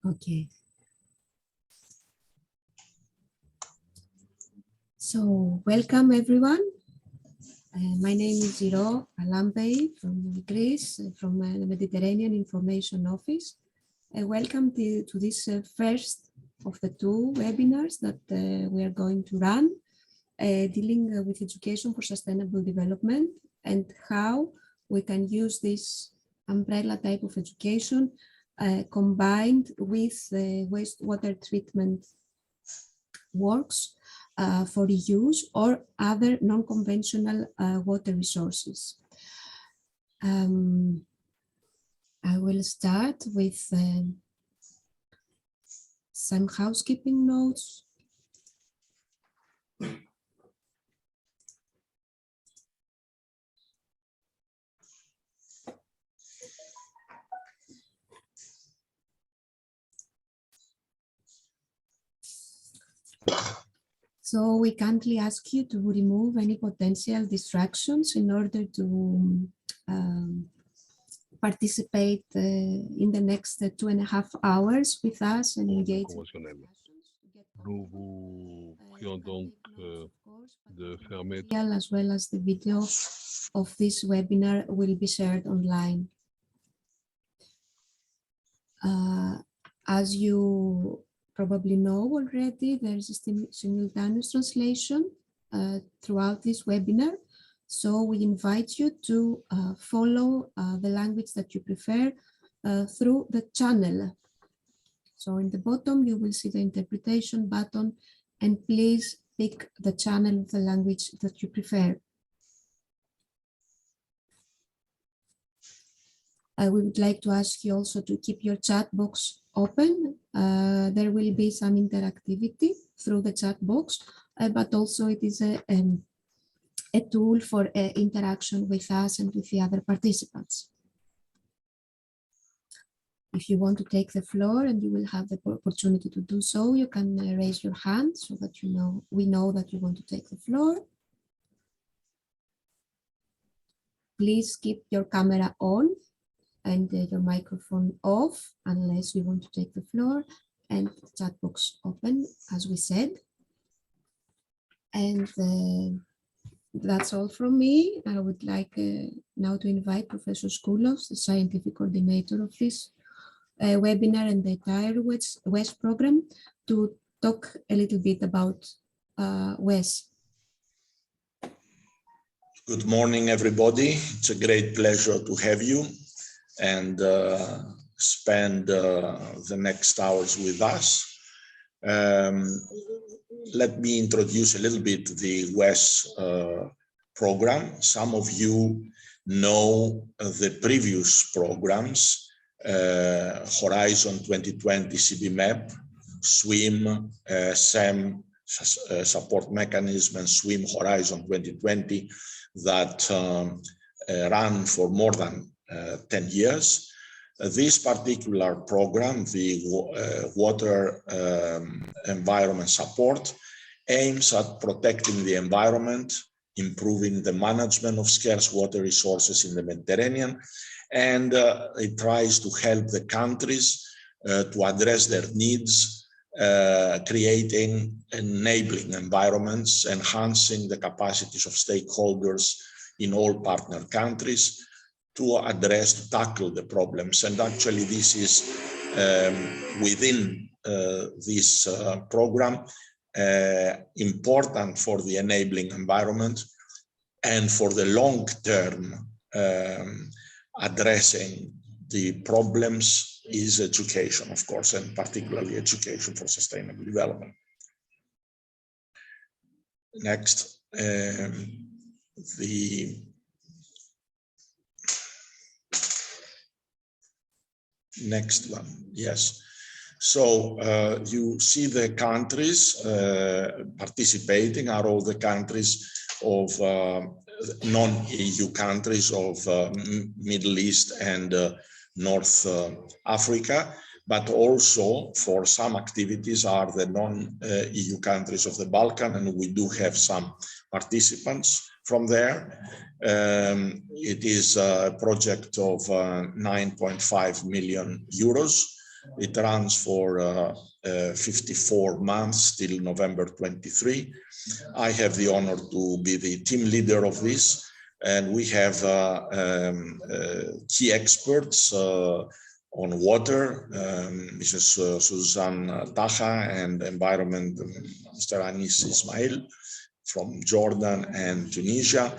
Okay. So, welcome everyone. My name is Ziro Alampei from Greece, from the Mediterranean Information Office. Welcome to this first of the two webinars that we are going to run, dealing with education for sustainable development and how we can use this umbrella type of education combined with wastewater treatment works for reuse or other non-conventional water resources. I will start with some housekeeping notes. So we kindly ask you to remove any potential distractions in order to participate in the next 2.5 hours with us and engage. Nous vous prions donc de fermer. As well as the video of this webinar will be shared online. As you probably know already, there is a simultaneous translation throughout this webinar. So we invite you to follow the language that you prefer through the channel. So in the bottom, you will see the interpretation button, and please pick the channel of the language that you prefer. I would like to ask you also to keep your chat box open. There will be some interactivity through the chat box, but also it is a tool for interaction with us and with the other participants. If you want to take the floor, and you will have the opportunity to do so, you can raise your hand so that we know that you want to take the floor. Please keep your camera on and your microphone off unless you want to take the floor, and the chat box open, as we said. And that's all from me. I would like now to invite Professor Skoulos, the scientific coordinator of this webinar and the entire WES program, to talk a little bit about WES. Good morning, everybody. It's a great pleasure to have you and spend the next hours with us. Let me introduce a little bit the WES program. Some of you know the previous programs, Horizon 2020 CBMEP, SWIM, SEM, Support Mechanism, and SWIM Horizon 2020 that ran for more than 10 years. This particular program, the Water Environment Support, aims at protecting the environment, improving the management of scarce water resources in the Mediterranean, and it tries to help the countries to address their needs, creating enabling environments, enhancing the capacities of stakeholders in all partner countries to tackle the problems. And actually this is within this program important for the enabling environment and for the long term addressing the problems is education, of course, and particularly education for sustainable development. Next, the next one, yes. So you see the countries participating are all the countries of non-EU countries of Middle East and North Africa, but also for some activities are the non-EU countries of the Balkan, and we do have some participants from there. It is a project of 9.5 million euros It runs for 54 months till November 23. I have the honor to be the team leader of this, and we have key experts on water, Mrs. Suzanne Taha, and environment, Mr. Anis Ismail from Jordan and Tunisia.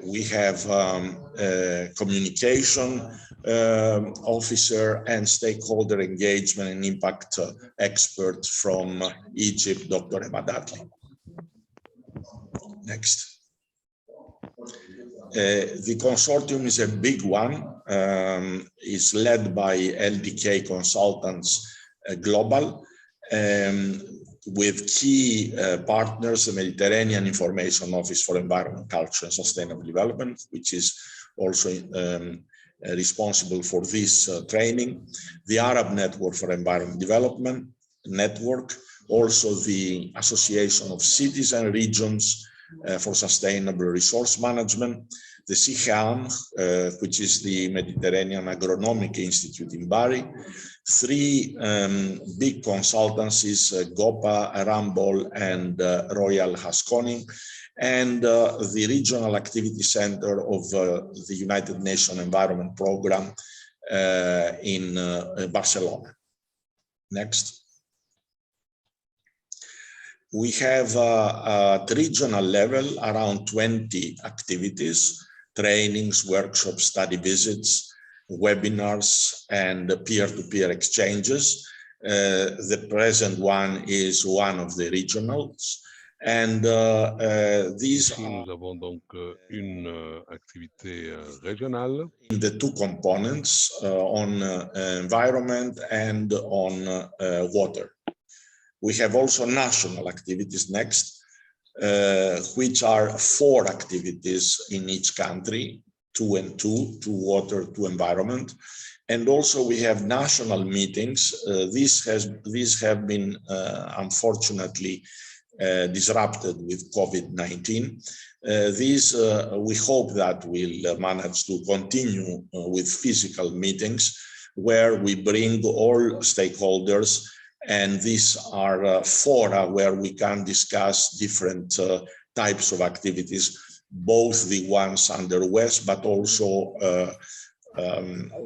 We have communication officer and stakeholder engagement and impact expert from Egypt, Dr. Emadadli. Next. The consortium is a big one. It's led by LDK Consultants Global, with key partners, the Mediterranean Information Office for Environment, Culture and Sustainable Development, which is also responsible for this training, the Arab Network for Environment Development Network, also the Association of Cities and Regions for Sustainable Resource Management, the CIHAM, which is the Mediterranean Agronomic Institute in Bari, three big consultancies, GOPA, Rambol, and Royal Haskoning, and the Regional Activity Center of the United Nations Environment Program in Barcelona. Next. We have at regional level around 20 activities, trainings, workshops, study visits, webinars, and peer-to-peer exchanges. The present one is one of the regionals. And these Nous avons donc une activité régionale. In the two components on environment and on water. We have also national activities next, which are 4 activities in each country, 2 and 2, 2 water, 2 environment. And also we have national meetings. These have been unfortunately disrupted with COVID-19. These we hope that we'll manage to continue with physical meetings where we bring all stakeholders, and these are fora where we can discuss different types of activities, both the ones under WES, but also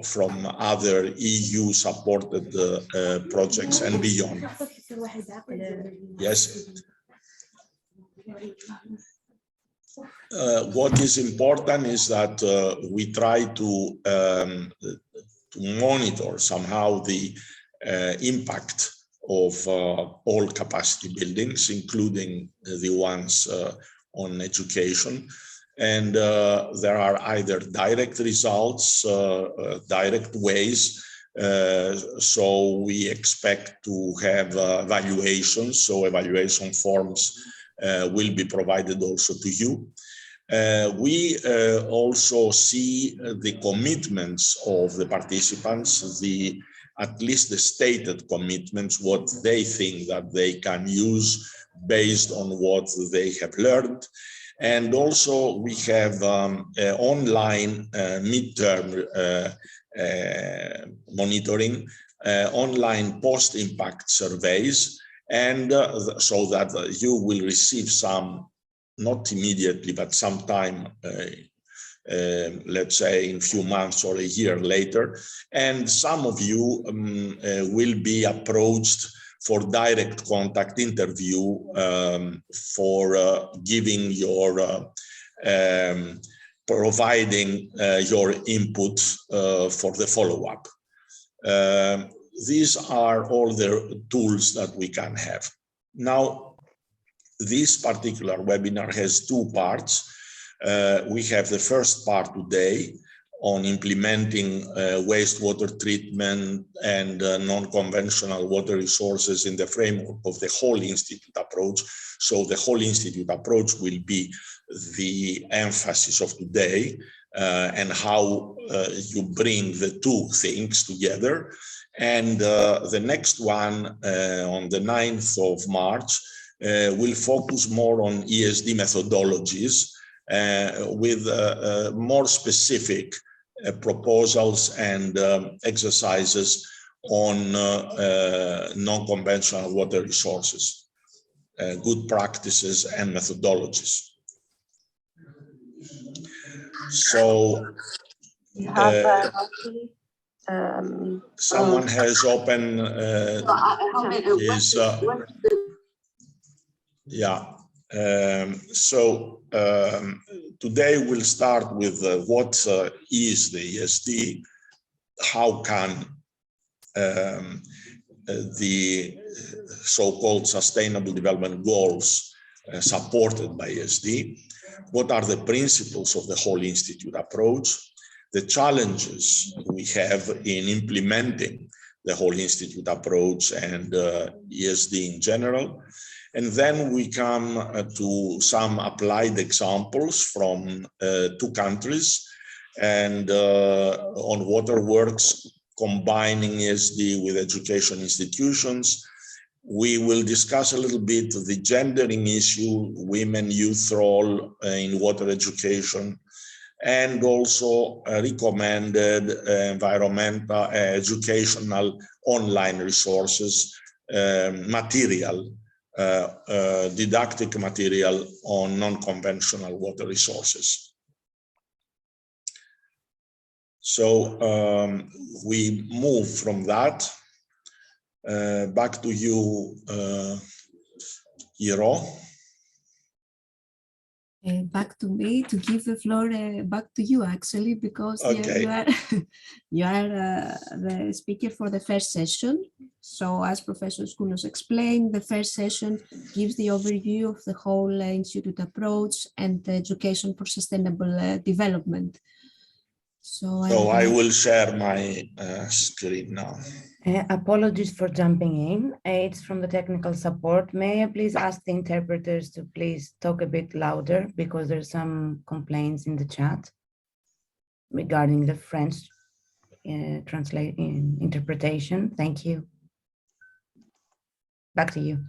from other EU-supported projects and beyond. Yes. What is important is that we try to monitor somehow the impact of all capacity buildings, including the ones on education. And there are either direct results, direct ways. So we expect to have evaluations. So evaluation forms will be provided also to you. We also see the commitments of the participants, at least the stated commitments, what they think that they can use based on what they have learned. And also we have online midterm monitoring, online post-impact surveys, and so that you will receive some, not immediately, but sometime, let's say in a few months or a year later. And some of you will be approached for direct contact interview for giving your, providing your input for the follow-up. These are all the tools that we can have. Now, this particular webinar has 2 parts. We have the first part today on implementing wastewater treatment and non-conventional water resources in the framework of the whole institute approach. So the whole institute approach will be the emphasis of today and how you bring the 2 things together. And the next one on the 9th of March will focus more on ESD methodologies with more specific proposals and exercises on non-conventional water resources, good practices and methodologies. So someone has opened his, today we'll start with what is the ESD, how can the so-called Sustainable Development Goals supported by ESD, what are the principles of the whole institute approach, the challenges we have in implementing the whole institute approach and ESD in general. And then we come to some applied examples from 2 countries and on waterworks, combining ESD with education institutions. We will discuss a little bit the gendering issue, women, youth role in water education, and also recommended environmental, educational online resources, material, didactic material on non-conventional water resources. So we move from that. Back to you, Iro. Back to me to give the floor back to you, actually, because Okay. you are the speaker for the first session. So as Professor Skoulos explained, the first session gives the overview of the whole institute approach and the education for sustainable development. So I will share my screen now. Apologies for jumping in. It's from the technical support. May I please ask the interpreters to please talk a bit louder because there's some complaints in the chat regarding the French interpretation. Thank you. Back to you.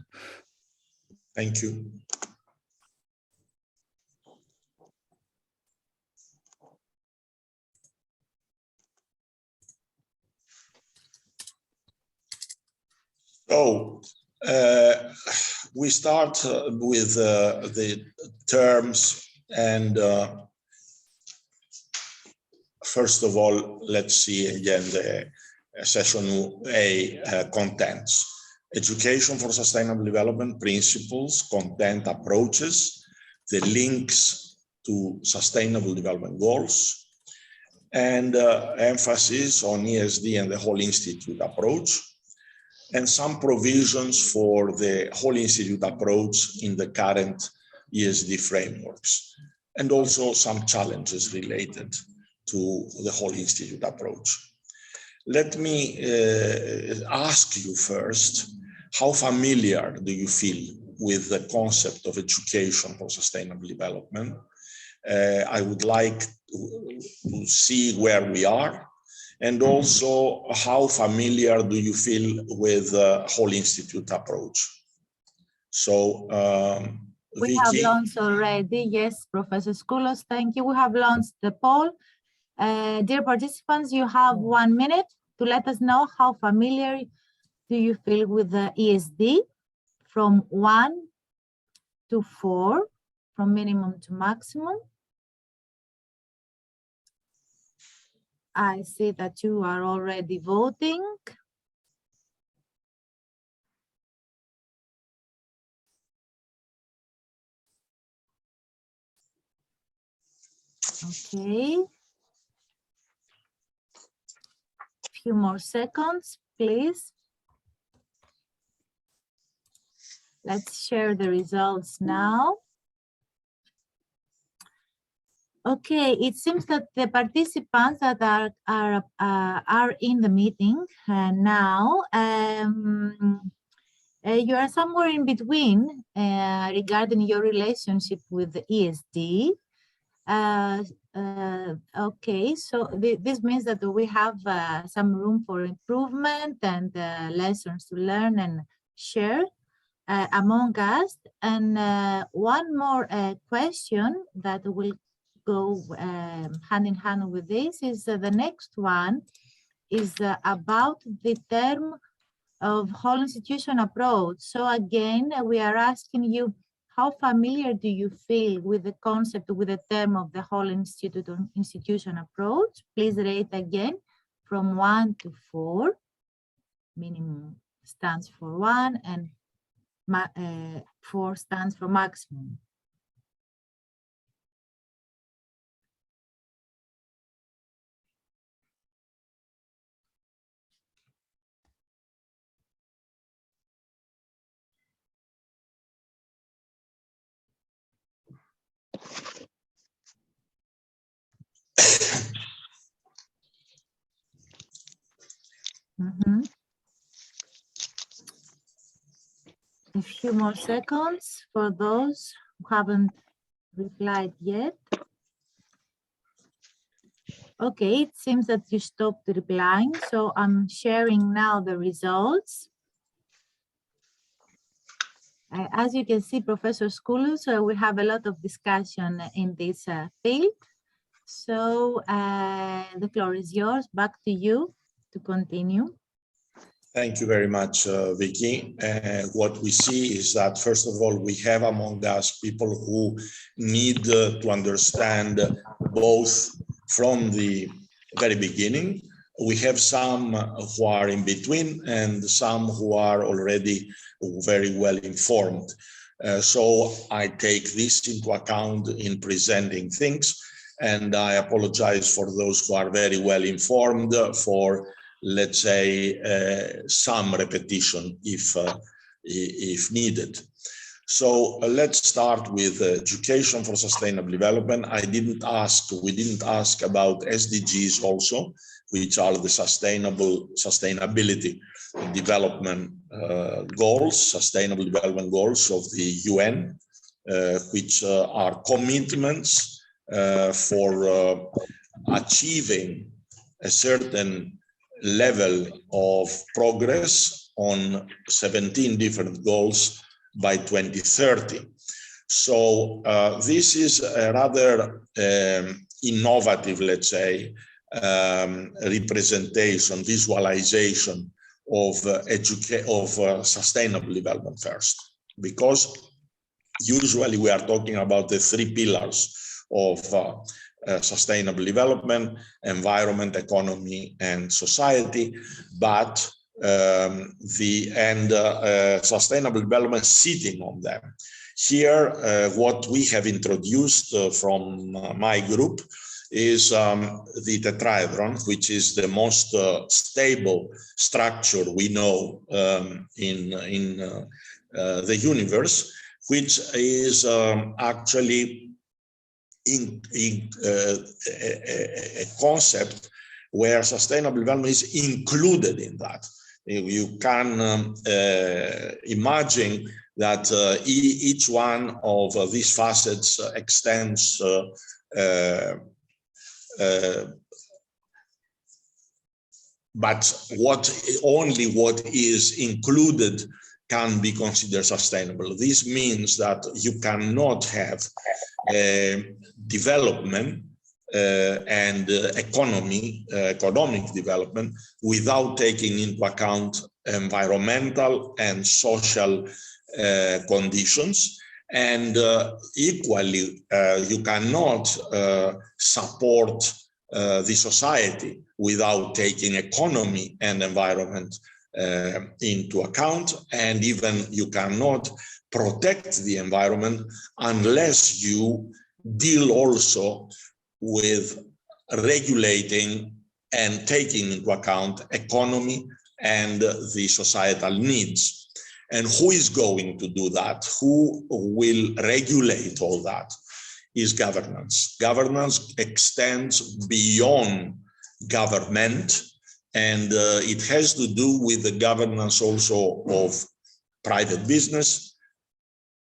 Thank you. So we start with the terms, and first of all, let's see again the session A contents. Education for sustainable development principles, content, approaches, the links to sustainable development goals, and emphasis on ESD and the whole institute approach, and some provisions for the whole institute approach in the current ESD frameworks, and also some challenges related to the whole institute approach. Let me ask you first, how familiar do you feel with the concept of education for sustainable development? I would like to see where we are, and also how familiar do you feel with the whole institute approach? So, we Vicky? have launched already. Yes, Professor Skoulos, thank you. We have launched the poll. Dear participants, you have 1 minute to let us know how familiar do you feel with the ESD from 1 to 4, from minimum to maximum. I see that you are already voting. Okay. Few more seconds, please. Let's share the results now. Okay, it seems that the participants that are in the meeting now, you are somewhere in between regarding your relationship with the ESD. Okay, so this means that we have some room for improvement and lessons to learn and share among us. And one more question that will go hand in hand with this is the next one is about the term of whole institution approach. So again, we are asking you, how familiar do you feel with the concept, with the term of the whole institution approach? Please rate again from 1 to 4. Minimum stands for 1 and 4 stands for maximum. A few more seconds for those who haven't replied yet. Okay, it seems that you stopped replying, so I'm sharing now the results. As you can see, Professor Skoulos, we have a lot of discussion in this field. So the floor is yours. Back to you to continue. Thank you very much, Vicky. What we see is that, first of all, we have among us people who need to understand both from the very beginning. We have some who are in between and some who are already very well informed. So I take this into account in presenting things, and I apologize for those who are very well informed for, let's say, some repetition if needed. So let's start with education for sustainable development. We didn't ask about SDGs also, which are the sustainability development goals, sustainable development goals of the UN, which are commitments for achieving a certain level of progress on 17 different goals by 2030. So this is a rather innovative, let's say, representation, visualization of sustainable development first, because usually we are talking about the 3 pillars of sustainable development: environment, economy, and society, but sustainable development sitting on them. Here, what we have introduced from my group is the tetrahedron, which is the most stable structure we know in the universe, which is actually a concept where sustainable development is included in that. You can imagine that each one of these facets extends but only what is included can be considered sustainable. This means that you cannot have development and economic development without taking into account environmental and social conditions. And equally, you cannot support the society without taking economy and environment into account, and even you cannot protect the environment unless you deal also with regulating and taking into account economy and the societal needs. And who is going to do that? Who will regulate all that? Is governance. Governance extends beyond government, and it has to do with the governance also of private business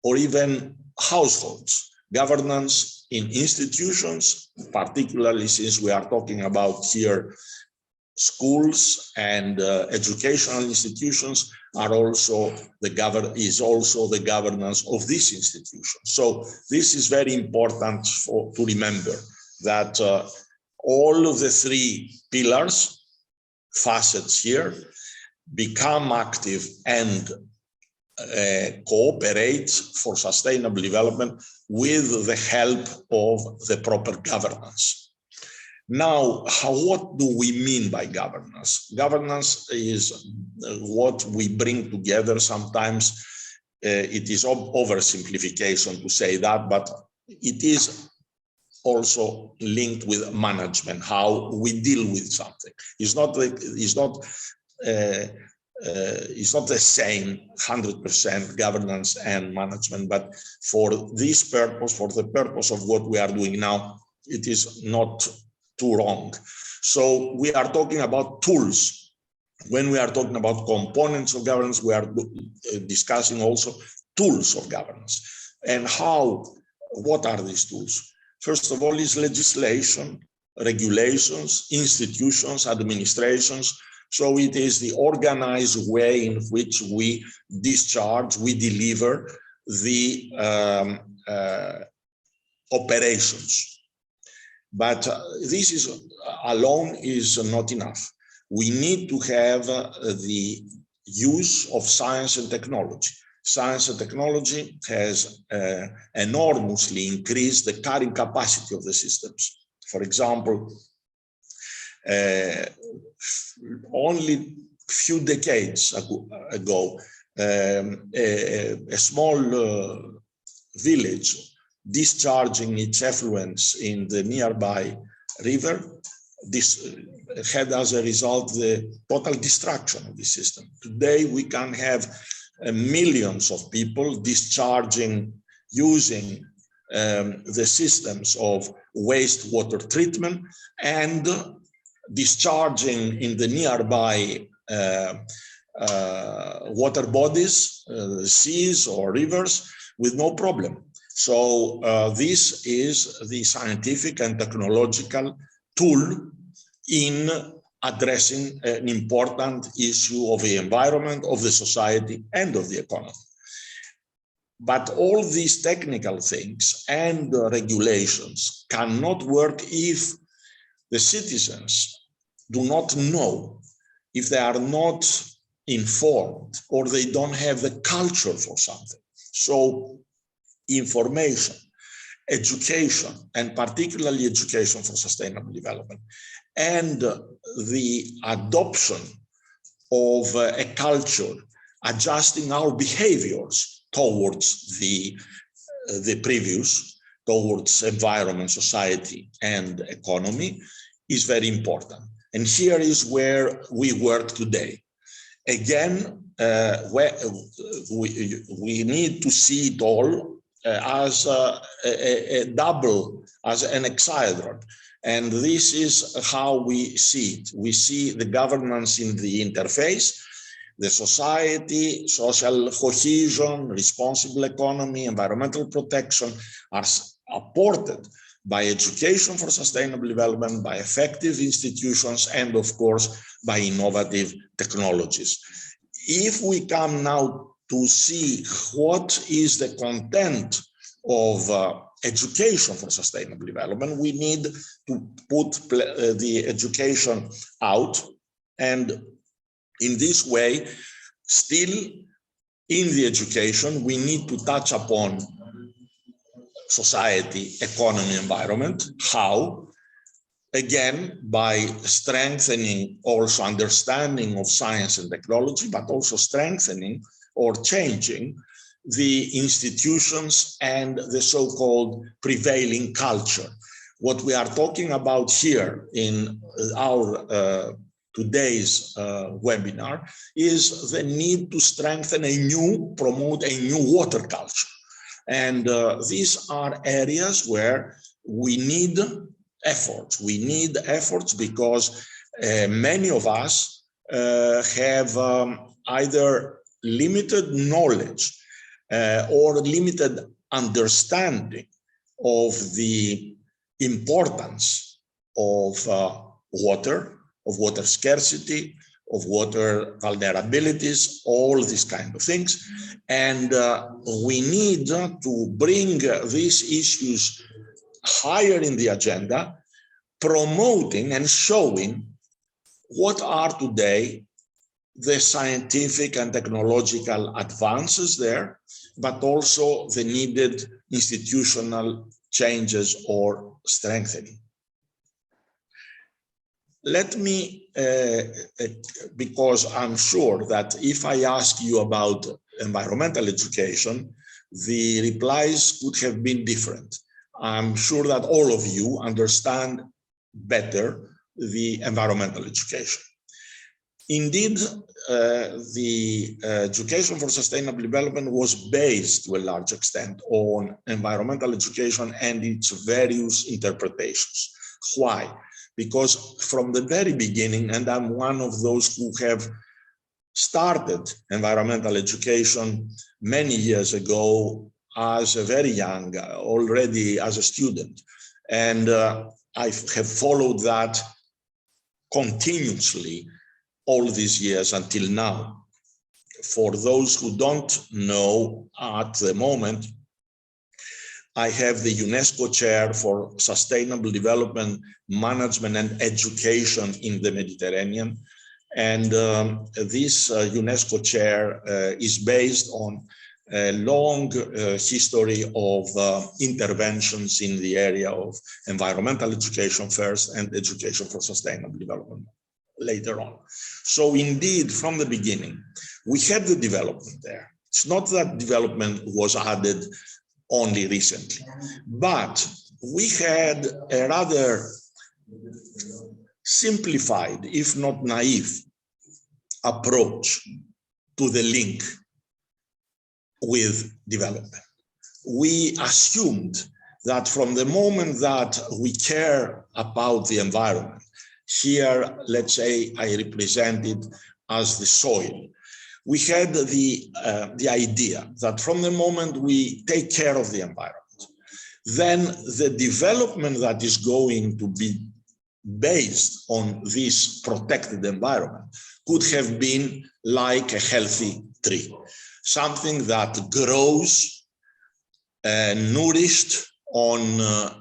or even households. Governance in institutions, particularly since we are talking about here schools and educational institutions, are also the governance of this institution. So this is very important to remember, that all of the 3 pillars facets here, become active and cooperate for sustainable development with the help of the proper governance. Now, what do we mean by governance? Governance is what we bring together. Sometimes it is oversimplification to say that, but it is also linked with management, how we deal with something. It's not the same 100% governance and management, but for this purpose, for the purpose of what we are doing now, it is not too wrong. So we are talking about tools. When we are talking about components of governance, we are discussing also tools of governance. And what are these tools? First of all is legislation, regulations, institutions, administrations. So it is the organized way in which we discharge, we deliver the operations. But this alone is not enough. We need to have the use of science and technology. Science and technology has enormously increased the carrying capacity of the systems. For example, only few decades ago, a small village discharging its effluents in the nearby river, this had as a result the total destruction of the system. Today we can have millions of people discharging, using the systems of wastewater treatment and discharging in the nearby water bodies, seas or rivers with no problem. So this is the scientific and technological tool in addressing an important issue of the environment, of the society, and of the economy. But all these technical things and regulations cannot work if the citizens do not know, if they are not informed, or they don't have the culture for something. So information, education, and particularly education for sustainable development, and the adoption of a culture, adjusting our behaviors towards the previous, towards environment, society, and economy is very important. And here is where we work today. Again, we need to see it all as a double, as an hexahedron. And this is how we see it. We see the governance in the interface, the society, social cohesion, responsible economy, environmental protection are supported by education for sustainable development, by effective institutions, and of course, by innovative technologies. If we come now to see what is the content of education for sustainable development, we need to put the education out. And in this way, still in the education, we need to touch upon society, economy, environment. How? Again, by strengthening also understanding of science and technology, but also strengthening or changing the institutions and the so-called prevailing culture. What we are talking about here in our today's webinar is the need to strengthen promote a new water culture. And these are areas where we need efforts. We need efforts because many of us have either limited knowledge or limited understanding of the importance of water scarcity, of water vulnerabilities, all these kind of things. And we need to bring these issues higher in the agenda, promoting and showing what are today the scientific and technological advances there, but also the needed institutional changes or strengthening. Let me, because I'm sure that if I ask you about environmental education, the replies could have been different. I'm sure that all of you understand better the environmental education. Indeed, the education for sustainable development was based to a large extent on environmental education and its various interpretations. Why? Because from the very beginning, and I'm one of those who have started environmental education many years ago as a very young, already as a student, and I have followed that continuously all these years until now. For those who don't know, at the moment, I have the UNESCO Chair for Sustainable Development, Management and Education in the Mediterranean. And this UNESCO Chair is based on a long history of interventions in the area of environmental education first and education for sustainable development later on. So indeed, from the beginning, we had the development there. It's not that development was added only recently, but we had a rather simplified, if not naive, approach to the link with development. We assumed that from the moment that we care about the environment, here, let's say I represent it as the soil, we had the idea that from the moment we take care of the environment, then the development that is going to be based on this protected environment could have been like a healthy tree, something that grows nourished on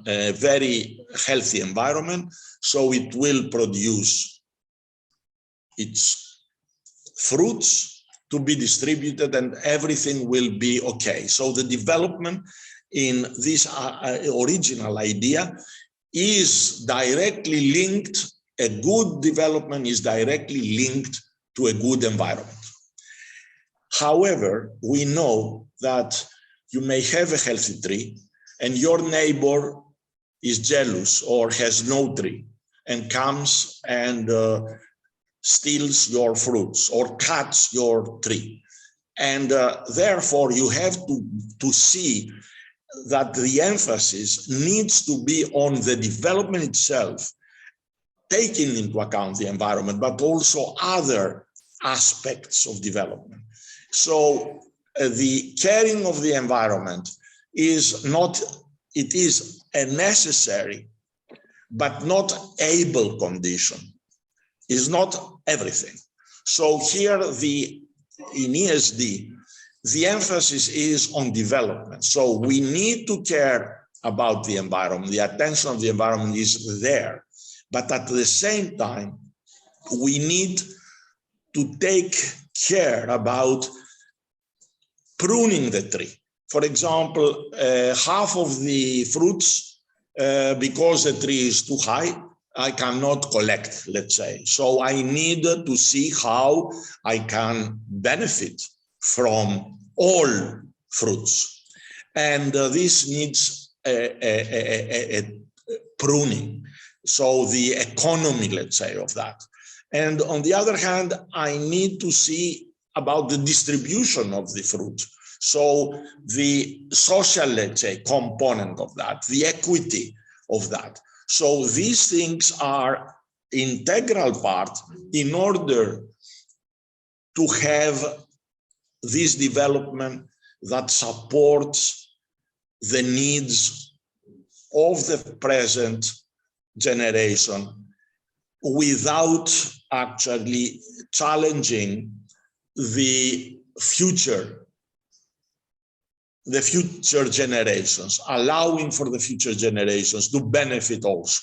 a very healthy environment, so it will produce its fruits to be distributed and everything will be okay. So the development in this original idea is directly linked, a good development is directly linked to a good environment. However, we know that you may have a healthy tree and your neighbor is jealous or has no tree and comes and steals your fruits or cuts your tree. And therefore, you have to see that the emphasis needs to be on the development itself, taking into account the environment, but also other aspects of development. So the caring of the environment is not, it is a necessary, but not able condition. Is not everything. So here in ESD, the emphasis is on development. So we need to care about the environment. The attention of the environment is there. But at the same time, we need to take care about pruning the tree. For example, half of the fruits, because the tree is too high, I cannot collect, let's say. So I need to see how I can benefit from all fruits. And this needs a pruning. So the economy, let's say, of that. And on the other hand, I need to see about the distribution of the fruit. So the social, let's say, component of that, the equity of that. So these things are integral part in order to have this development that supports the needs of the present generation without actually challenging the future generations, allowing for the future generations to benefit also.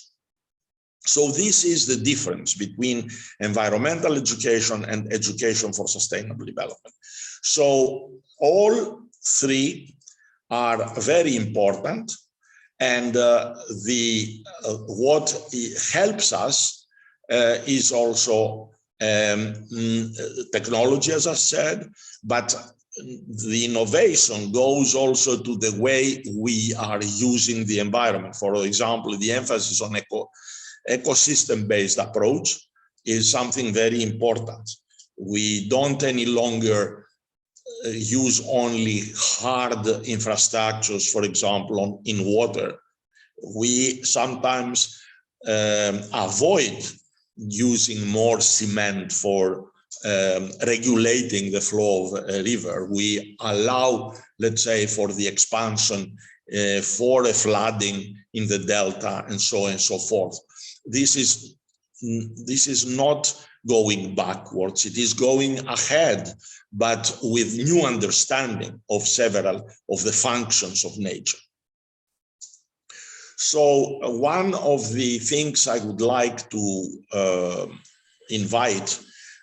So this is the difference between environmental education and education for sustainable development. So all three are very important, and what helps us is also technology, as I said, but the innovation goes also to the way we are using the environment. For example, the emphasis on ecosystem-based approach is something very important. We don't any longer use only hard infrastructures, for example, in water. We sometimes avoid using more cement for regulating the flow of a river. We allow, let's say, for the expansion, for a flooding in the delta, and so on and so forth. This is not going backwards, it is going ahead, but with new understanding of several of the functions of nature. So one of the things I would like to invite,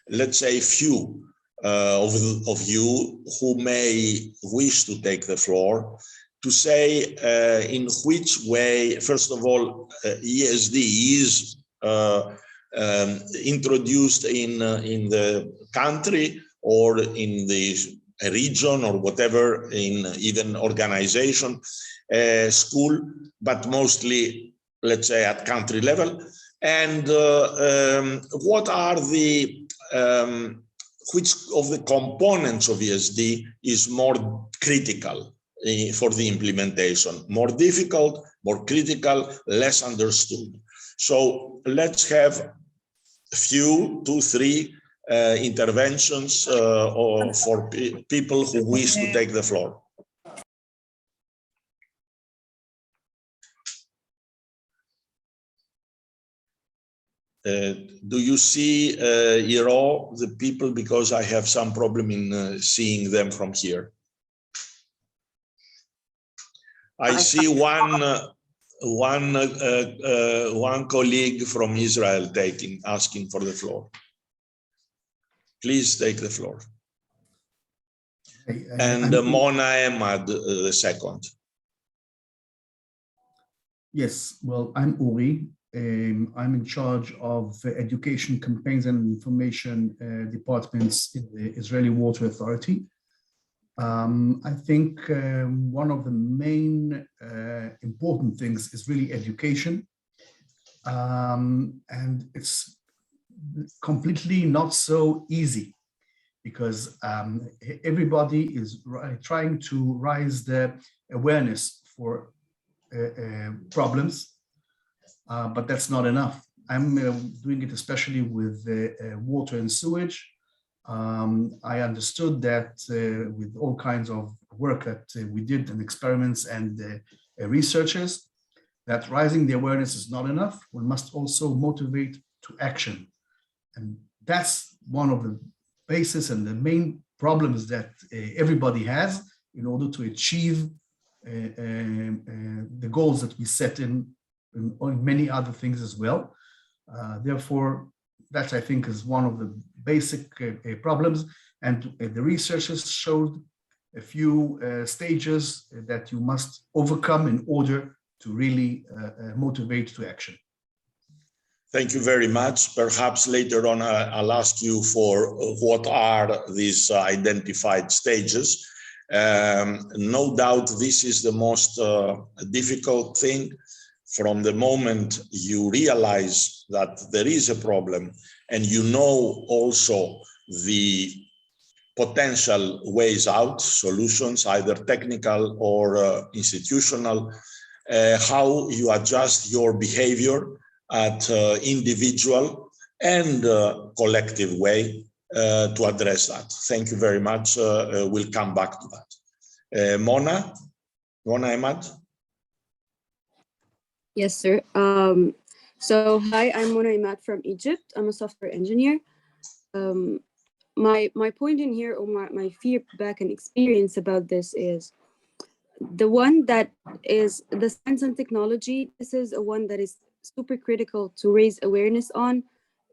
let's say, few of you who may wish to take the floor, to say in which way, first of all, ESD is introduced in the country or in the region or whatever, in even organization, school, but mostly, let's say, at country level. And what are the, which of the components of ESD is more critical for the implementation, more difficult, more critical, less understood? So let's have a few, 2, 3 interventions for people who wish to take the floor. Do you see, Iro, the people, because I have some problem in seeing them from here? I see one colleague from Israel asking for the floor. Please take the floor. And Mona Ahmad, the second. Yes, well, I'm Uri. I'm in charge of education campaigns and information departments in the Israeli Water Authority. I think one of the main important things is really education. And it's completely not so easy, because everybody is trying to raise the awareness for problems, but that's not enough. I'm doing it especially with water and sewage. I understood that with all kinds of work that we did and experiments and researchers, that raising the awareness is not enough. One must also motivate to action. And that's one of the basis and the main problems that everybody has in order to achieve the goals that we set in on many other things as well. Therefore, that I think is one of the basic problems. And the researchers showed a few stages that you must overcome in order to really motivate to action. Thank you very much. Perhaps later on, I'll ask you for what are these identified stages. No doubt this is the most difficult thing. From the moment you realize that there is a problem and you know also the potential ways out, solutions, either technical or institutional, how you adjust your behavior at individual and collective way to address that. Thank you very much. We'll come back to that. Mona Ahmad. Yes, sir. So hi, I'm Mona Ahmad from Egypt. I'm a software engineer. My point in here, or my feedback and experience about this is the one that is the science and technology. This is a one that is super critical to raise awareness on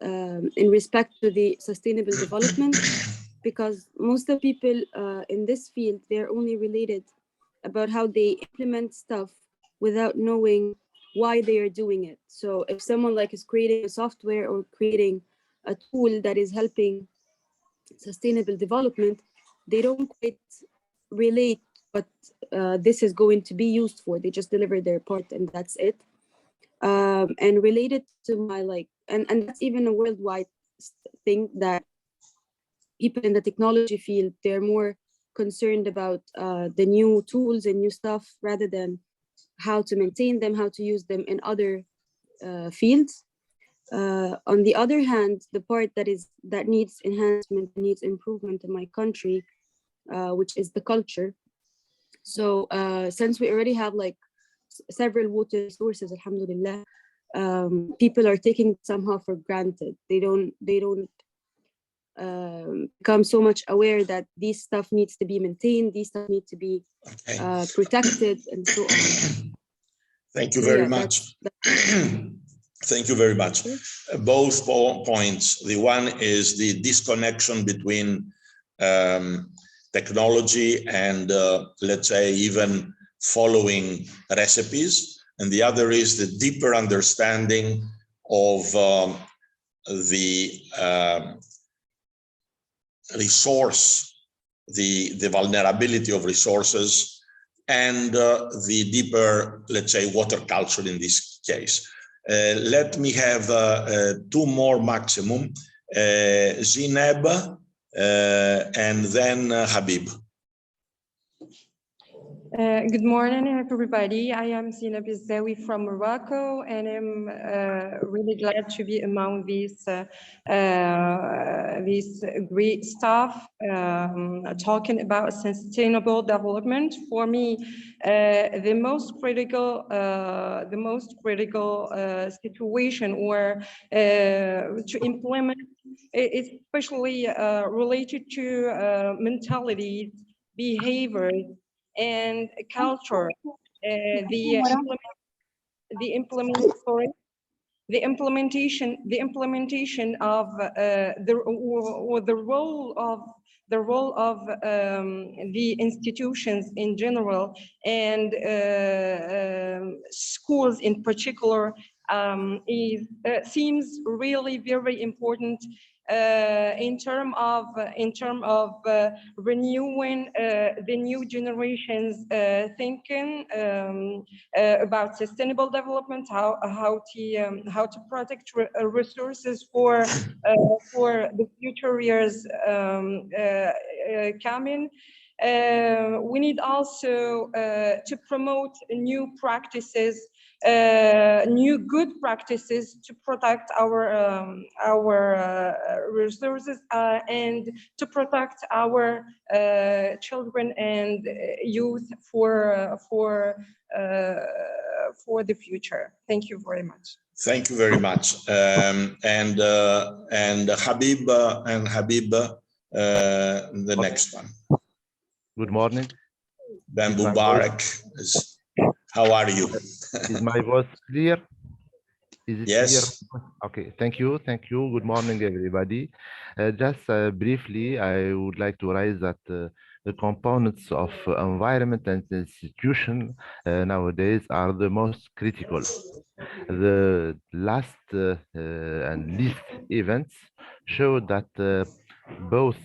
in respect to the sustainable development, because most of the people in this field, they're only related about how they implement stuff without knowing why they are doing it. So if someone like is creating a software or creating a tool that is helping sustainable development, they don't quite relate what this is going to be used for. They just deliver their part and that's it. And related to my and that's even a worldwide thing, that people in the technology field, they're more concerned about the new tools and new stuff rather than how to maintain them, how to use them in other fields. On the other hand, the part that needs enhancement, needs improvement in my country, which is the culture. So since we already have several water resources, alhamdulillah, people are taking somehow for granted. They don't become so much aware that these stuff needs to be maintained, these stuff need to be protected, and so on. Thank you very much. Thank you very much. Both points. The one is the disconnection between technology and, let's say, even following recipes. And the other is the deeper understanding of the resource, the vulnerability of resources, and the deeper, let's say, water culture in this case. Let me have two more maximum, Zineb and then Habib. Good morning, everybody. I am Zineb Zawi from Morocco, and I'm really glad to be among these great staff talking about sustainable development. For me, the most critical situation or to implement, especially related to mentalities, behaviors, and culture, the implementation of the role of the institutions in general, and schools in particular, seems really very important in terms of renewing the new generations thinking about sustainable development, how to protect resources for the future years coming. We need also to promote new practices, new good practices to protect our resources and to protect our children and youth for the future. Thank you very much. Thank you very much. And Habib the next one. Good morning. Ben Mubarak. How are you? Is my voice clear? Is it yes. Clear? Okay, thank you. Good morning, everybody. Just briefly, I would like to raise that the components of environment and institution nowadays are the most critical. The last and least events show that both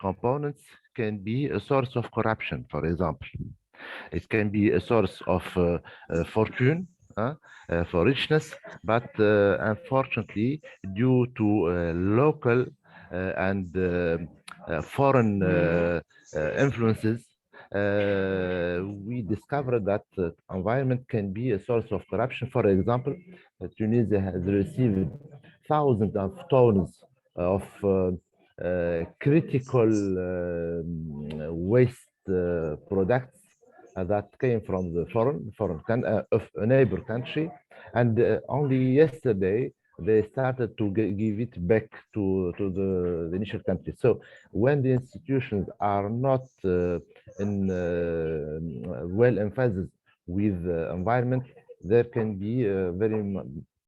components can be a source of corruption, for example. It can be a source of fortune, for richness, but unfortunately, due to local and foreign influences, we discovered that environment can be a source of corruption. For example, Tunisia has received thousands of tons of critical waste products that came from the of a neighbor country, and only yesterday they started to give it back to the initial country. So when the institutions are not in well emphasis with environment, there can be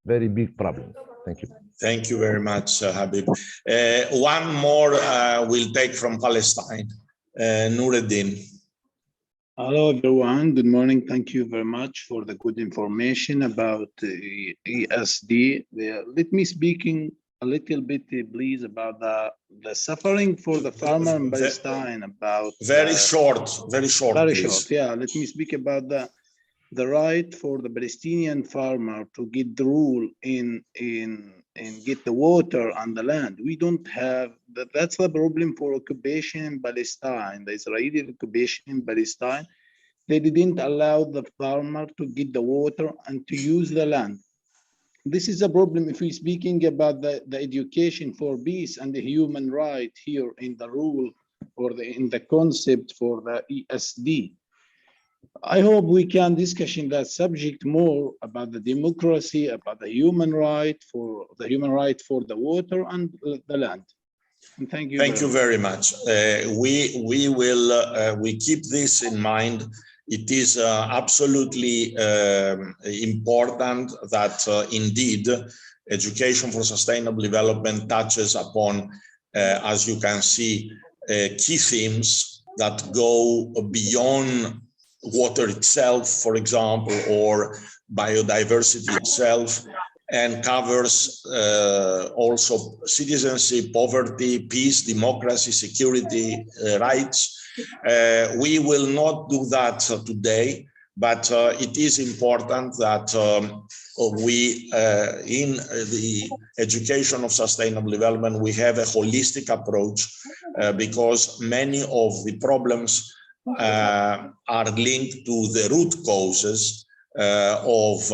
very big problems. Thank you. Thank you very much, Habib. One more we'll take from Palestine. Nureddin. Hello, everyone. Good morning. Thank you very much for the good information about ESD. Let me speaking a little bit, please, about the suffering for the farmer in Palestine. About very short. Very please. short. Yeah. Let me speak about the right for the Palestinian farmer to get the rule in get the water on the land. We don't have that. That's the problem for occupation in Palestine, the Israeli occupation in Palestine. They didn't allow the farmer to get the water and to use the land. This is a problem if we're speaking about the education for peace and the human right here in the rule or in the concept for the ESD. I hope we can discuss in that subject more about the democracy, about the human right for the water and the land. And thank you. Thank you very much. We keep this in mind. It is absolutely important that indeed education for sustainable development touches upon, as you can see, key themes that go beyond water itself, for example, or biodiversity itself, and covers also citizenship, poverty, peace, democracy, security, rights. We will not do that today, but it is important that we, in the education of sustainable development, we have a holistic approach because many of the problems are linked to the root causes of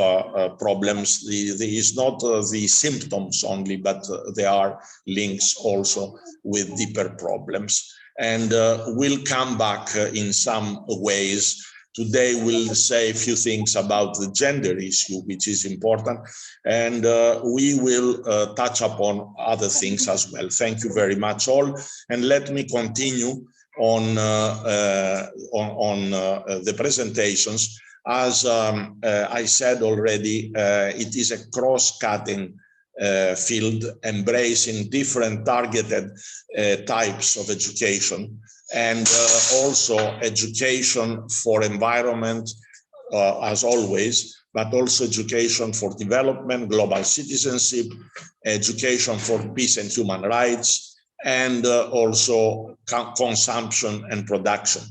problems. There is not the symptoms only, but there are links also with deeper problems. And we'll come back in some ways. Today we'll say a few things about the gender issue, which is important, and we will touch upon other things as well. Thank you very much all, and let me continue on the presentations. As I said already, it is a cross-cutting field embracing different targeted types of education, and also education for environment, as always, but also education for development, global citizenship, education for peace and human rights, and also consumption and production.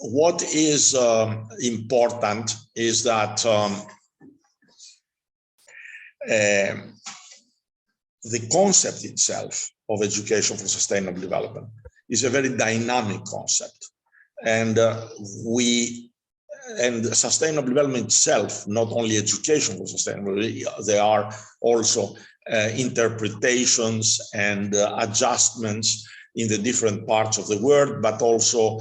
What is important is that the concept itself of education for sustainable development is a very dynamic concept, and sustainable development itself, not only education for sustainable, there are also interpretations and adjustments in the different parts of the world, but also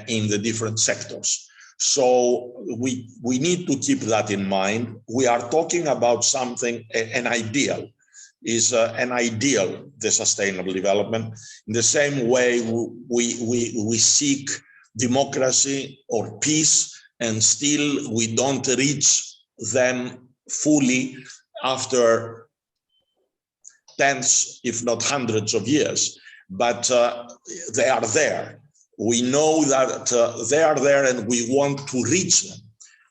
in the different sectors. So we need to keep that in mind. We are talking about something, an ideal, is an ideal, the sustainable development. In the same way we seek democracy or peace, and still we don't reach them fully after tens, if not hundreds of years, but they are there. We know that they are there and we want to reach them.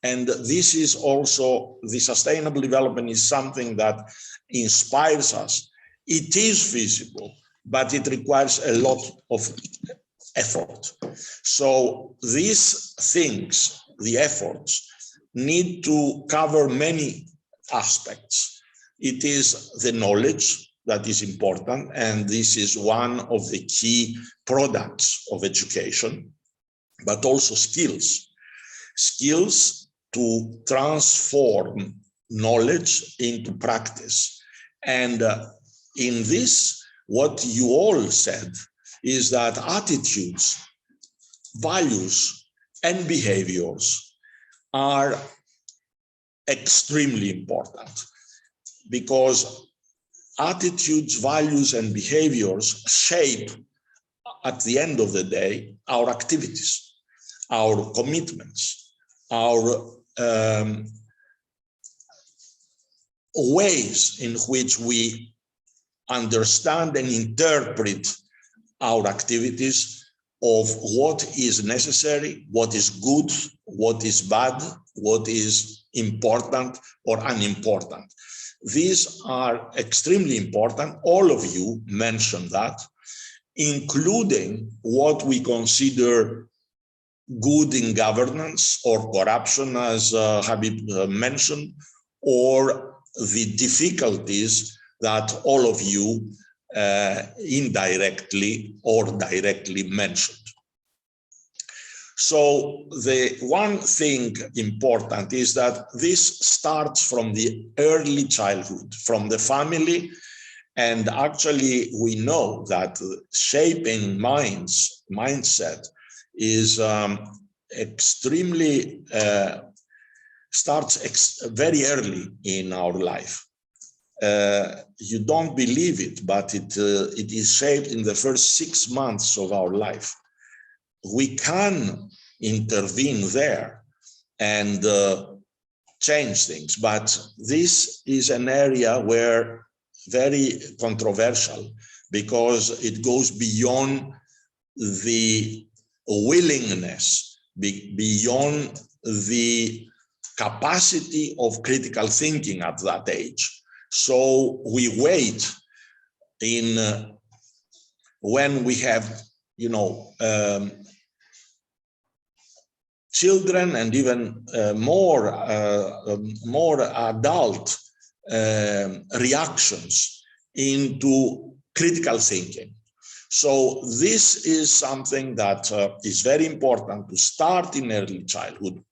And this is also, the sustainable development is something that inspires us. It is feasible, but it requires a lot of effort. So these things, the efforts, need to cover many aspects. It is the knowledge that is important, and this is one of the key products of education, but also skills. Skills to transform knowledge into practice. And in this, what you all said is that attitudes, values, and behaviors are extremely important, because attitudes, values, and behaviors shape, at the end of the day, our activities, our commitments, our ways in which we understand and interpret our activities, of what is necessary, what is good, what is bad, what is important or unimportant. These are extremely important. All of you mentioned that, including what we consider good in governance or corruption, as Habib mentioned, or the difficulties that all of you indirectly or directly mentioned. So the one thing important is that this starts from the early childhood, from the family, and actually we know that shaping mindset is extremely starts very early in our life. You don't believe it, but it is shaped in the first 6 months of our life. We can intervene there and change things, but this is an area where very controversial, because it goes beyond the willingness, beyond the capacity of critical thinking at that age. So we wait in when we have, children and even more adult reactions into critical thinking. So this is something that is very important to start in early childhood,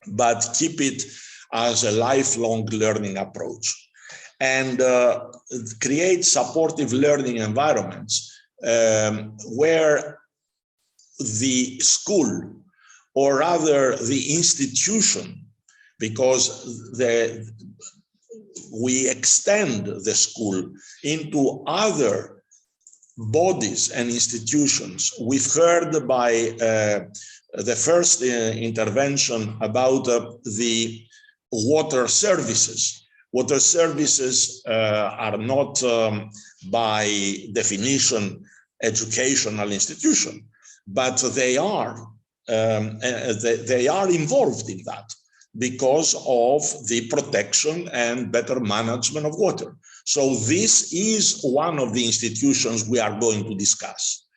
but keep it as a lifelong learning approach, and create supportive learning environments where the school, or rather the institution, because we extend the school into other bodies and institutions. We've heard by the first intervention about the water services. Water services are not by definition educational institution, but they are involved in that because of the protection and better management of water. So this is one of the institutions we are going to discuss,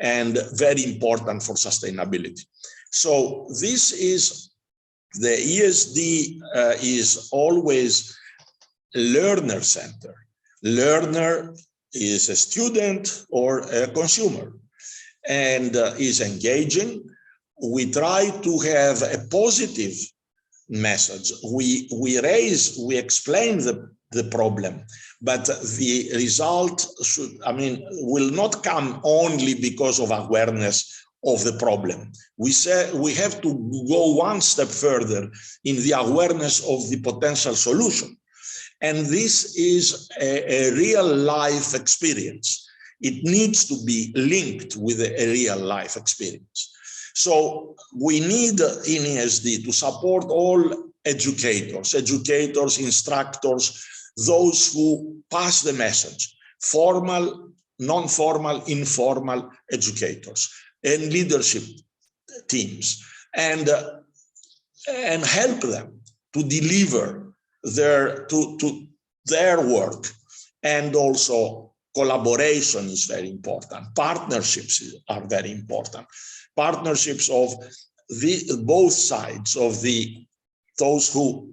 and very important for sustainability. So this is, the ESD is always learner center. Learner is a student or a consumer, and is engaging. We try to have a positive message. We explain the problem, but the result will not come only because of awareness of the problem. We say we have to go one step further in the awareness of the potential solution. And this is a real life experience. It needs to be linked with a real life experience. So we need in ESD to support all educators, instructors, those who pass the message, formal, non-formal, informal educators, and leadership teams, and help them to deliver their work. And also collaboration is very important. Partnerships are very important. Partnerships of both sides of those who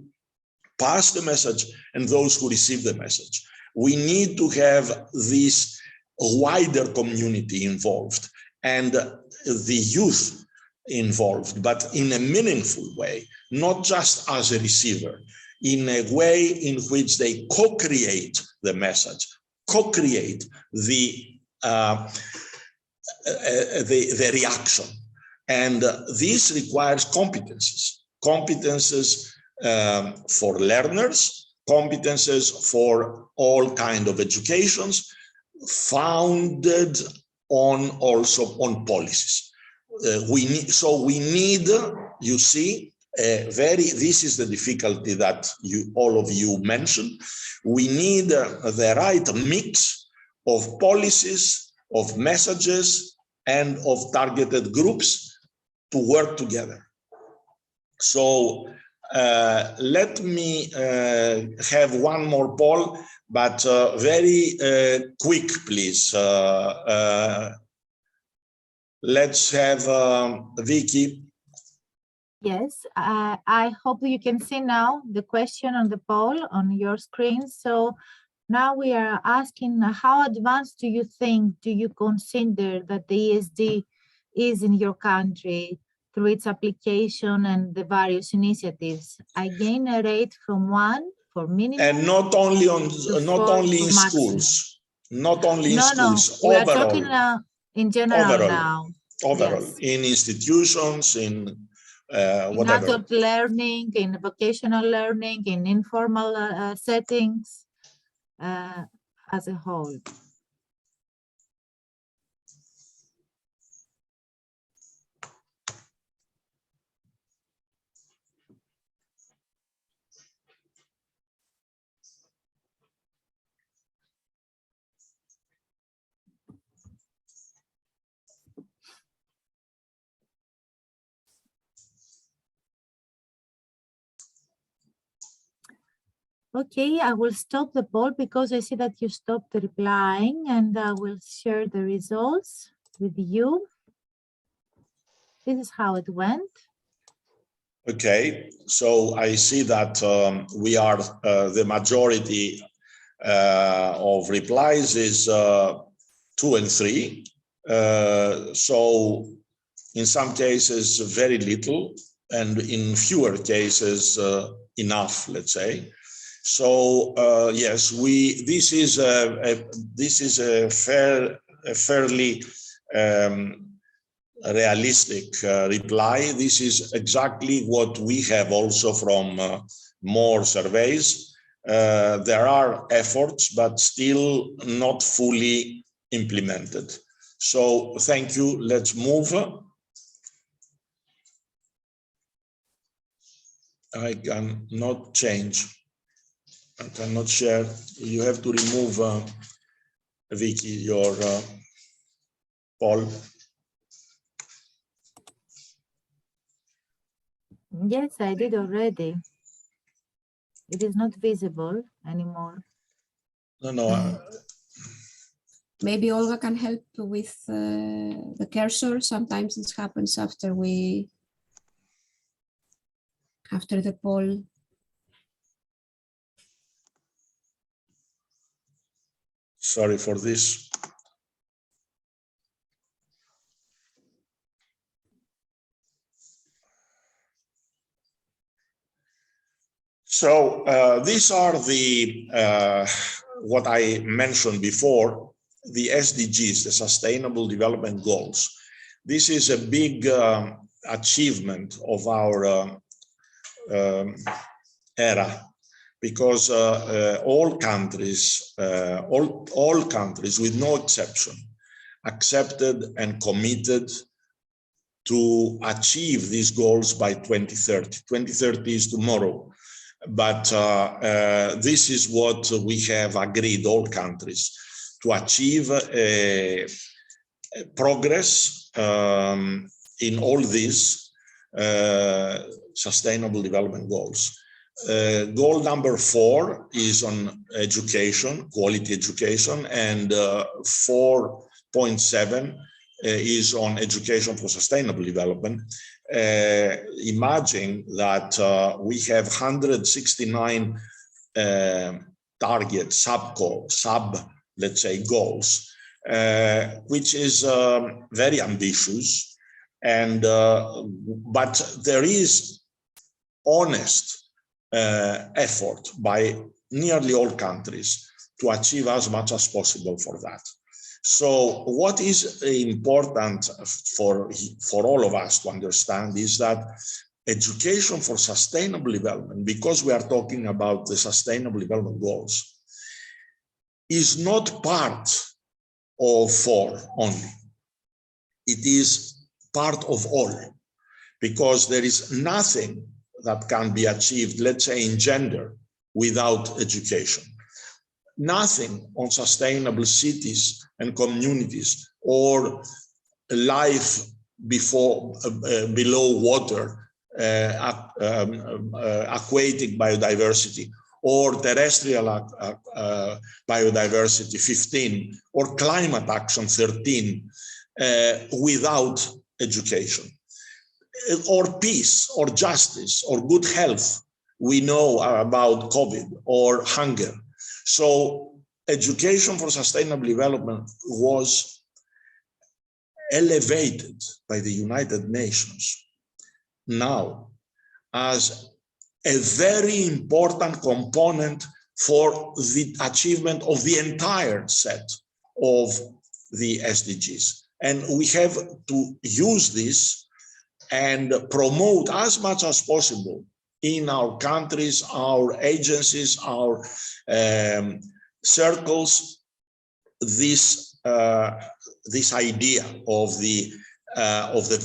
pass the message and those who receive the message. We need to have this wider community involved and the youth involved, but in a meaningful way, not just as a receiver, in a way in which they co-create the message, co-create the reaction. And this requires competences for learners, competences for all kinds of educations, founded also on policies. We need, you see, this is the difficulty that all of you mentioned. We need the right mix of policies, of messages, and of targeted groups to work together. So let me have one more poll, but very quick, please. Let's have Vicky. Yes, I hope you can see now the question on the poll on your screen. So now we are asking, how advanced do you consider that the ESD is in your country through its application and the various initiatives? I gain a rate from 1 for minimum. And not only in maximum. schools, not only in schools. No, we overall, are talking in general now. Overall, Yes. in institutions, in in adult learning, in vocational learning, in informal settings, as a whole. Okay, I will stop the poll because I see that you stopped replying, and I will share the results with you. This is how it went. Okay, so I see that we are the majority of replies is 2 and 3. So in some cases, very little, and in fewer cases, enough, let's say. So yes, this is a fairly realistic reply. This is exactly what we have also from more surveys. There are efforts, but still not fully implemented. So thank you. Let's move. I cannot change. I cannot share. You have to remove, Vicky, your poll. Yes, I did already. It is not visible anymore. No. Maybe Olga can help with the cursor. Sometimes this happens after the poll. Sorry for this. So these are the what I mentioned before, the SDGs, the Sustainable Development Goals. This is a big achievement of our era, because all countries with no exception accepted and committed to achieve these goals by 2030. 2030 is tomorrow, but this is what we have agreed, all countries, to achieve progress in all these sustainable development goals. Goal number 4 is on education, quality education, and 4.7 is on education for sustainable development. Imagine that we have 169 targets, let's say, goals, which is very ambitious, and but there is honest effort by nearly all countries to achieve as much as possible for that. So what is important for all of us to understand is that education for sustainable development, because we are talking about the sustainable development goals, is not part of 4 only. It is part of all, because there is nothing that can be achieved, let's say in gender, without education. Nothing on sustainable cities and communities or life below water, aquatic biodiversity, or terrestrial biodiversity 15, or climate action 13, without education. Or peace, or justice, or good health, we know about COVID, or hunger. So education for sustainable development was elevated by the United Nations now as a very important component for the achievement of the entire set of the SDGs. And we have to use this and promote as much as possible in our countries, our agencies, our circles, this idea of the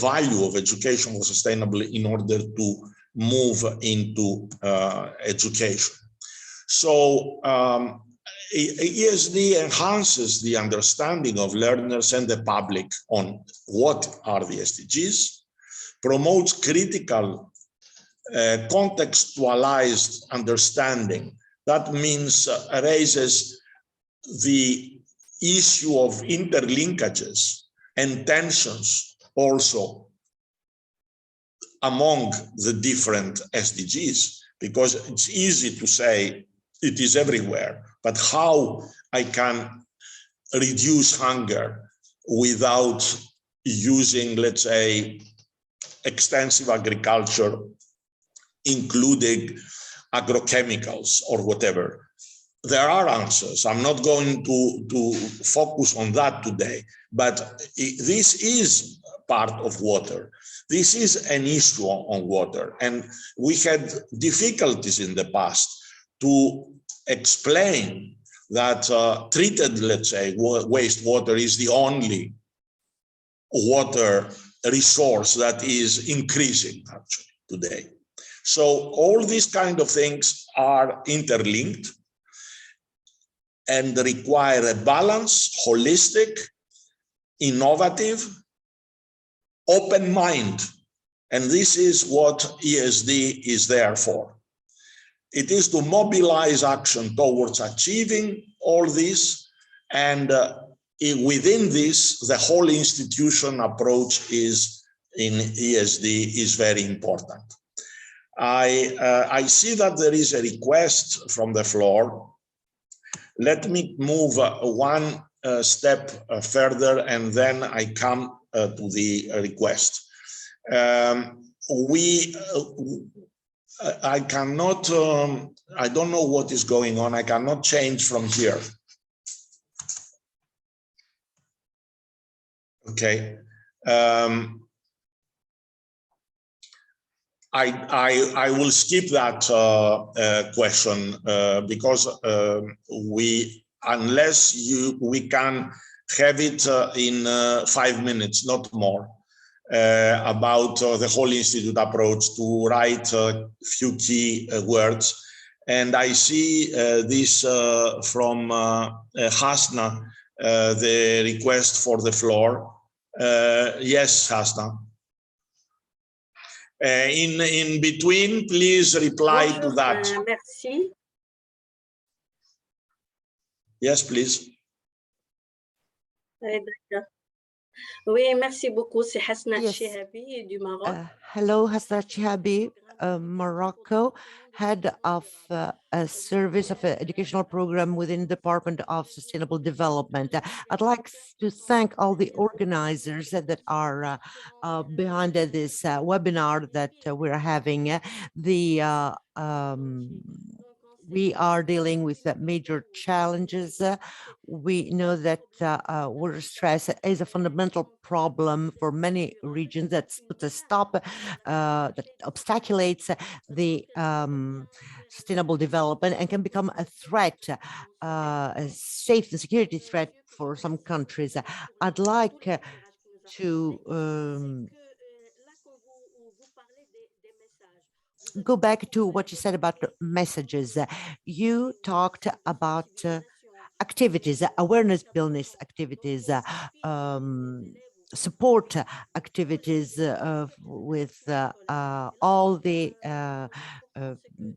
value of education for sustainable in order to move into education. So ESD enhances the understanding of learners and the public on what are the SDGs, promotes critical contextualized understanding. That means raises the issue of interlinkages and tensions also among the different SDGs, because it's easy to say it is everywhere, but how I can reduce hunger without using, let's say, extensive agriculture, including agrochemicals or whatever. There are answers. I'm not going to focus on that today, but this is part of water. This is an issue on water. And we had difficulties in the past to explain that treated, let's say, wastewater is the only water resource that is increasing actually today. So all these kind of things are interlinked and require a balanced, holistic, innovative, open mind. And this is what ESD is there for. It is to mobilize action towards achieving all this, and within this, the whole institution approach is in ESD is very important. I see that there is a request from the floor. Let me move one step further, and then I come to the request. I cannot, I don't know what is going on. I cannot change from here. Okay. I will skip that question because unless we can have it in 5 minutes, not more, about the whole institute approach, to write a few key words. And I see this from Hasna, the request for the floor. Yes, Hasna. In between, please reply to that. Merci. Yes, please. Oui, merci beaucoup. C'est Hasna Chihabi du Maroc. Hello, Hasna Chihabi, Morocco, head of a service of an educational program within the Department of Sustainable Development. I'd like to thank all the organizers that are behind this webinar that we're having. We are dealing with major challenges. We know that water stress is a fundamental problem for many regions that put a stop, that obstaculates the sustainable development and can become a threat, a safety and security threat for some countries. I'd like to go back to what you said about the messages. You talked about activities, awareness building activities, support activities with all the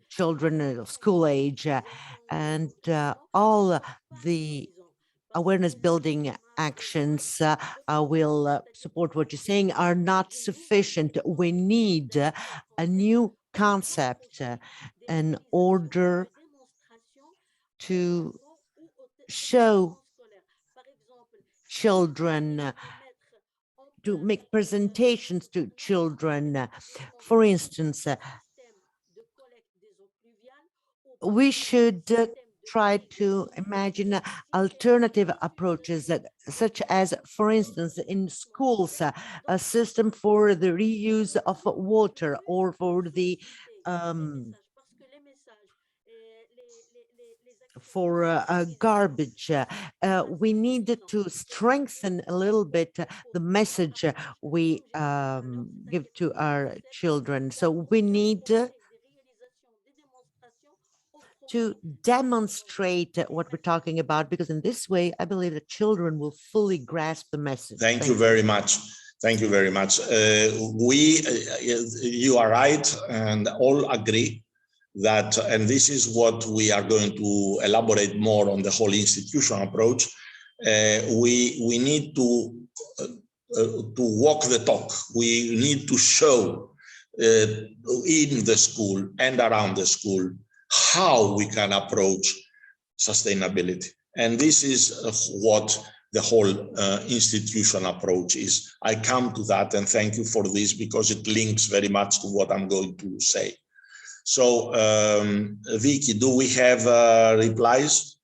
children of school age, and all the awareness building actions will support what you're saying are not sufficient. We need a new concept in order to show children, to make presentations to children. For instance, we should try to imagine alternative approaches, such as, for instance, in schools, a system for the reuse of water, or for the garbage. We need to strengthen a little bit the message we give to our children. So we need to demonstrate what we're talking about, because in this way, I believe the children will fully grasp the message. Thank you very much. Thank you very much. You are right, and all agree that, and this is what we are going to elaborate more on the whole institutional approach. We need to walk the talk. We need to show in the school and around the school how we can approach sustainability. And this is what the whole institutional approach is. I come to that, and thank you for this, because it links very much to what I'm going to say. So, Vicky, do we have replies?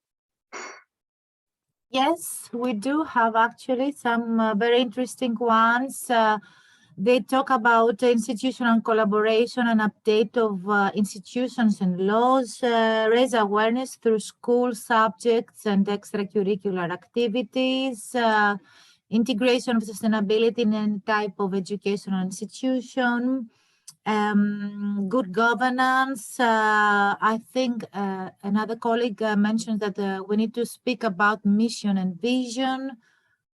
Yes, we do have actually some very interesting ones. They talk about institutional collaboration and update of institutions and laws, raise awareness through school subjects and extracurricular activities, integration of sustainability in any type of educational institution, good governance. I think another colleague mentioned that we need to speak about mission and vision,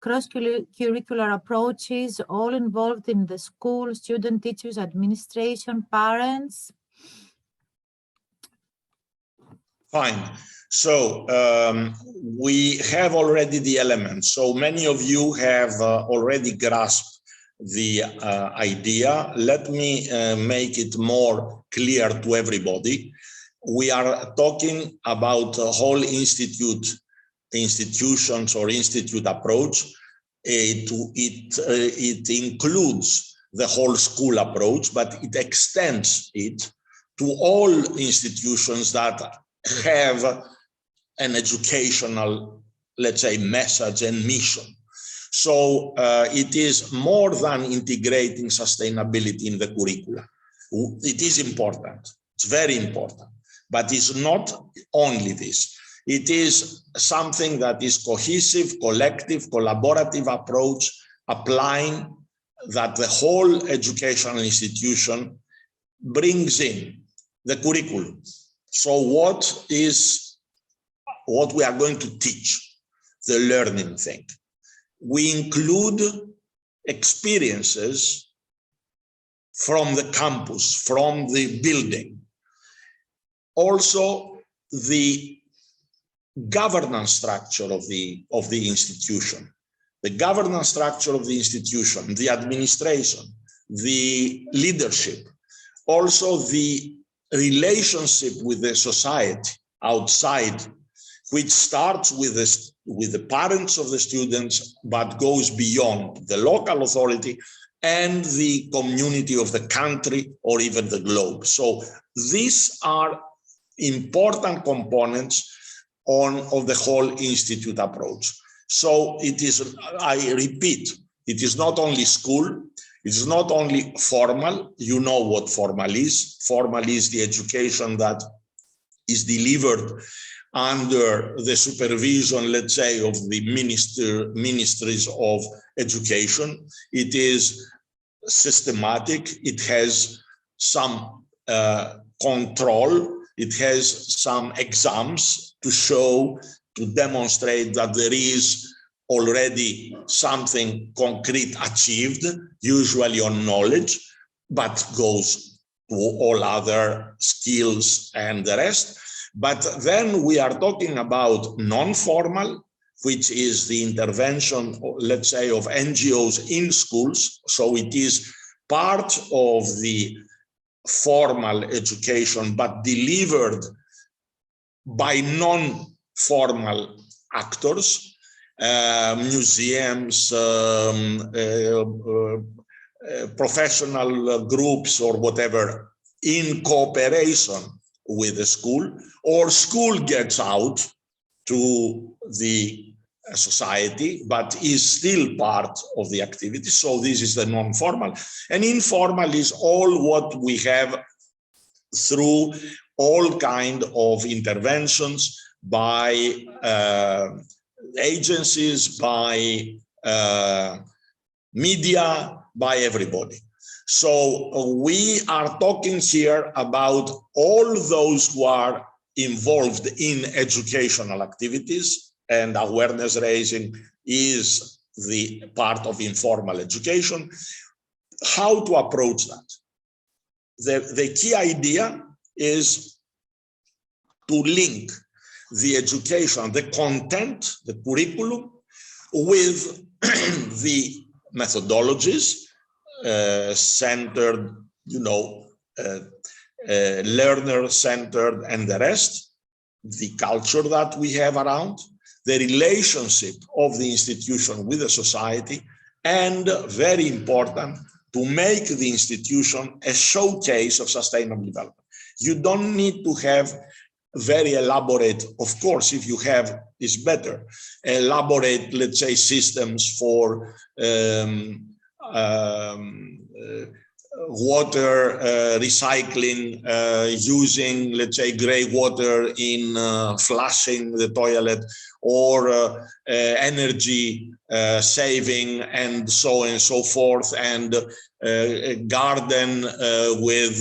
cross-curricular approaches, all involved in the school, student, teachers, administration, parents. Fine. So we have already the elements. So many of you have already grasped the idea. Let me make it more clear to everybody. We are talking about a whole institutions or institute approach. It includes the whole school approach, but it extends it to all institutions that have an educational, let's say, message and mission. So it is more than integrating sustainability in the curricula. It is important. It's very important, but it's not only this. It is something that is cohesive, collective, collaborative approach, applying that the whole educational institution brings in the curriculum. So what we are going to teach, the learning thing. We include experiences from the campus, from the building. Also, the governance structure of the institution, the governance structure of the institution, the administration, the leadership, also the relationship with the society outside, which starts with the parents of the students, but goes beyond the local authority and the community of the country or even the globe. So these are important components of the whole institute approach. So it is, I repeat, it is not only school, it is not only formal. You know what formal is. Formal is the education that is delivered under the supervision, let's say, of the ministries of education. It is systematic. It has some control. It has some exams to show, to demonstrate that there is already something concrete achieved, usually on knowledge, but goes to all other skills and the rest. But then we are talking about non-formal, which is the intervention, let's say, of NGOs in schools. So it is part of the formal education, but delivered by non-formal actors, museums, professional groups or whatever, in cooperation with the school, or school gets out to the society, but is still part of the activity. So this is the non-formal. And informal is all what we have through all kind of interventions by agencies, by media, by everybody. So we are talking here about all those who are involved in educational activities, and awareness raising is the part of informal education. How to approach that? The key idea is to link the education, the content, the curriculum, with the methodologies, centered, learner-centered and the rest, the culture that we have around, the relationship of the institution with the society, and very important, to make the institution a showcase of sustainable development. You don't need to have very elaborate, of course, if you have, is better, elaborate, let's say, systems for water recycling, using, let's say, gray water in flushing the toilet, or energy saving, and so on and so forth, and garden with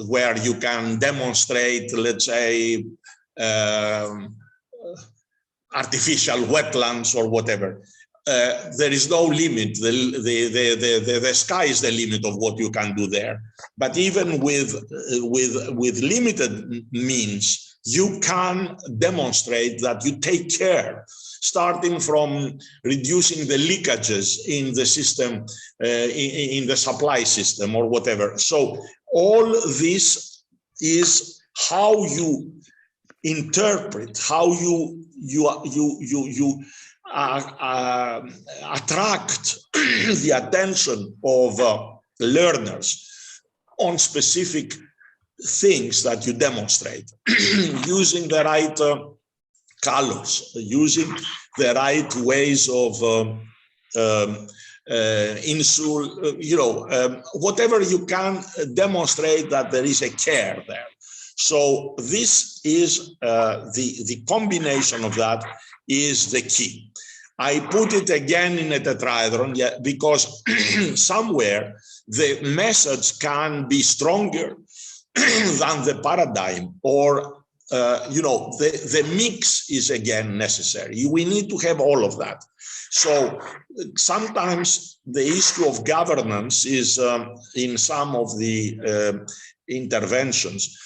where you can demonstrate, let's say, artificial wetlands or whatever. There is no limit. The sky is the limit of what you can do there. But even with limited means, you can demonstrate that you take care, starting from reducing the leakages in the system, in the supply system or whatever. So all this is how you interpret, how you attract the attention of learners on specific things that you demonstrate, using the right colors, using the right ways of whatever you can demonstrate that there is a care there. So this is the combination of that is the key. I put it again in a tetrahedron, because somewhere the message can be stronger than the paradigm, or the mix is again necessary. We need to have all of that. So sometimes the issue of governance is in some of the interventions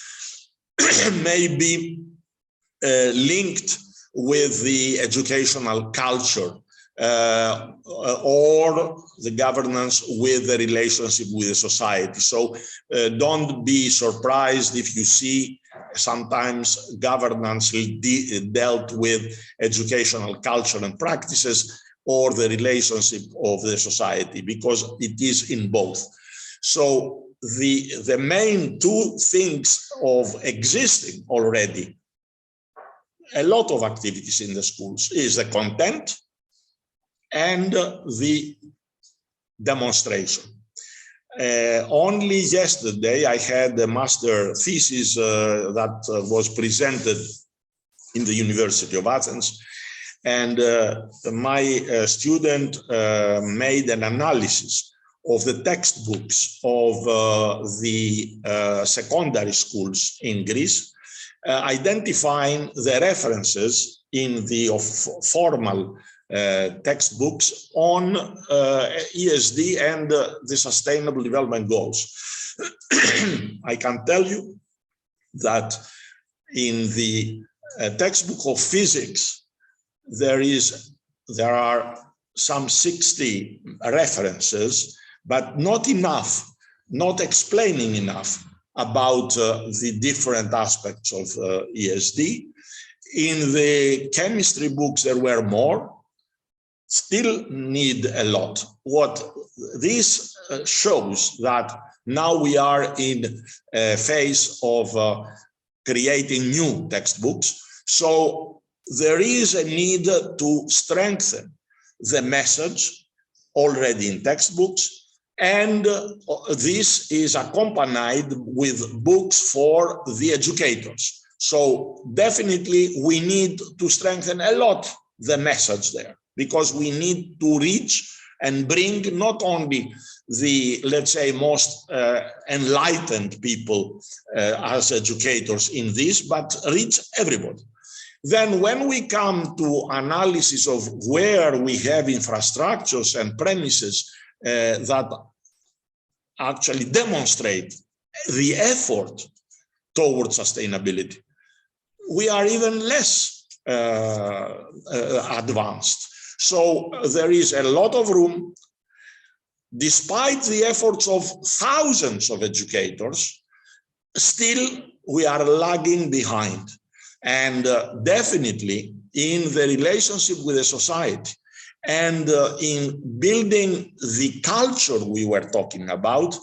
may be linked with the educational culture, or the governance with the relationship with the society. So don't be surprised if you see sometimes governance dealt with educational culture and practices, or the relationship of the society, because it is in both. So the main two things of existing already a lot of activities in the schools is the content and the demonstration. Only yesterday I had a master thesis that was presented in the University of Athens, and my student made an analysis of the textbooks of the secondary schools in Greece, identifying the references in the formal textbooks on ESD and the Sustainable Development Goals. I can tell you that in the textbook of physics, there are some 60 references, but not enough, not explaining enough about the different aspects of ESD. In the chemistry books, there were more, still need a lot. What this shows that now we are in a phase of creating new textbooks. So there is a need to strengthen the message already in textbooks, and this is accompanied with books for the educators. So definitely we need to strengthen a lot the message there, because we need to reach and bring not only the, let's say, most enlightened people as educators in this, but reach everybody. Then when we come to analysis of where we have infrastructures and premises that actually demonstrate the effort towards sustainability, we are even less advanced. So there is a lot of room, despite the efforts of thousands of educators, still we are lagging behind. And definitely in the relationship with the society and in building the culture we were talking about,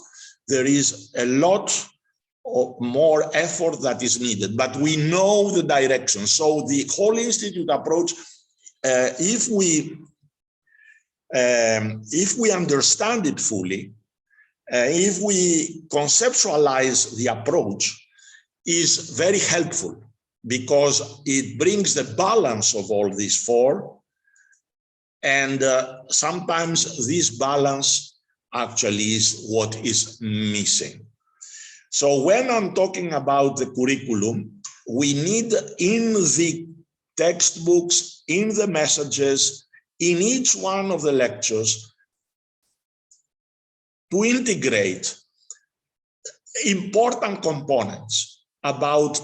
there is a lot of more effort that is needed, but we know the direction. So the whole institute approach, if we understand it fully, if we conceptualize the approach, is very helpful, because it brings the balance of all these four, and sometimes this balance actually is what is missing. So when I'm talking about the curriculum, we need in the textbooks, in the messages, in each one of the lectures, to integrate important components about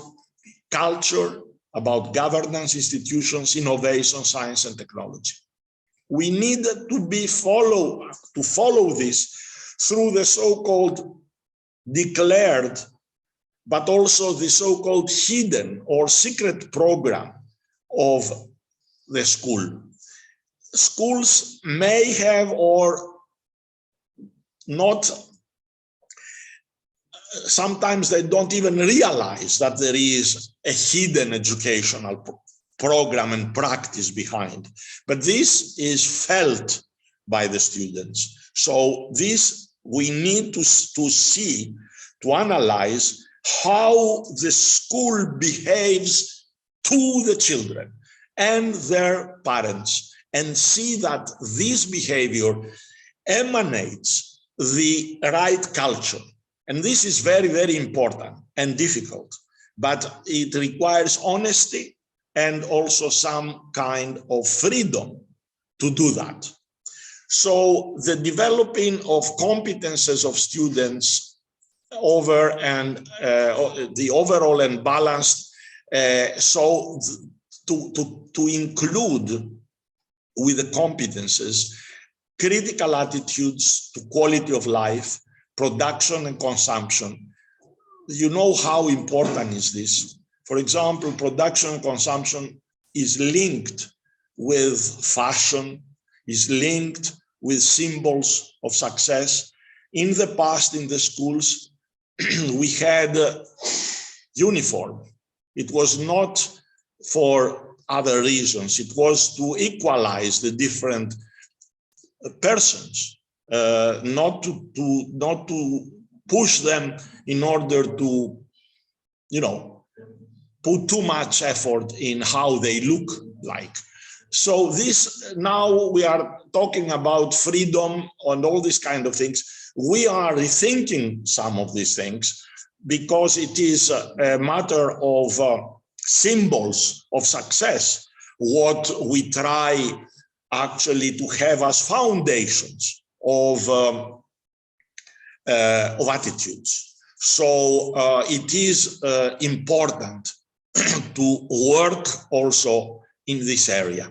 culture, about governance, institutions, innovation, science, and technology. We need to follow this through the so-called declared, but also the so-called hidden or secret program of the school. Schools may have or not, sometimes they don't even realize that there is a hidden educational program and practice behind, but this is felt by the students. So this we need to see, to analyze how the school behaves to the children and their parents, and see that this behavior emanates the right culture. And this is very, very important and difficult, but it requires honesty and also some kind of freedom to do that. So the developing of competences of students over and the overall and balanced, so to include with the competences critical attitudes to quality of life, production and consumption. You know how important is this? For example, production and consumption is linked with fashion, is linked with symbols of success. In the past, in the schools, we had uniform. It was not for other reasons. It was to equalize the different persons, not to push them in order to, put too much effort in how they look like. So this, now we are talking about freedom and all these kind of things. We are rethinking some of these things because it is a matter of symbols of success, what we try actually to have as foundations of attitudes. So it is important to work also in this area.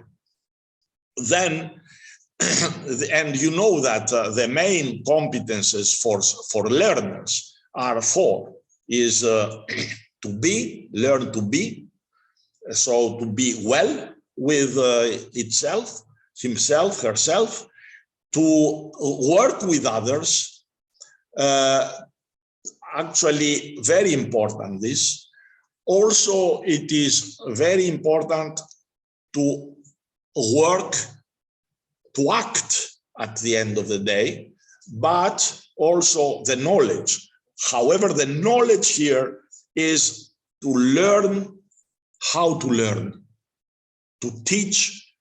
Then, and you know that the main competences for learners are four, is to learn to be, so to be well with itself, himself, herself, to work with others, actually very important this. Also, it is very important to work, to act at the end of the day, but also the knowledge. However, the knowledge here is to learn how to learn, to teach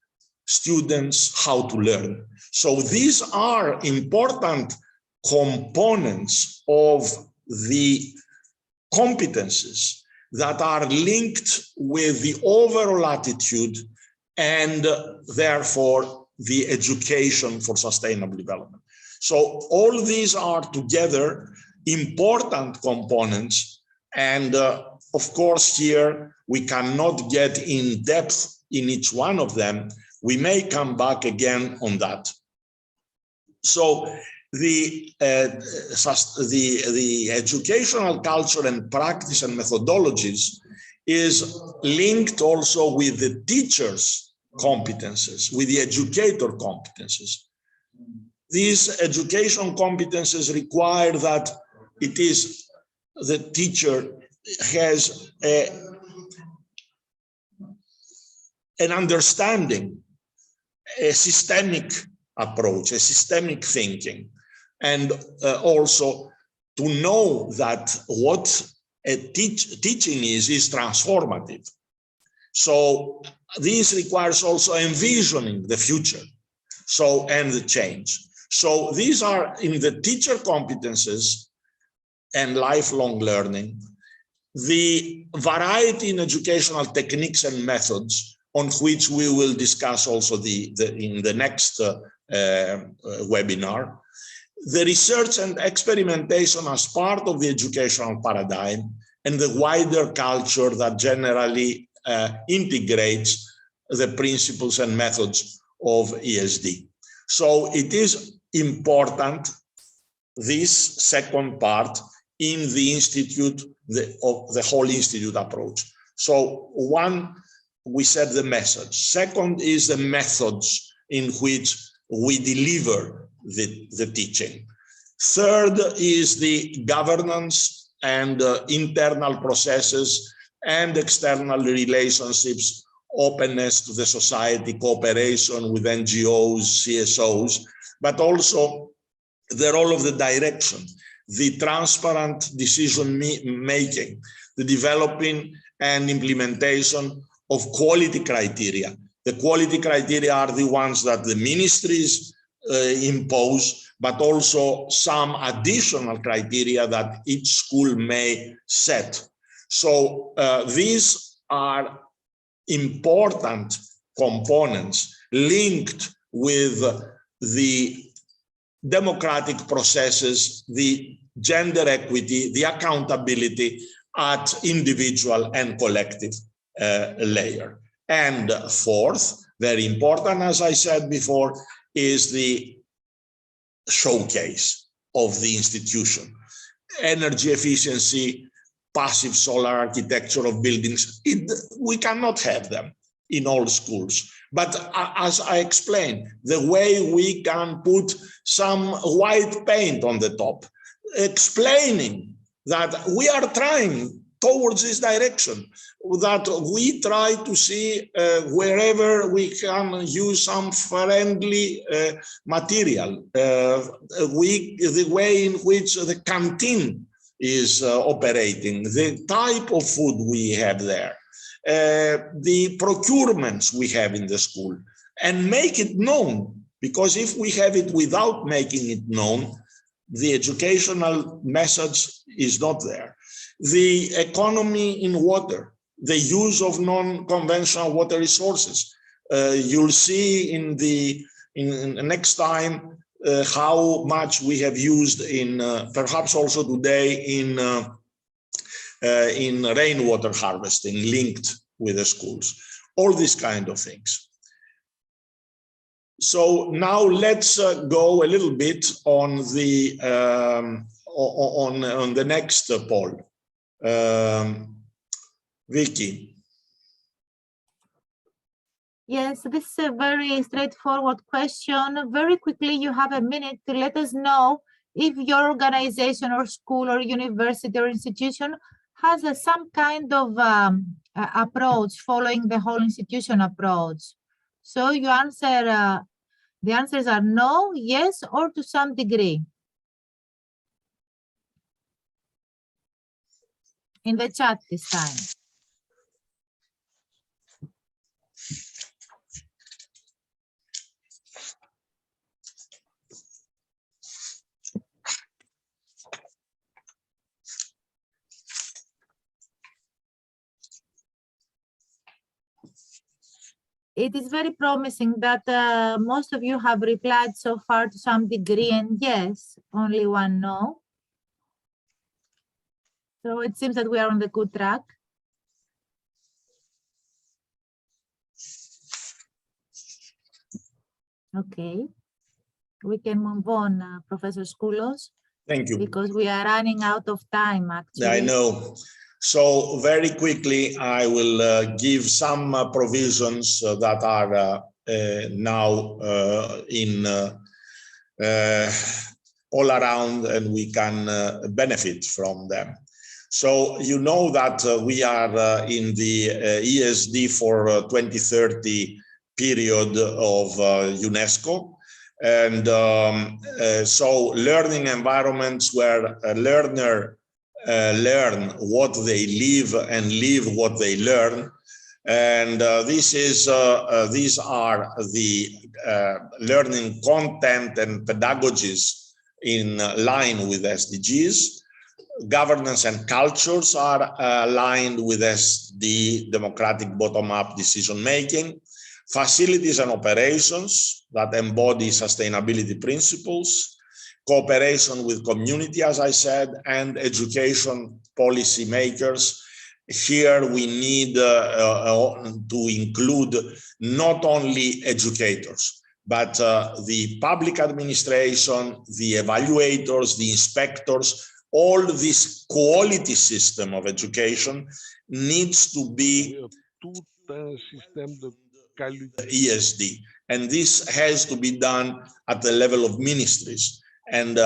students how to learn. So these are important components of the competences that are linked with the overall attitude and therefore the education for sustainable development. So all these are together important components, and of course here we cannot get in depth in each one of them. We may come back again on that. So the educational culture and practice and methodologies is linked also with the teachers' competences, with the educator competences. These education competences require that it is the teacher has an understanding, a systemic approach, a systemic thinking, and also to know that what a teaching is transformative. So this requires also envisioning the future, so and the change. So these are in the teacher competences and lifelong learning, the variety in educational techniques and methods, on which we will discuss also in the next webinar, the research and experimentation as part of the educational paradigm, and the wider culture that generally integrates the principles and methods of ESD. So it is important, this second part, in the institute, of the whole institute approach. So one, we said the message. Second is the methods in which we deliver the teaching. Third is the governance and internal processes and external relationships, openness to the society, cooperation with NGOs, CSOs, but also the role of the direction, the transparent decision making, the developing and implementation of quality criteria. The quality criteria are the ones that the ministries impose, but also some additional criteria that each school may set. So these are important components linked with the democratic processes, the gender equity, the accountability at individual and collective layer. And fourth, very important, as I said before, is the showcase of the institution. Energy efficiency, passive solar architecture of buildings, we cannot have them in all schools. But as I explained, the way we can put some white paint on the top, explaining that we are trying towards this direction, that we try to see wherever we can use some friendly material, the way in which the canteen is operating, the type of food we have there, the procurements we have in the school and make it known, because if we have it without making it known, the educational message is not there. The economy in water, the use of non-conventional water resources. You'll see in the next time how much we have used in, perhaps also today, in rainwater harvesting linked with the schools. All these kind of things. So now let's go a little bit on the next poll. Vicky. Yes, this is a very straightforward question. Very quickly, you have a minute to let us know if your organization or school or university or institution has some kind of approach following the whole institution approach. So you answer, the answers are no, yes, or to some degree. In the chat this time. It is very promising that most of you have replied so far to some degree, and yes, only one no. So it seems that we are on the good track. Okay, we can move on, Professor Skoulos. Thank you. Because we are running out of time, actually. I know. So very quickly, I will give some provisions that are now in all around, and we can benefit from them. So you know that we are in the ESD for 2030 period of UNESCO. And so learning environments where a learner learn what they live and live what they learn. And these are the learning content and pedagogies in line with SDGs. Governance and cultures are aligned with SD, democratic bottom-up decision-making. Facilities and operations that embody sustainability principles. Cooperation with community, as I said, and education policy makers. Here we need to include not only educators, but the public administration, the evaluators, the inspectors. All this quality system of education needs to be ESD, and this has to be done at the level of ministries. And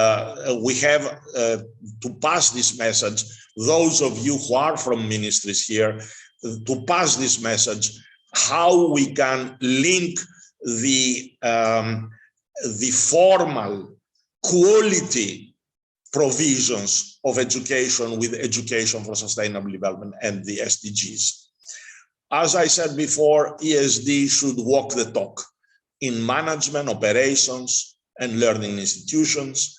we have to pass this message, those of you who are from ministries here, to pass this message, how we can link the formal quality provisions of education with education for sustainable development and the SDGs. As I said before, ESD should walk the talk in management, operations, and learning institutions.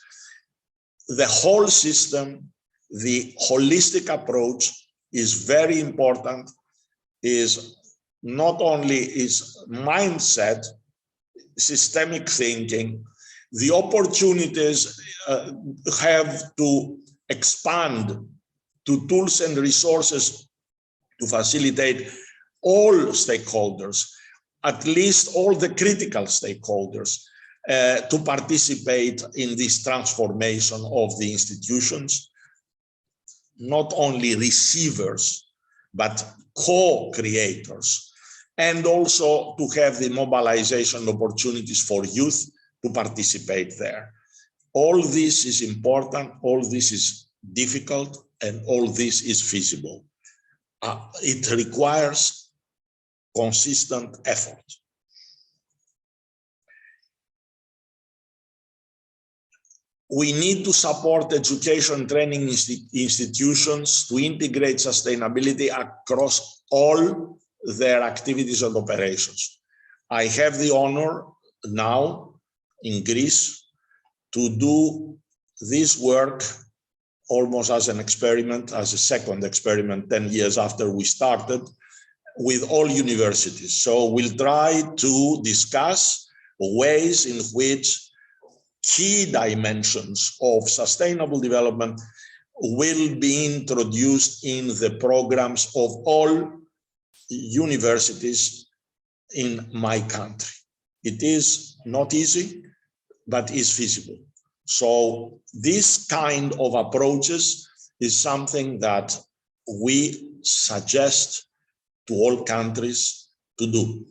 The whole system, the holistic approach is very important, is not only is mindset, systemic thinking, the opportunities have to expand to tools and resources to facilitate all stakeholders, at least all the critical stakeholders, to participate in this transformation of the institutions, not only receivers, but co-creators, and also to have the mobilization opportunities for youth to participate there. All this is important, all this is difficult, and all this is feasible. It requires consistent effort. We need to support education training institutions to integrate sustainability across all their activities and operations. I have the honor now in Greece to do this work almost as an experiment, as a second experiment 10 years after we started, with all universities. So we'll try to discuss ways in which key dimensions of sustainable development will be introduced in the programs of all universities in my country. It is not easy, but is feasible. So this kind of approaches is something that we suggest to all countries to do.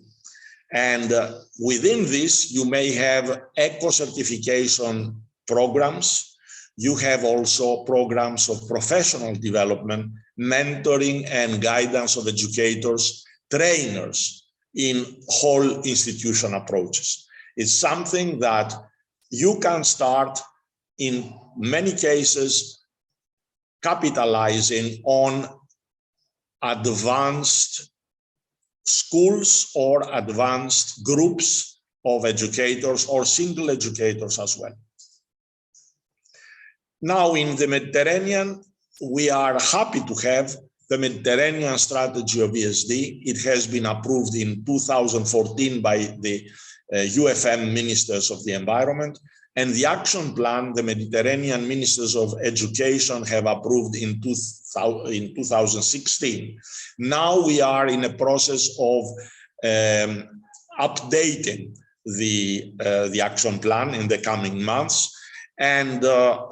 And within this, you may have eco-certification programs. You have also programs of professional development, mentoring and guidance of educators, trainers in whole institution approaches. It's something that you can start in many cases capitalizing on advanced schools or advanced groups of educators or single educators as well. Now in the Mediterranean, we are happy to have the Mediterranean strategy of ESD. It has been approved in 2014 by the UFM ministers of the environment, and the action plan the Mediterranean ministers of education have approved in 2016. Now we are in a process of updating the action plan in the coming months. And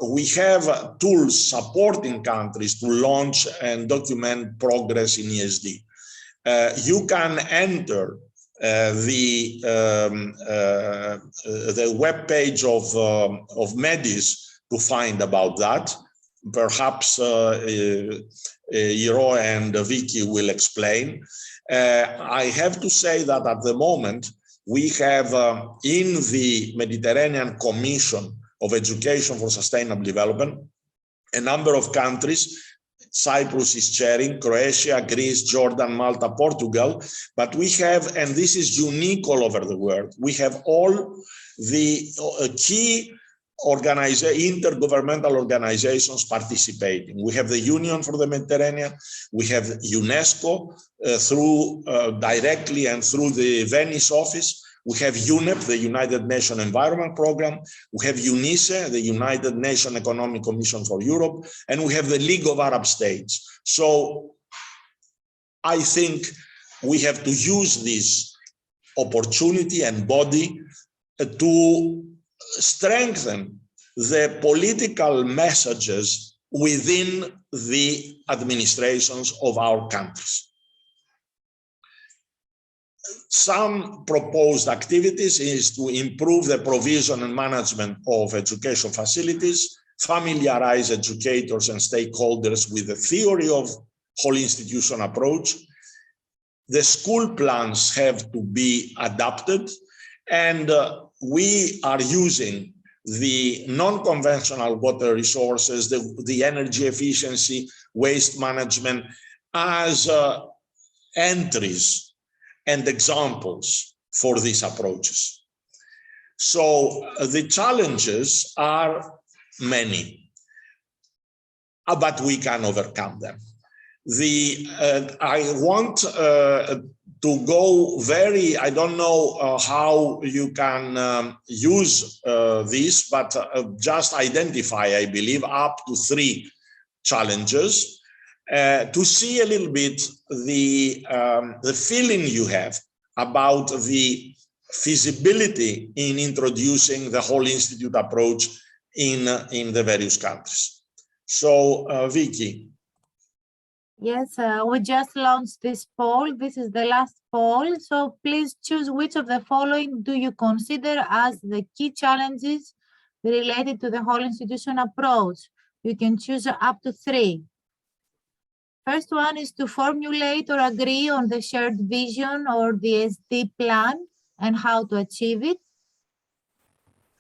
we have tools supporting countries to launch and document progress in ESD. You can enter the web page of MEDIS to find about that. Perhaps Iro and Vicky will explain. I have to say that at the moment, we have in the Mediterranean Commission of Education for Sustainable Development, a number of countries. Cyprus is chairing, Croatia, Greece, Jordan, Malta, Portugal, but we have, and this is unique all over the world, we have all the key intergovernmental organizations participating. We have the Union for the Mediterranean, we have UNESCO through directly and through the Venice office. We have UNEP, the United Nations Environment Program. We have UNICE, the United Nations Economic Commission for Europe. And we have the League of Arab States. So I think we have to use this opportunity and body to strengthen the political messages within the administrations of our countries. Some proposed activities is to improve the provision and management of education facilities, familiarize educators and stakeholders with the theory of whole institution approach. The school plans have to be adapted, and we are using the non-conventional water resources, the energy efficiency, waste management as entries and examples for these approaches. So the challenges are many, but we can overcome them. I want to go very, I don't know how you can use this, but just identify, I believe, up to 3 challenges. To see a little bit the feeling you have about the feasibility in introducing the whole institute approach in the various countries. So, Vicky. Yes, we just launched this poll. This is the last poll. So please choose which of the following do you consider as the key challenges related to the whole institution approach. You can choose up to 3. First one is to formulate or agree on the shared vision or the SD plan and how to achieve it.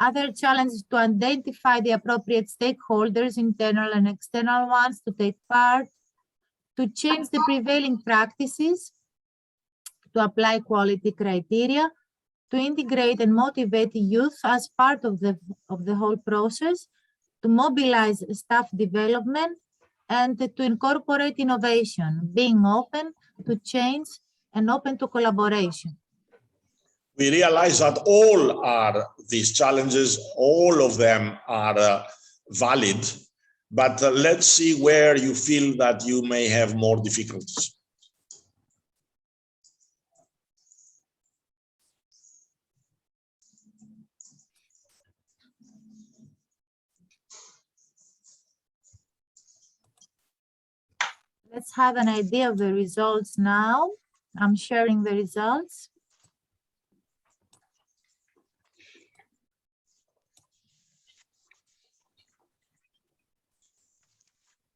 Other challenges to identify the appropriate stakeholders, internal and external ones, to take part, to change the prevailing practices, to apply quality criteria, to integrate and motivate youth as part of the whole process, to mobilize staff development, and to incorporate innovation, being open to change and open to collaboration. We realize that all are these challenges, all of them are valid, but let's see where you feel that you may have more difficulties. Let's have an idea of the results now. I'm sharing the results.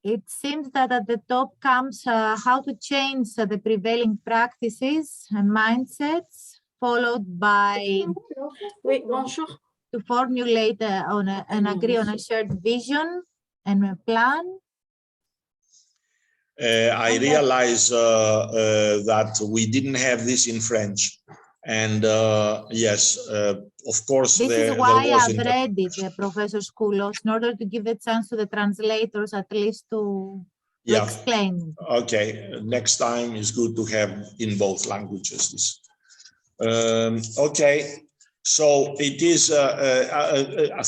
It seems that at the top comes how to change the prevailing practices and mindsets, followed by to formulate and agree on a shared vision and a plan. I realize that we didn't have this in French. And yes, of course, this there is why was I've read it, Professor Skoulos, in order to give a chance to the translators at least to explain. Okay, next time it's good to have in both languages this. Okay, so it is,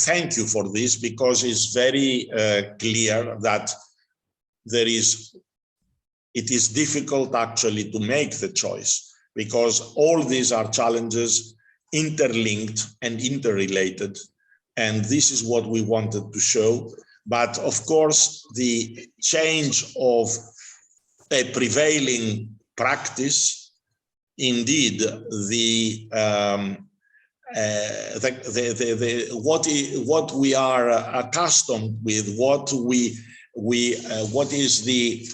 thank you for this, because it's very clear that it is difficult actually to make the choice, because all these are challenges interlinked and interrelated. And this is what we wanted to show. But of course, the change of a prevailing practice, indeed, what we are accustomed with, what is the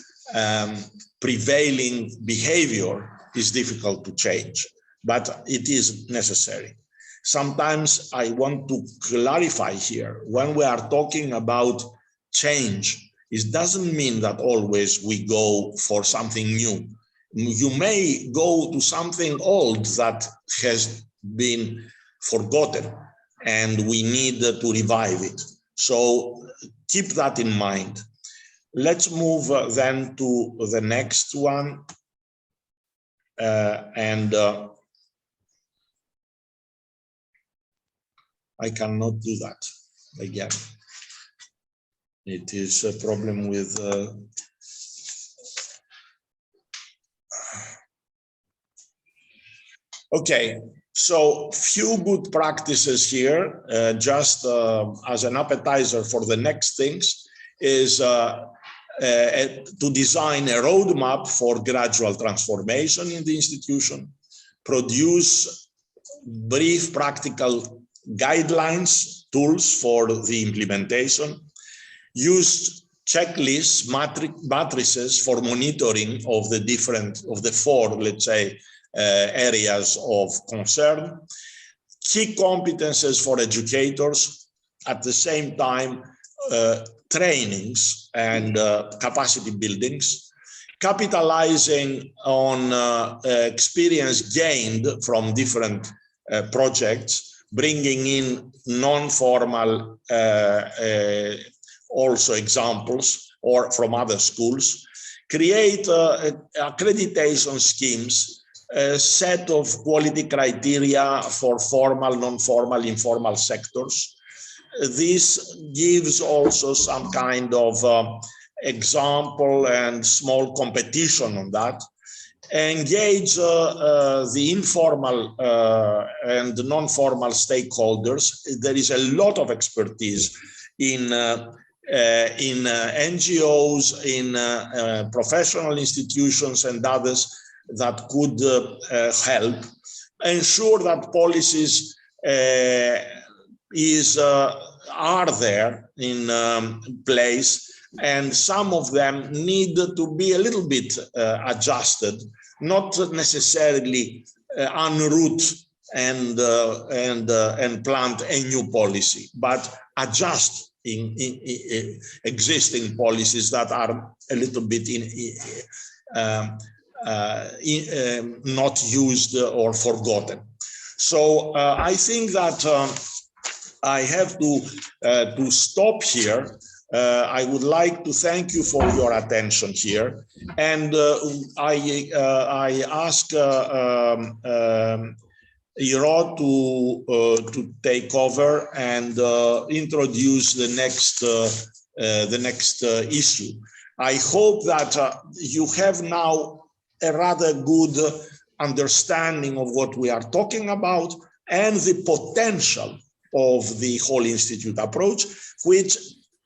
prevailing behavior is difficult to change, but it is necessary. Sometimes I want to clarify here, when we are talking about change, it doesn't mean that always we go for something new. You may go to something old that has been forgotten and we need to revive it. So keep that in mind. Let's move then to the next one. I cannot do that again. It is a problem with okay, so few good practices here, just as an appetizer for the next things, is to design a roadmap for gradual transformation in the institution, produce brief practical guidelines, tools for the implementation, use checklists, matrices for monitoring of the four, let's say, areas of concern, key competences for educators, at the same time, trainings and capacity buildings, capitalizing on experience gained from different projects, bringing in non-formal also examples or from other schools, create accreditation schemes, a set of quality criteria for formal, non-formal, informal sectors. This gives also some kind of example and small competition on that. Engage the informal and non-formal stakeholders. There is a lot of expertise in NGOs, in professional institutions and others that could help. Ensure that policies are there in place, and some of them need to be a little bit adjusted, not necessarily unroot and plant a new policy, but adjust in existing policies that are a little bit not used or forgotten. So I think that I have to stop here. I would like to thank you for your attention here, and I ask Iro to take over and introduce the next issue. I hope that you have now a rather good understanding of what we are talking about and the potential of the whole institute approach, which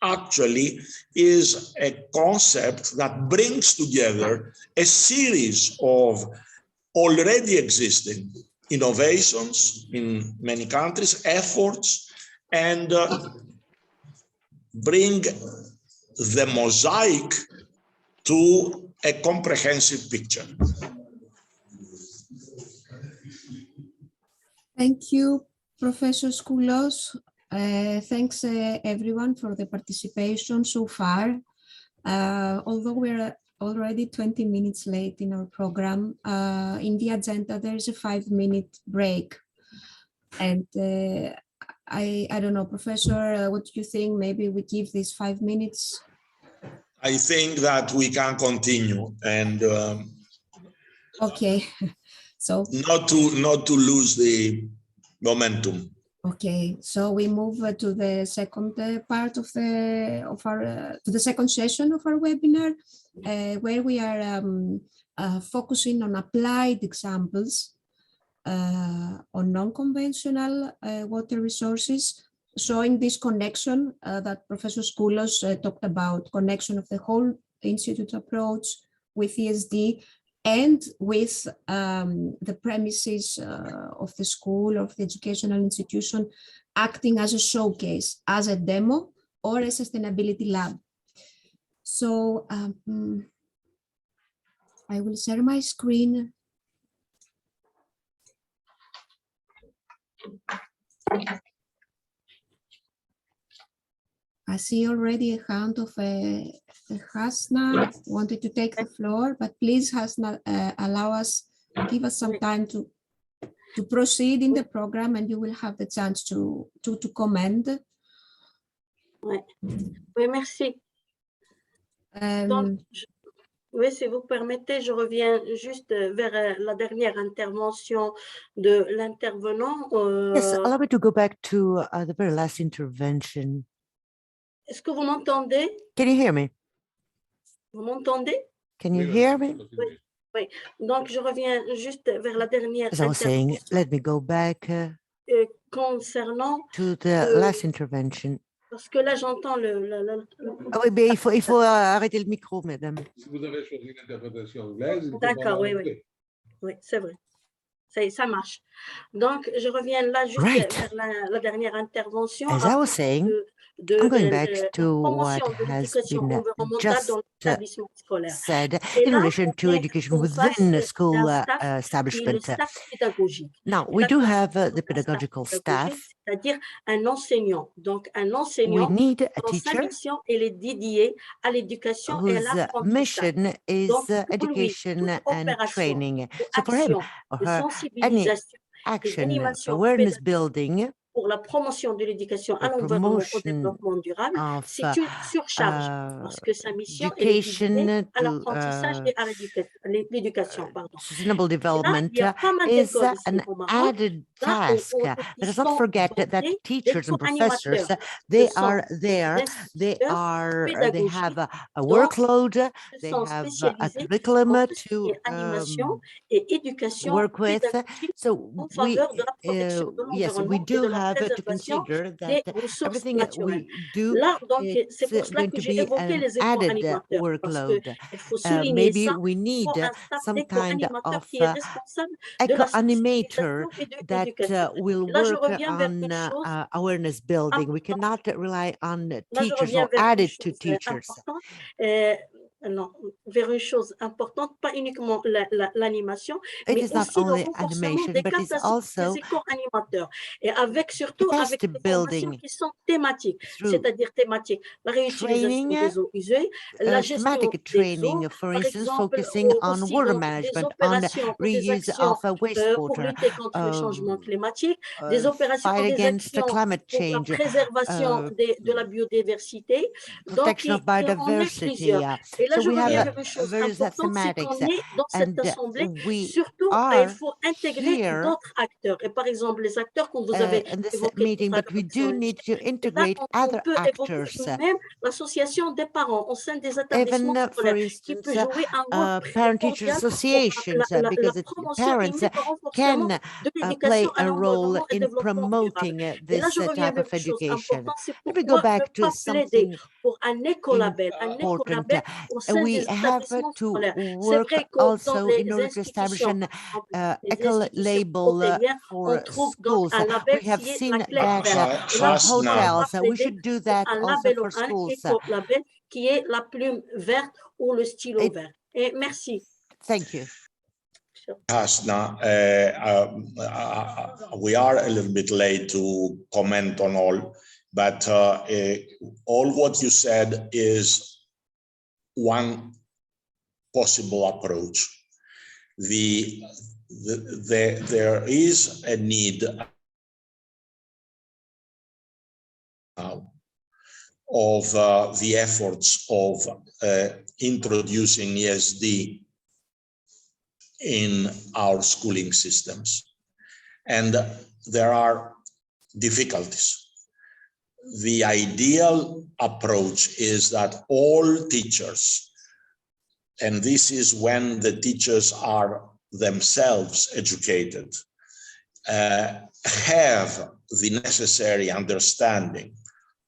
actually is a concept that brings together a series of already existing innovations in many countries, efforts, and bring the mosaic to a comprehensive picture. Thank you, Professor Skoulos. Thanks everyone for the participation so far. Although we're already 20 minutes late in our program, in the agenda there's a 5-minute break. And I don't know, Professor, what do you think? Maybe we give these 5 minutes? I think that we can continue and okay. So not to lose the momentum. Okay, so we move to the second part of the second session of our webinar, where we are focusing on applied examples on non-conventional water resources, showing this connection that Professor Skoulos talked about, connection of the whole institute approach with ESD and with the premises of the school, of the educational institution, acting as a showcase, as a demo, or a sustainability lab. So I will share my screen. I see already a hand of Hasna wanted to take the floor, but please, Hasna, give us some time to proceed in the program, and you will have the chance to comment. Oui, oui, merci. Donc, oui, si vous permettez, je reviens juste vers la dernière intervention de l'intervenant. Yes, allow me to go back to the very last intervention. Est-ce que vous m'entendez? Can you hear me? Vous m'entendez? Can you hear me? Oui, oui. Donc, je reviens juste vers la dernière As I was saying, intervention. let me go back Concernant to the last intervention. Parce que là, j'entends Ah oui, mais il faut arrêter le micro, mesdames. Si vous avez choisi l'interprétation anglaise, d'accord, oui, oui. Oui, c'est vrai. Ça marche. Donc, je reviens là juste vers la dernière intervention. As I was saying, I'm going back to what has been just said in relation to education within the school establishment. Now, we do have the pedagogical staff. C'est-à-dire un enseignant. Donc, un enseignant, dont sa mission est dédiée à l'éducation et à l'apprentissage. Whose mission is education and training. So for him or her, any action, awareness building, pour la promotion de l'éducation à l'environnement au développement durable, c'est une surcharge parce que sa mission est dédiée à l'apprentissage et à l'éducation. Sustainable development is an added task. Let us not forget that teachers and professors, they are there, they have a workload, they have a curriculum to work with. So yes, we do have to consider that everything we do is going to be an added workload. Maybe we need some kind of eco-animator that will work on awareness building. We cannot rely on teachers or added to teachers. non, vers une chose importante, pas uniquement l'animation, It mais is not aussi le only renforcement animation, des but it's capacités des also éco animateurs, et avec surtout avec capacity des formations building qui sont thématiques, through c'est-à-dire thématiques, la réutilisation training, des eaux usées, la gestion thematic des eaux, training, for par instance, exemple, focusing on aussi water donc des management, on opérations ou des reuse of actions pour wastewater, lutter contre le changement climatique, des opérations fight ou des against the actions climate pour la change, préservation de la biodiversité, donc protection of on est biodiversity. plusieurs. Et là, So je we reviens have vers une chose various importante, c'est thematics, qu'on est dans cette and assemblée, we surtout, il are faut intégrer here d'autres acteurs. Et par exemple, les acteurs que vous avez in this évoqués meeting, tout à but l'heure, we qui sont do les need to et là, integrate on other peut évoquer actors. même l'association des parents au sein des établissements Even, for scolaires, qui instance, peut jouer un rôle parent-teacher primordial pour associations, la because promotion et parents même le renforcement can de l'éducation play à a role l'environnement et in développement durable. promoting Et là, this je reviens type vers of une chose education. importante, c'est Let me go pourquoi ne back to pas plaider something pour un écolabel important. au sein We des have établissements to scolaires. C'est work vrai que dans also les in order to establish institutions, an les eco institutions label hôtelières, on for trouve donc schools. un label We have qui est seen la clé that verte. Et là, for pourquoi ne hotels. pas We plaider should do pour that un also label, for un schools. éco-label qui est la plume verte ou le stylo vert. Et merci. Thank you. Hasna, we are a little bit late to comment on all, but all what you said is one possible approach. There is a need of the efforts of introducing ESD in our schooling systems. And there are difficulties. The ideal approach is that all teachers, and this is when the teachers are themselves educated, have the necessary understanding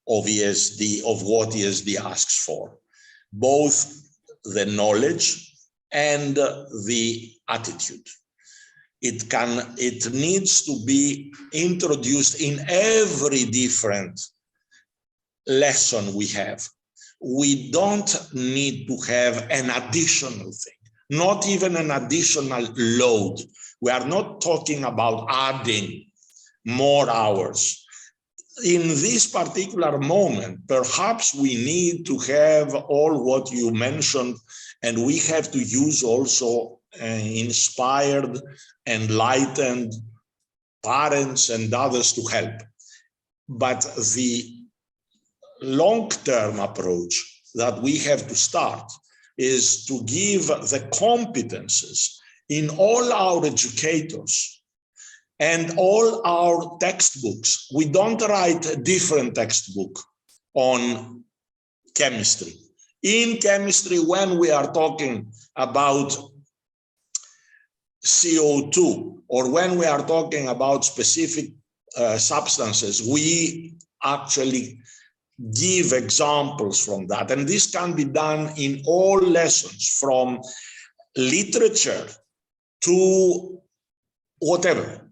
of ESD, of what ESD asks for, both the knowledge and the attitude. It needs to be introduced in every different lesson we have. We don't need to have an additional thing, not even an additional load. We are not talking about adding more hours. In this particular moment, perhaps we need to have all what you mentioned, and we have to use also inspired, enlightened parents and others to help. But the long-term approach that we have to start is to give the competences in all our educators and all our textbooks. We don't write a different textbook on chemistry. In chemistry, when we are talking about CO2, or when we are talking about specific substances, we actually give examples from that. And this can be done in all lessons, from literature to whatever.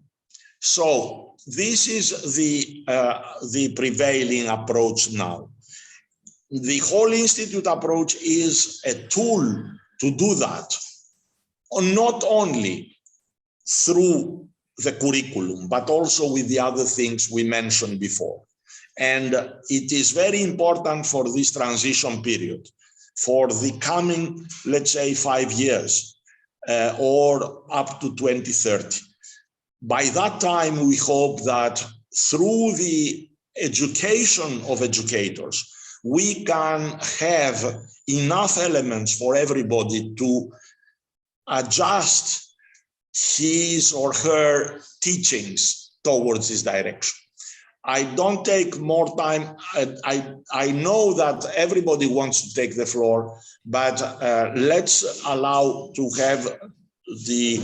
So this is the prevailing approach now. The whole institute approach is a tool to do that, not only through the curriculum, but also with the other things we mentioned before. And it is very important for this transition period, for the coming, let's say, 5 years or up to 2030. By that time, we hope that through the education of educators, we can have enough elements for everybody to adjust his or her teachings towards this direction. I don't take more time. I know that everybody wants to take the floor, but let's allow to have the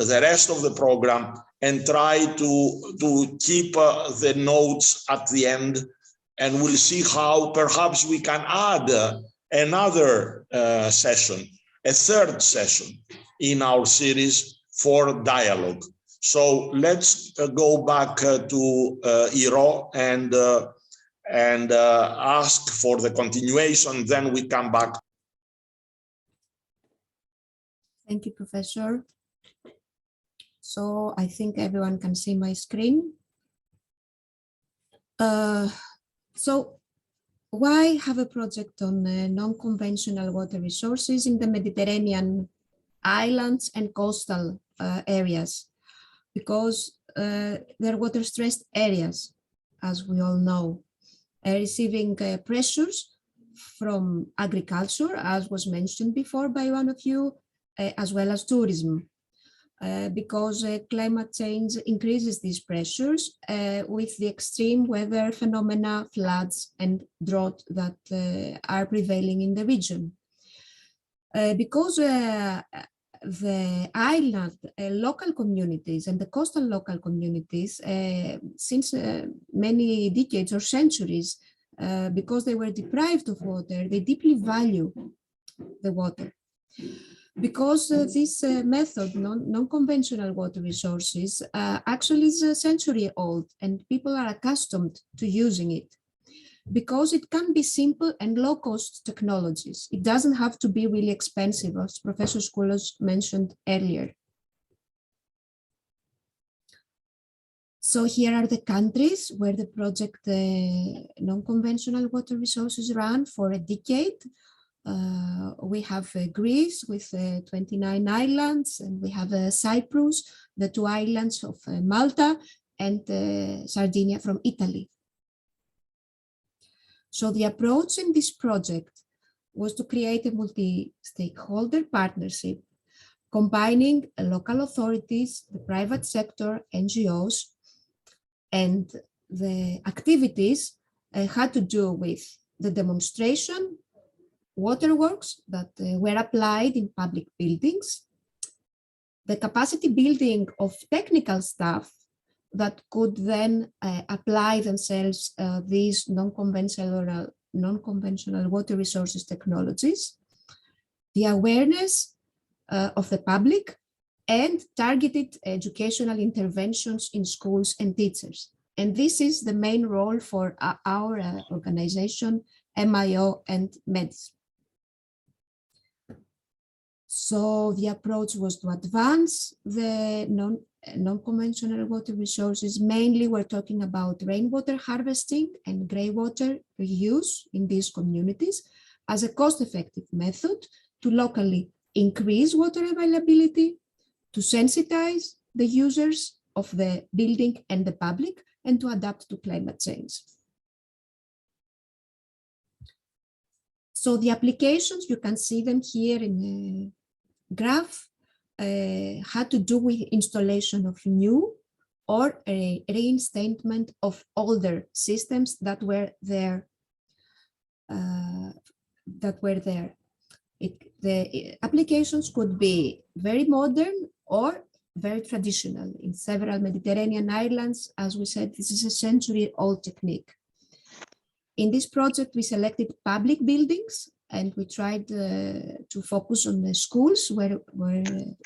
rest of the program and try to keep the notes at the end, and we'll see how perhaps we can add another session, a third session in our series for dialogue. So let's go back to Iro and ask for the continuation, then we come back Thank you, Professor. So I think everyone can see my screen. So why have a project on non-conventional water resources in the Mediterranean islands and coastal areas? Because they're water-stressed areas, as we all know, receiving pressures from agriculture, as was mentioned before by one of you, as well as tourism. Because climate change increases these pressures with the extreme weather phenomena, floods and drought that are prevailing in the region. Because the island local communities and the coastal local communities, since many decades or centuries, because they were deprived of water, they deeply value the water. Because this method, non-conventional water resources, actually is a century old and people are accustomed to using it. Because it can be simple and low-cost technologies. It doesn't have to be really expensive, as Professor Skoulos mentioned earlier. So here are the countries where the project non-conventional water resources ran for a decade. We have Greece with 29 islands, and we have Cyprus, the 2 islands of Malta, and Sardinia from Italy. So the approach in this project was to create a multi-stakeholder partnership, combining local authorities, the private sector, NGOs, and the activities had to do with the demonstration, waterworks that were applied in public buildings, the capacity building of technical staff that could then apply themselves these non-conventional water resources technologies, the awareness of the public, and targeted educational interventions in schools and teachers. And this is the main role for our organization, MIO and MEDS. So the approach was to advance the non-conventional water resources. Mainly we're talking about rainwater harvesting and greywater reuse in these communities as a cost-effective method to locally increase water availability, to sensitize the users of the building and the public, and to adapt to climate change. So the applications, you can see them here in the graph, had to do with installation of new or a reinstatement of older systems that were there. The applications could be very modern or very traditional. In several Mediterranean islands, as we said, this is a century-old technique. In this project, we selected public buildings and we tried to focus on the schools where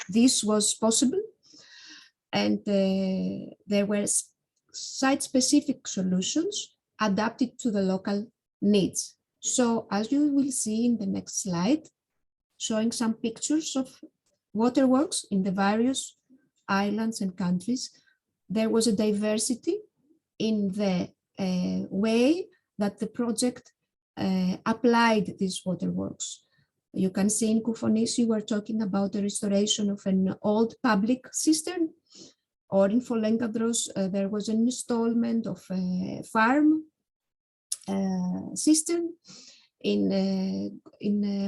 this was possible. And there were site-specific solutions adapted to the local needs. So as you will see in the next slide, showing some pictures of waterworks in the various islands and countries, there was a diversity in the way that the project applied these waterworks. You can see in Koufonisi, we're talking about the restoration of an old public cistern, or in Folengadros, there was an installment of a farm cistern. In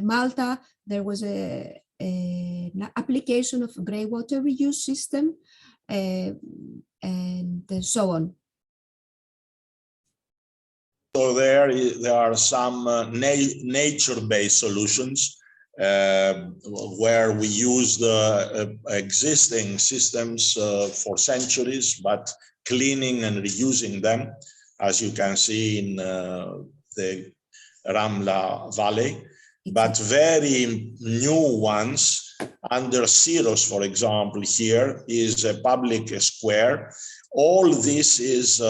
Malta, there was an application of a greywater reuse system, and so on. So there are some nature-based solutions where we use the existing systems for centuries, but cleaning and reusing them, as you can see in the Ramla Valley, but very new ones. Under Syros, for example, here is a public square. All this is,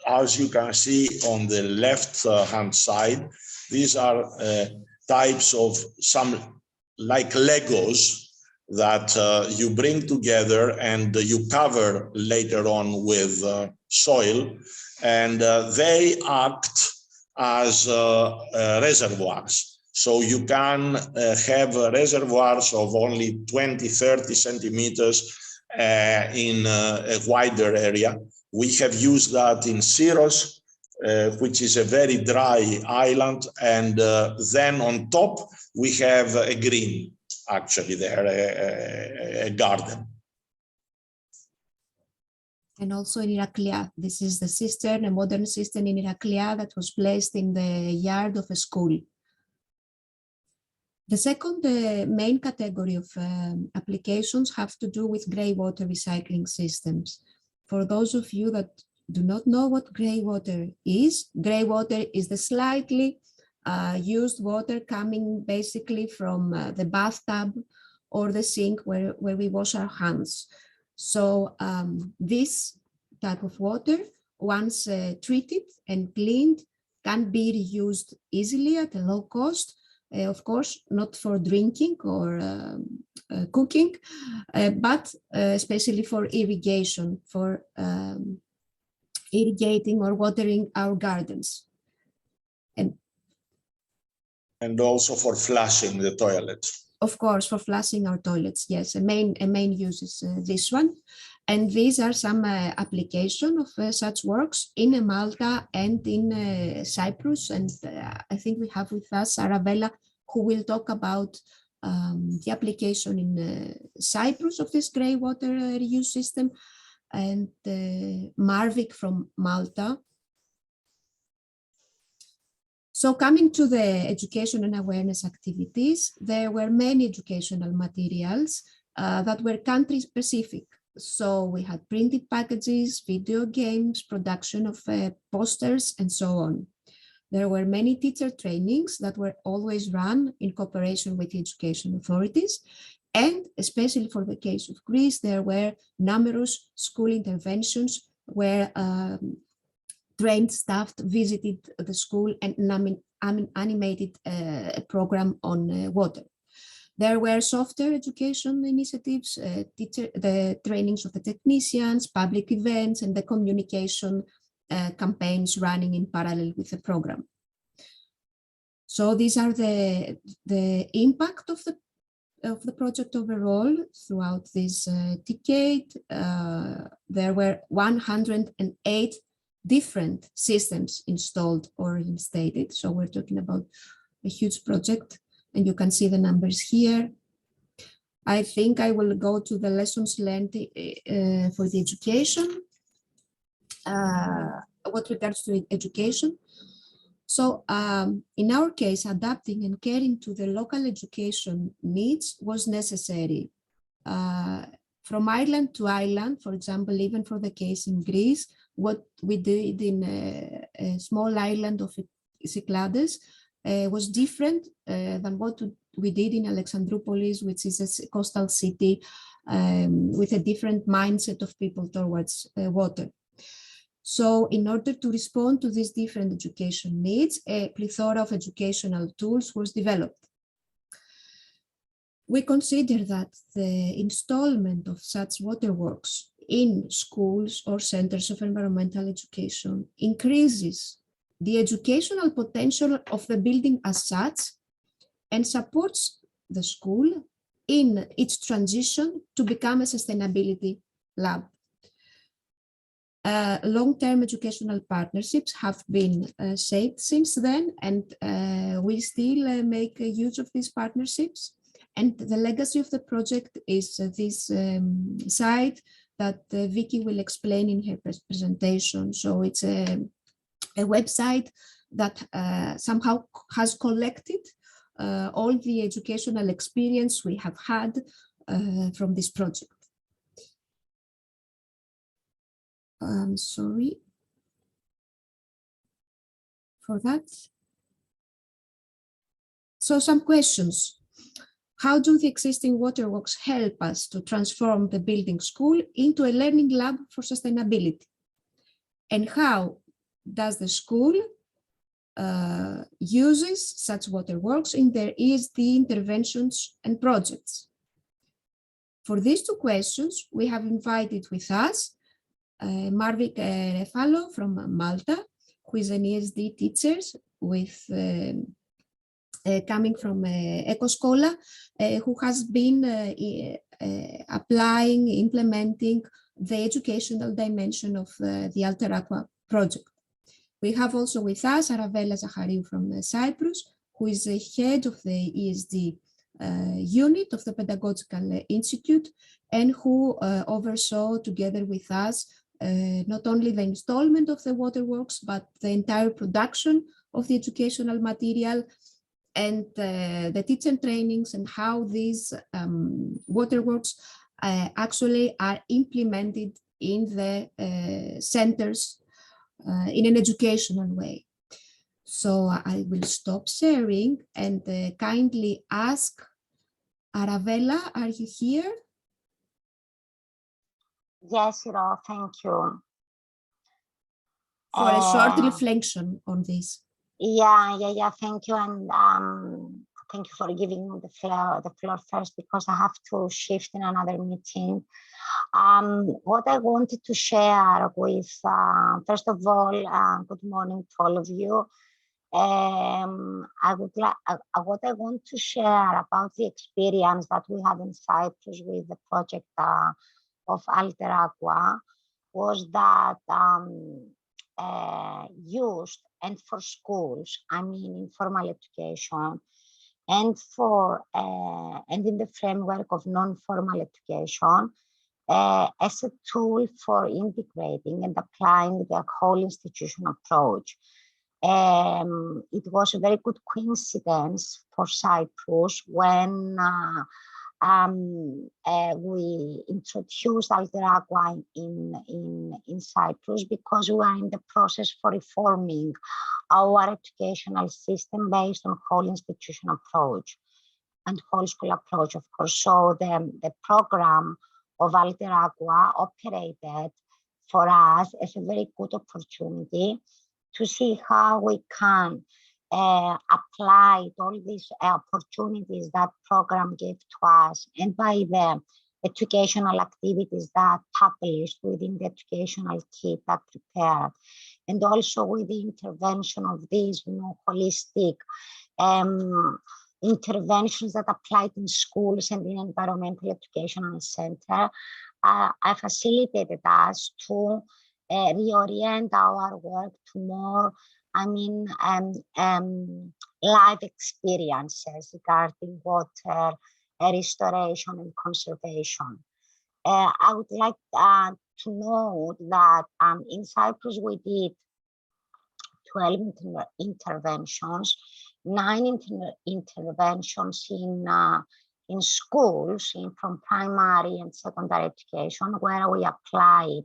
as you can see on the left-hand side, these are types of some like Legos that you bring together and you cover later on with soil, and they act as reservoirs. So you can have reservoirs of only 20, 30 centimeters in a wider area. We have used that in Syros, which is a very dry island, and then on top we have a green, actually there, a garden. And also in Iraklia, this is the cistern, a modern cistern in Iraklia that was placed in the yard of a school. The second main category of applications have to do with grey water recycling systems. For those of you that do not know what grey water is the slightly used water coming basically from the bathtub or the sink where we wash our hands. So this type of water, once treated and cleaned, can be reused easily at a low cost. Of course, not for drinking or cooking, but especially for irrigation, for irrigating or watering our gardens. And also for flushing the toilet. Of course, for flushing our toilets, yes, a main use is this one. And these are some application of such works in Malta and in Cyprus. And I think we have with us Arabella, who will talk about the application in Cyprus of this grey water reuse system, and Marvik from Malta. So coming to the education and awareness activities, there were many educational materials that were country specific. So we had printed packages, video games, production of posters, and so on. There were many teacher trainings that were always run in cooperation with the education authorities. And especially for the case of Greece, there were numerous school interventions where trained staff visited the school and animated a program on water. There were software education initiatives, the trainings of the technicians, public events, and the communication campaigns running in parallel with the program. So these are the impact of the project overall throughout this decade. There were 108 different systems installed or instated. So we're talking about a huge project, and you can see the numbers here. I think I will go to the lessons learned for the education. What regards to education. So in our case, adapting and caring to the local education needs was necessary. From island to island, for example, even for the case in Greece, what we did in a small island of Cyclades was different than what we did in Alexandroupolis, which is a coastal city with a different mindset of people towards water. So in order to respond to these different education needs, a plethora of educational tools was developed. We consider that the installment of such waterworks in schools or centers of environmental education increases the educational potential of the building as such and supports the school in its transition to become a sustainability lab. Long-term educational partnerships have been shaped since then, and we still make use of these partnerships. And the legacy of the project is this site that Vicky will explain in her presentation. So it's a website that somehow has collected all the educational experience we have had from this project. Sorry for that. So some questions. How do the existing waterworks help us to transform the building school into a learning lab for sustainability? And how does the school uses such waterworks in their ESD interventions and projects? For these two questions, we have invited with us Marvik Refalo from Malta, who is an ESD teacher with coming from Ecoskola, who has been applying, implementing the educational dimension of the Alter Aqua project. We have also with us Aravella Zachariou from Cyprus, who is the head of the ESD unit of the Pedagogical Institute, and who oversaw together with us not only the installment of the waterworks, but the entire production of the educational material and the teacher trainings and how these waterworks actually are implemented in the centers in an educational way. So I will stop sharing and kindly ask Aravella, are you here? Yes, Iro, thank you. For a short reflection on this. Yeah, thank you. And thank you for giving me the floor first, because I have to shift in another meeting. What I wanted to share with, first of all, good morning to all of you. What I want to share about the experience that we had in Cyprus with the project of Alter Aqua was that used and for schools, I mean informal education, and for and in the framework of non-formal education as a tool for integrating and applying the whole institution approach. It was a very good coincidence for Cyprus when we introduced Alter Aqua in Cyprus, because we are in the process for reforming our educational system based on whole institution approach and whole school approach, of course. So the program of Alter Aqua operated for us as a very good opportunity to see how we can apply all these opportunities that program gave to us, and by the educational activities that published within the educational kit that prepared, and also with the intervention of these holistic interventions that applied in schools and in environmental educational center, I facilitated us to reorient our work to more, live experiences regarding water restoration and conservation. I would like to note that in Cyprus we did 12 interventions, 9 interventions in schools from primary and secondary education, where we applied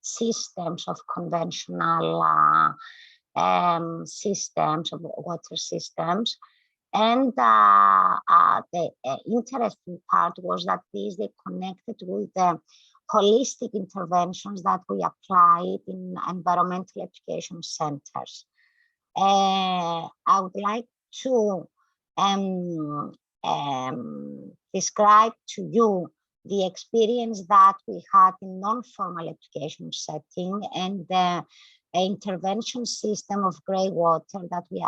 systems of conventional systems of water systems. And the interesting part was that they connected with the holistic interventions that we applied in environmental education centers. I would like to describe to you the experience that we had in non-formal education setting and the intervention system of grey water that we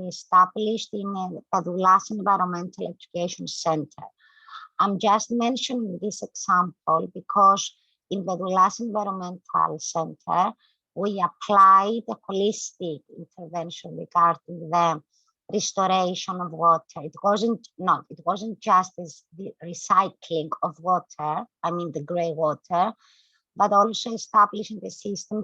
established in Padoulas Environmental Education Center. I'm just mentioning this example because in Padoulas Environmental Center, we applied a holistic intervention regarding the restoration of water. It wasn't just the recycling of water, the grey water, but also establishing the system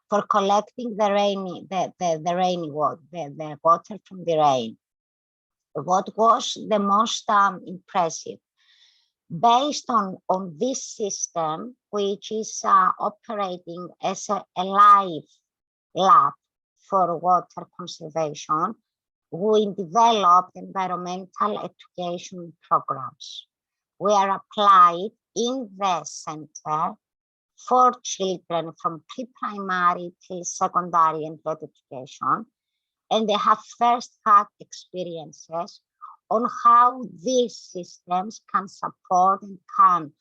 for collecting the rainy water, the water from the rain. What was the most impressive? Based on this system, which is operating as a live lab for water conservation, we developed environmental education programs. We are applied in the center for children from pre-primary till secondary and grade education. and they have first-hand experiences on how these systems can support and can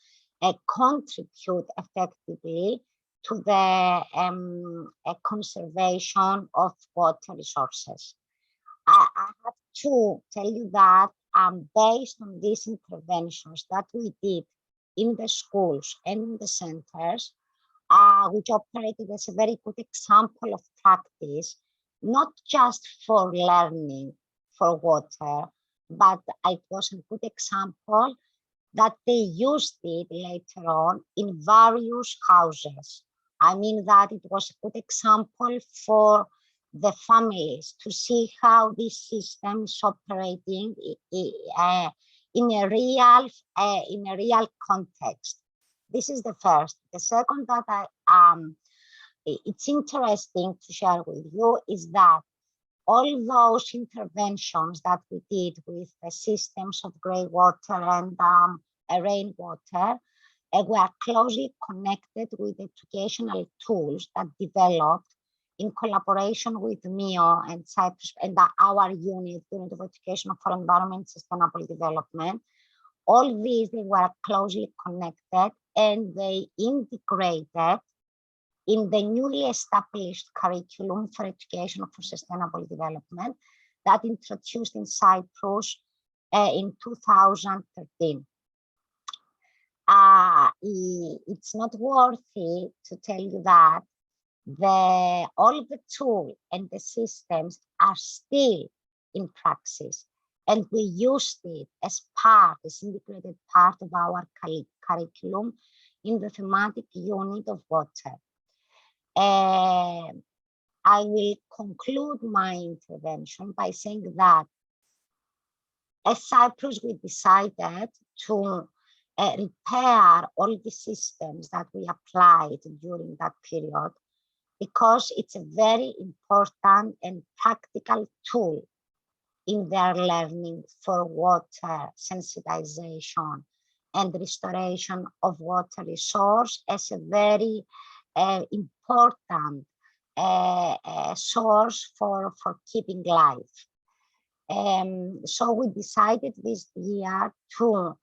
contribute effectively to the conservation of water resources. I have to tell you that based on these interventions that we did in the schools and in the centers, which operated as a very good example of practice, not just for learning for water, but it was a good example that they used it later on in various houses. I mean that it was a good example for the families to see how this system is operating in a real context. This is the first. The second that it's interesting to share with you is that all those interventions that we did with the systems of grey water and rainwater were closely connected with educational tools that developed in collaboration with MEO and Cyprus and our unit of Education for Environment and Sustainable Development. All these, they were closely connected and they integrated in the newly established curriculum for education for sustainable development that introduced in Cyprus in 2013. It's not worthy to tell you that all the tools and the systems are still in praxis, and we used it as integrated part of our curriculum in the thematic unit of water. I will conclude my intervention by saying that as Cyprus, we decided to repair all the systems that we applied during that period, because it's a very important and practical tool in their learning for water sensitization and restoration of water resource as a very important source for keeping life. So we decided this year to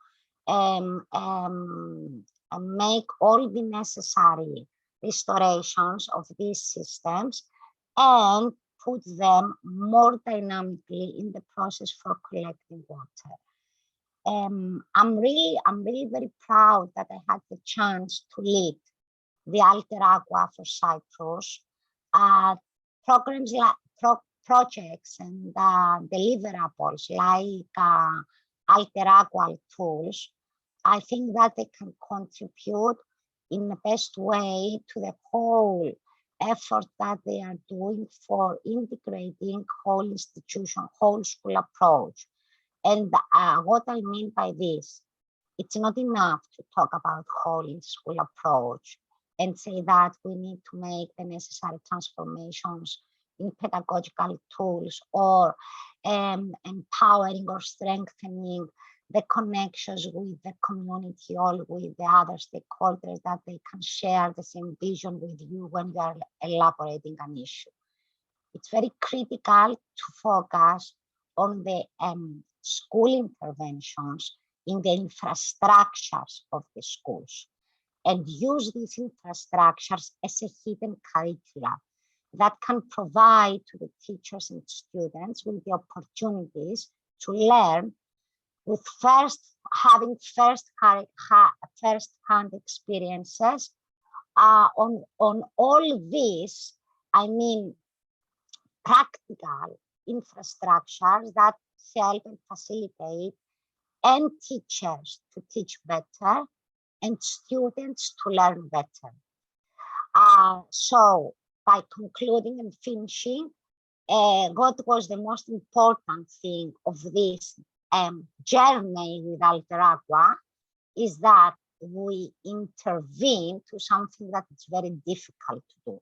make all the necessary restorations of these systems and put them more dynamically in the process for collecting water. I'm really very proud that I had the chance to lead the Alter Aqua for Cyprus, programs like projects and deliverables like Alter Aqua tools. I think that they can contribute in the best way to the whole effort that they are doing for integrating whole institution, whole school approach. And what I mean by this, it's not enough to talk about whole school approach and say that we need to make the necessary transformations in pedagogical tools or empowering or strengthening the connections with the community or with the other stakeholders that they can share the same vision with you when you are elaborating an issue. It's very critical to focus on the school interventions in the infrastructures of the schools and use these infrastructures as a hidden curricula that can provide to the teachers and students with the opportunities to learn with having first-hand experiences on all these, I mean, practical infrastructures that help and facilitate and teachers to teach better and students to learn better. So by concluding and finishing, what was the most important thing of this journey with Alter Aqua is that we intervene to something that is very difficult to do.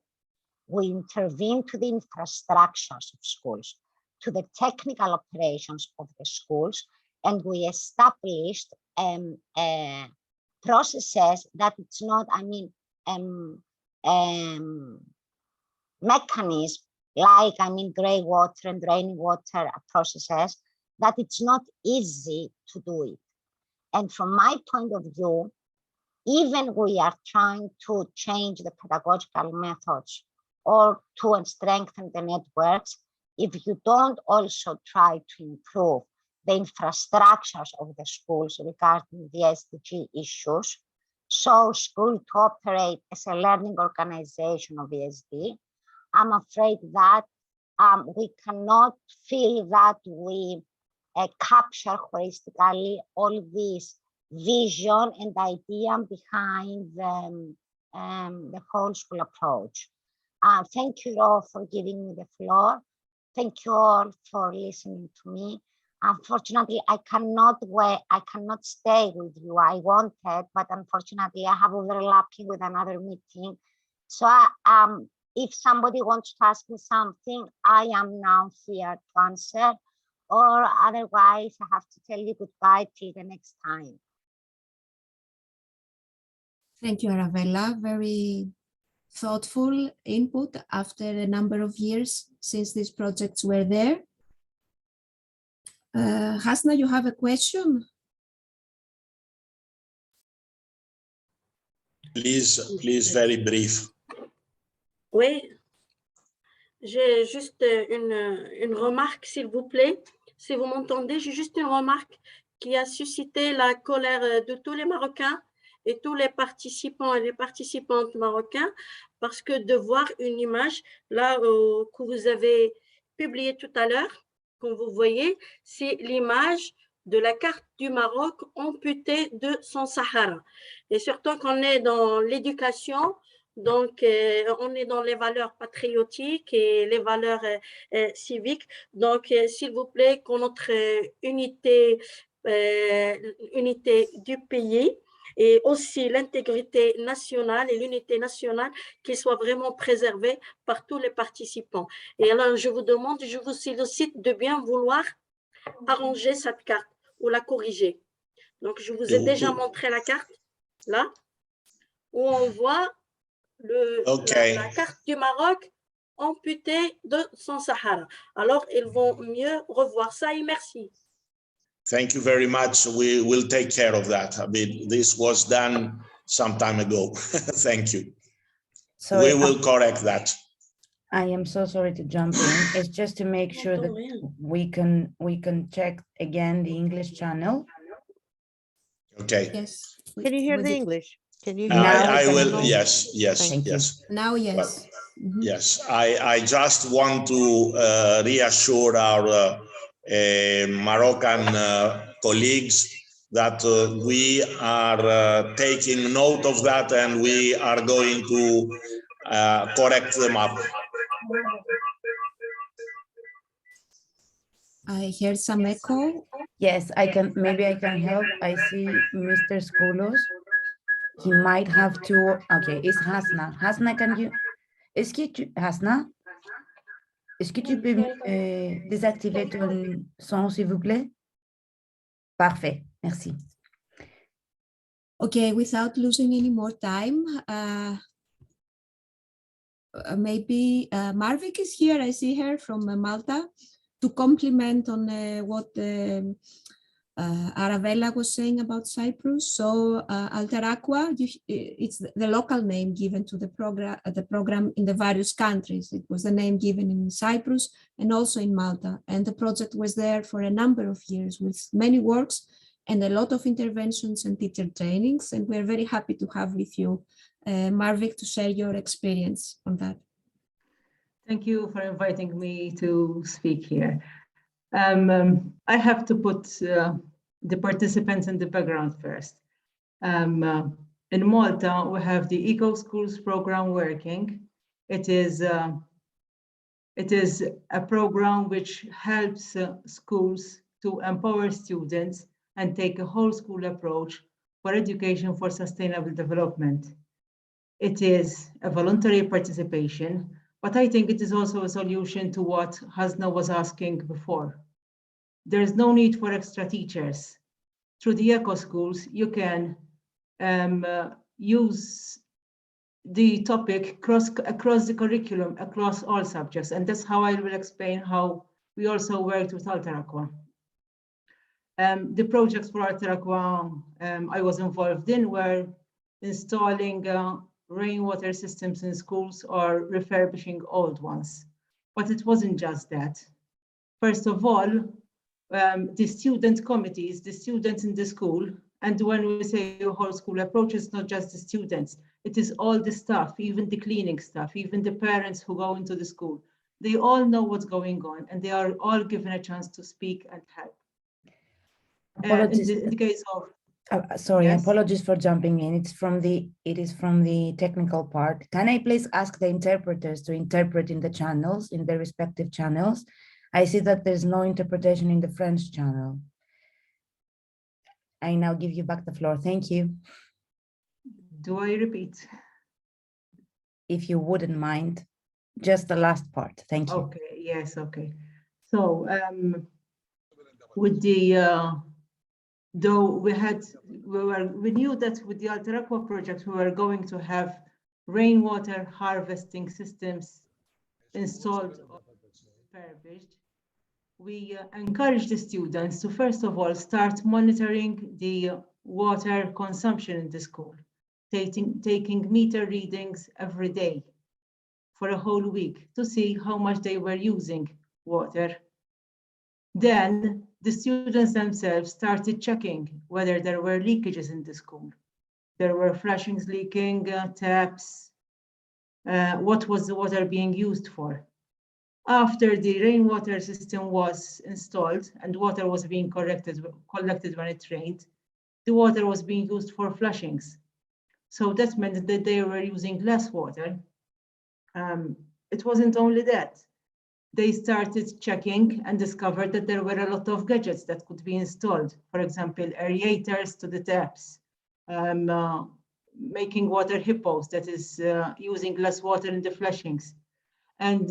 We intervene to the infrastructures of schools, to the technical operations of the schools, and we established processes that it's not, I mean, mechanism like grey water and rainy water processes, that it's not easy to do it. And from my point of view, even we are trying to change the pedagogical methods or to strengthen the networks, if you don't also try to improve the infrastructures of the schools regarding the SDG issues, so school to operate as a learning organization of ESD, I'm afraid that we cannot feel that we capture holistically all this vision and idea behind the whole school approach. Thank you all for giving me the floor. Thank you all for listening to me. Unfortunately, I cannot stay with you. I wanted, but unfortunately, I have overlapping with another meeting. So if somebody wants to ask me something, I am now here to answer, or otherwise I have to tell you goodbye till the next time. Thank you, Arabella. Very thoughtful input after a number of years since these projects were there. Hasna, you have a question? Please, very brief. Oui, j'ai juste une remarque, s'il vous plaît. Si vous m'entendez, j'ai juste une remarque qui a suscité la colère de tous les Marocains et tous les participants et les participantes marocains, parce que de voir une image là que vous avez publiée tout à l'heure, comme vous voyez, c'est l'image de la carte du Maroc amputée de son Sahara. Et surtout qu'on est dans l'éducation, donc on est dans les valeurs patriotiques et les valeurs civiques. Donc, s'il vous plaît, que notre unité du pays et aussi l'intégrité nationale et l'unité nationale qui soit vraiment préservée par tous les participants. Et alors, je vous demande, je vous sollicite de bien vouloir arranger cette carte ou la corriger. Donc, je vous ai déjà montré la carte, là, où on voit la carte du Maroc amputée de son Sahara. Alors, ils vont mieux revoir ça et merci. Thank you very much. We will take care of that. I mean, this was done some time ago. Thank you. We will correct that. I am so sorry to jump in. It's just to make sure that we can check again the English channel. Okay. Yes. Can you hear the English? Can you hear? I will. Yes. Now, yes. Well, yes. I just want to reassure our Moroccan colleagues that we are taking note of that and we are going to correct them up. I heard some echo. Yes, maybe I can help. I see Mr. Skoulos. He might have to. Okay, it's Hasna. Hasna, Hasna, est-ce que tu peux désactiver ton son, s'il vous plaît? Parfait, merci. Okay, without losing any more time, maybe Marvik is here. I see her from Malta to comment on what Arabella was saying about Cyprus. So Alteraqua, it's the local name given to the program in the various countries. It was the name given in Cyprus and also in Malta. And the project was there for a number of years with many works and a lot of interventions and teacher trainings. And we're very happy to have with you, Marvik, to share your experience on that. Thank you for inviting me to speak here. I have to put the participants in the background first. In Malta, we have the Eco Schools program working. It is a program which helps schools to empower students and take a whole school approach for education for sustainable development. It is a voluntary participation, but I think it is also a solution to what Hasna was asking before. There is no need for extra teachers. Through the eco schools, you can use the topic across the curriculum, across all subjects. And that's how I will explain how we also worked with Alter Aqua. The projects for Alter Aqua I was involved in were installing rainwater systems in schools or refurbishing old ones. But it wasn't just that. First of all, the student committees, the students in the school, and when we say a whole school approach, it's not just the students, it is all the staff, even the cleaning staff, even the parents who go into the school. They all know what's going on and they are all given a chance to speak and help. In the case of sorry, yes? apologies for jumping in. It is from the technical part. Can I please ask the interpreters to interpret in the channels, in their respective channels? I see that there's no interpretation in the French channel. I now give you back the floor. Thank you. Do I repeat? If you wouldn't mind, just the last part. Thank you. Okay, yes, okay. So with the though we knew that with the Alter Aqua project, we were going to have rainwater harvesting systems installed or refurbished. We encouraged the students to, first of all, start monitoring the water consumption in the school, taking meter readings every day for a whole week to see how much they were using water. Then the students themselves started checking whether there were leakages in the school. There were flashings leaking, taps. What was the water being used for? After the rainwater system was installed and water was being collected when it rained, the water was being used for flushings. So that meant that they were using less water. It wasn't only that. They started checking and discovered that there were a lot of gadgets that could be installed. For example, aerators to the taps, making water hippos, that is using less water in the flushings. And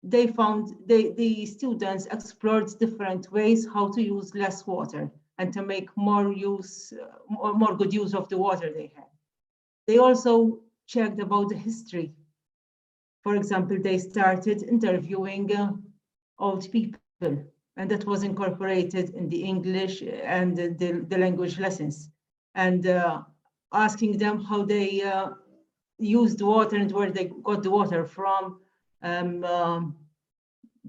they found, the students explored different ways how to use less water and to make more good use of the water they had. They also checked about the history. For example, they started interviewing old people, and that was incorporated in the English and the language lessons, and asking them how they used water and where they got the water from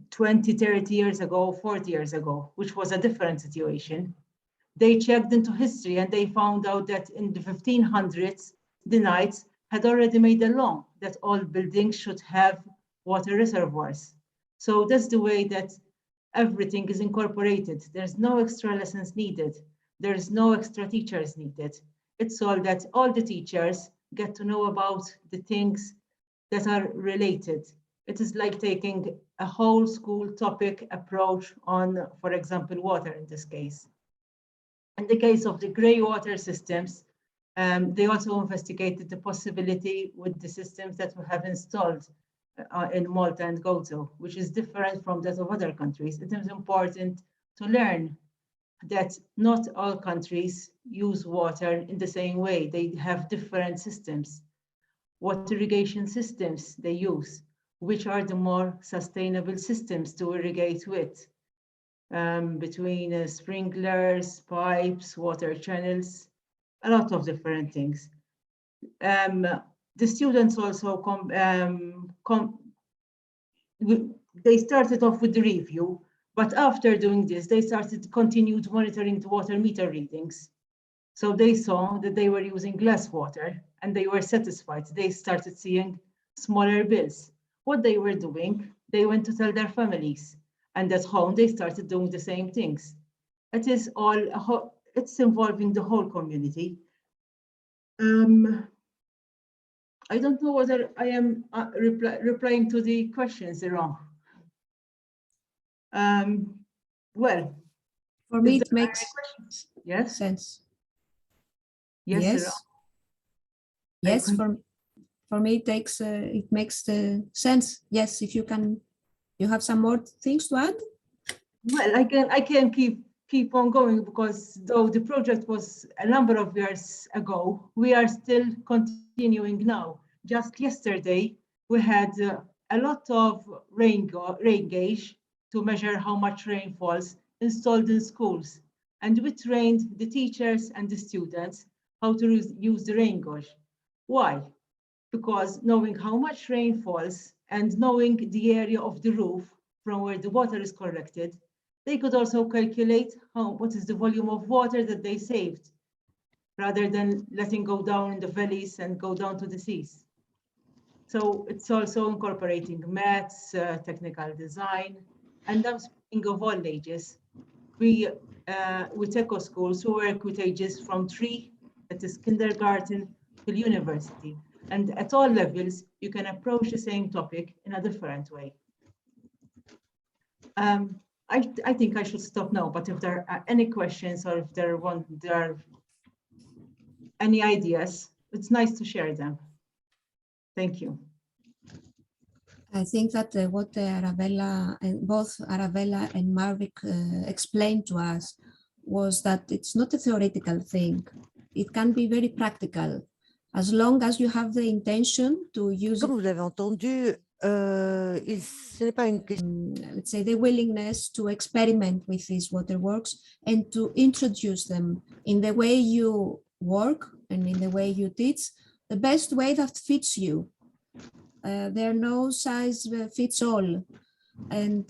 20, 30 years ago, 40 years ago, which was a different situation. They checked into history and they found out that in the 1500s, the Knights had already made a law that all buildings should have water reservoirs. So that's the way that everything is incorporated. There's no extra lessons needed. There's no extra teachers needed. It's all that all the teachers get to know about the things that are related. It is like taking a whole school topic approach on, for example, water in this case. In the case of the gray water systems, they also investigated the possibility with the systems that we have installed in Malta and Gozo, which is different from that of other countries. It is important to learn that not all countries use water in the same way. They have different systems. What irrigation systems they use, which are the more sustainable systems to irrigate with, between sprinklers, pipes, water channels, a lot of different things. The students also they started off with the review, but after doing this, they continued monitoring the water meter readings. So they saw that they were using less water and they were satisfied. They started seeing smaller bills. What they were doing, they went to tell their families, and at home they started doing the same things. It is all, it's involving the whole community. I don't know whether I am replying to the questions wrong. Well, for me it makes sense. Yes. Yes, for me it makes sense. Yes, if you have some more things to add. Well, I can keep keep on going, because though the project was a number of years ago, we are still continuing now. Just yesterday, we had a lot of rain gauge to measure how much rain falls installed in schools. And we trained the teachers and the students how to use the rain gauge. Why? Because knowing how much rain falls and knowing the area of the roof from where the water is collected, they could also calculate what is the volume of water that they saved, rather than letting go down in the valleys and go down to the seas. So it's also incorporating maths, technical design, and I'm speaking of all ages. We, with Eco Schools, we work with ages from 3, that is kindergarten, to university. And at all levels, you can approach the same topic in a different way. I think I should stop now, but if there are any questions or if there are any ideas, it's nice to share them. Thank you. I think that what Arabella and both Arabella and Marvik explained to us was that it's not a theoretical thing. It can be very practical, as long as you have the intention to use. Comme vous l'avez entendu, ce n'est pas une question. Let's say the willingness to experiment with these waterworks and to introduce them in the way you work and in the way you teach, the best way that fits you. There are no size fits all. And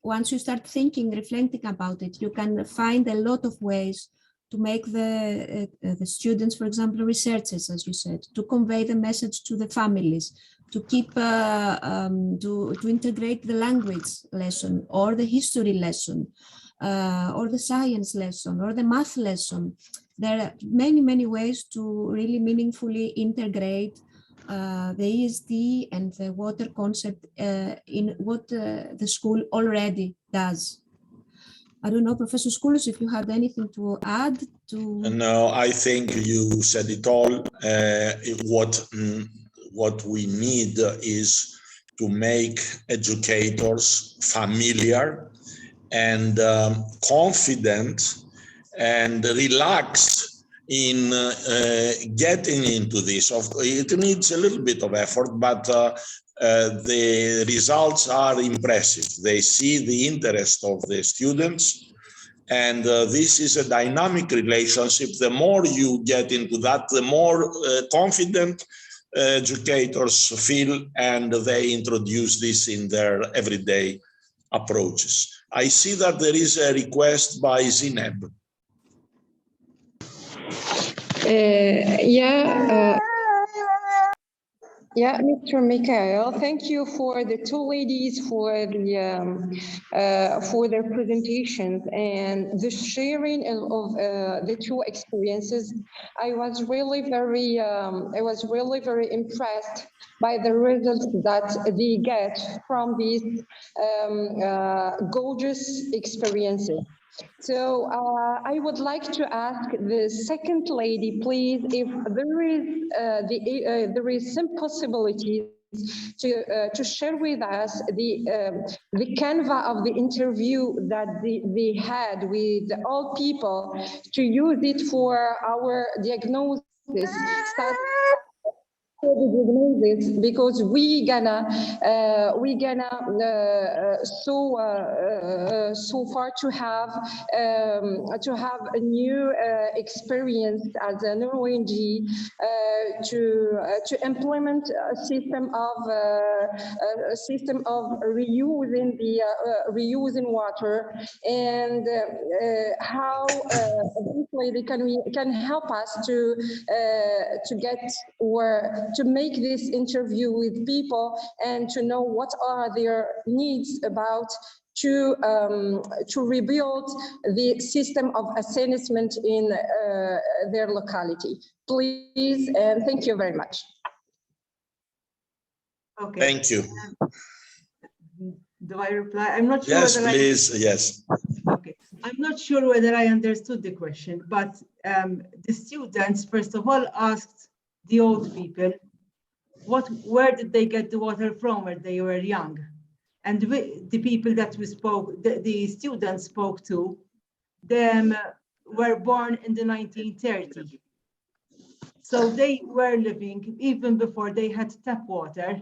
once you start thinking, reflecting about it, you can find a lot of ways to make the students, for example, researchers, as you said, to convey the message to the families, to keep, to integrate the language lesson or the history lesson or the science lesson or the math lesson. There are many, many ways to really meaningfully integrate the ESD and the water concept in what the school already does. I don't know, Professor Skoulos, if you had anything to add to. No, I think you said it all. What we need is to make educators familiar and confident and relaxed in getting into this. It needs a little bit of effort, but the results are impressive. They see the interest of the students, and this is a dynamic relationship. The more you get into that, the more confident educators feel, and they introduce this in their everyday approaches. I see that there is a request by Zineb. Yeah, Mr. Mikhail, thank you for the two ladies for their presentations and the sharing of the two experiences. I was really very impressed by the results that they get from these gorgeous experiences. So I would like to ask the second lady, please, if there is some possibility to share with us the canvas of the interview that they had with all people, to use it for our diagnosis. Because we gonna so far to have a new experience as an ONG to implement a system of reusing water, and how eventually can help us to get or to make this interview with people and to know what are their needs about to rebuild the system of assessment in their locality. Please, and thank you very much. Okay. Thank you. Do I reply? I'm not sure. Yes, please. Yes. Okay. I'm not sure whether I understood the question, but the students, first of all, asked the old people, where did they get the water from when they were young? And the people that we spoke, the students spoke to, them were born in the 1930s. So they were living even before they had tap water.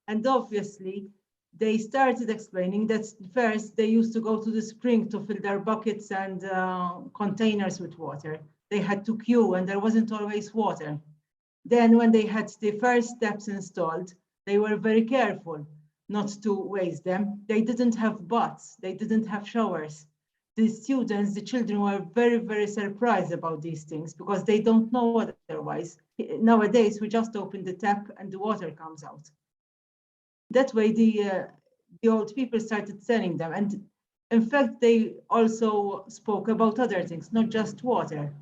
And obviously, they started explaining that first they used to go to the spring to fill their buckets and containers with water. They had to queue and there wasn't always water. Then when they had the first taps installed, they were very careful not to waste them. They didn't have baths, they didn't have showers. The students, the children were very, very surprised about these things because they don't know otherwise. Nowadays, we just open the tap and the water comes out. That way, the old people started telling them. And in fact, they also spoke about other things, not just water,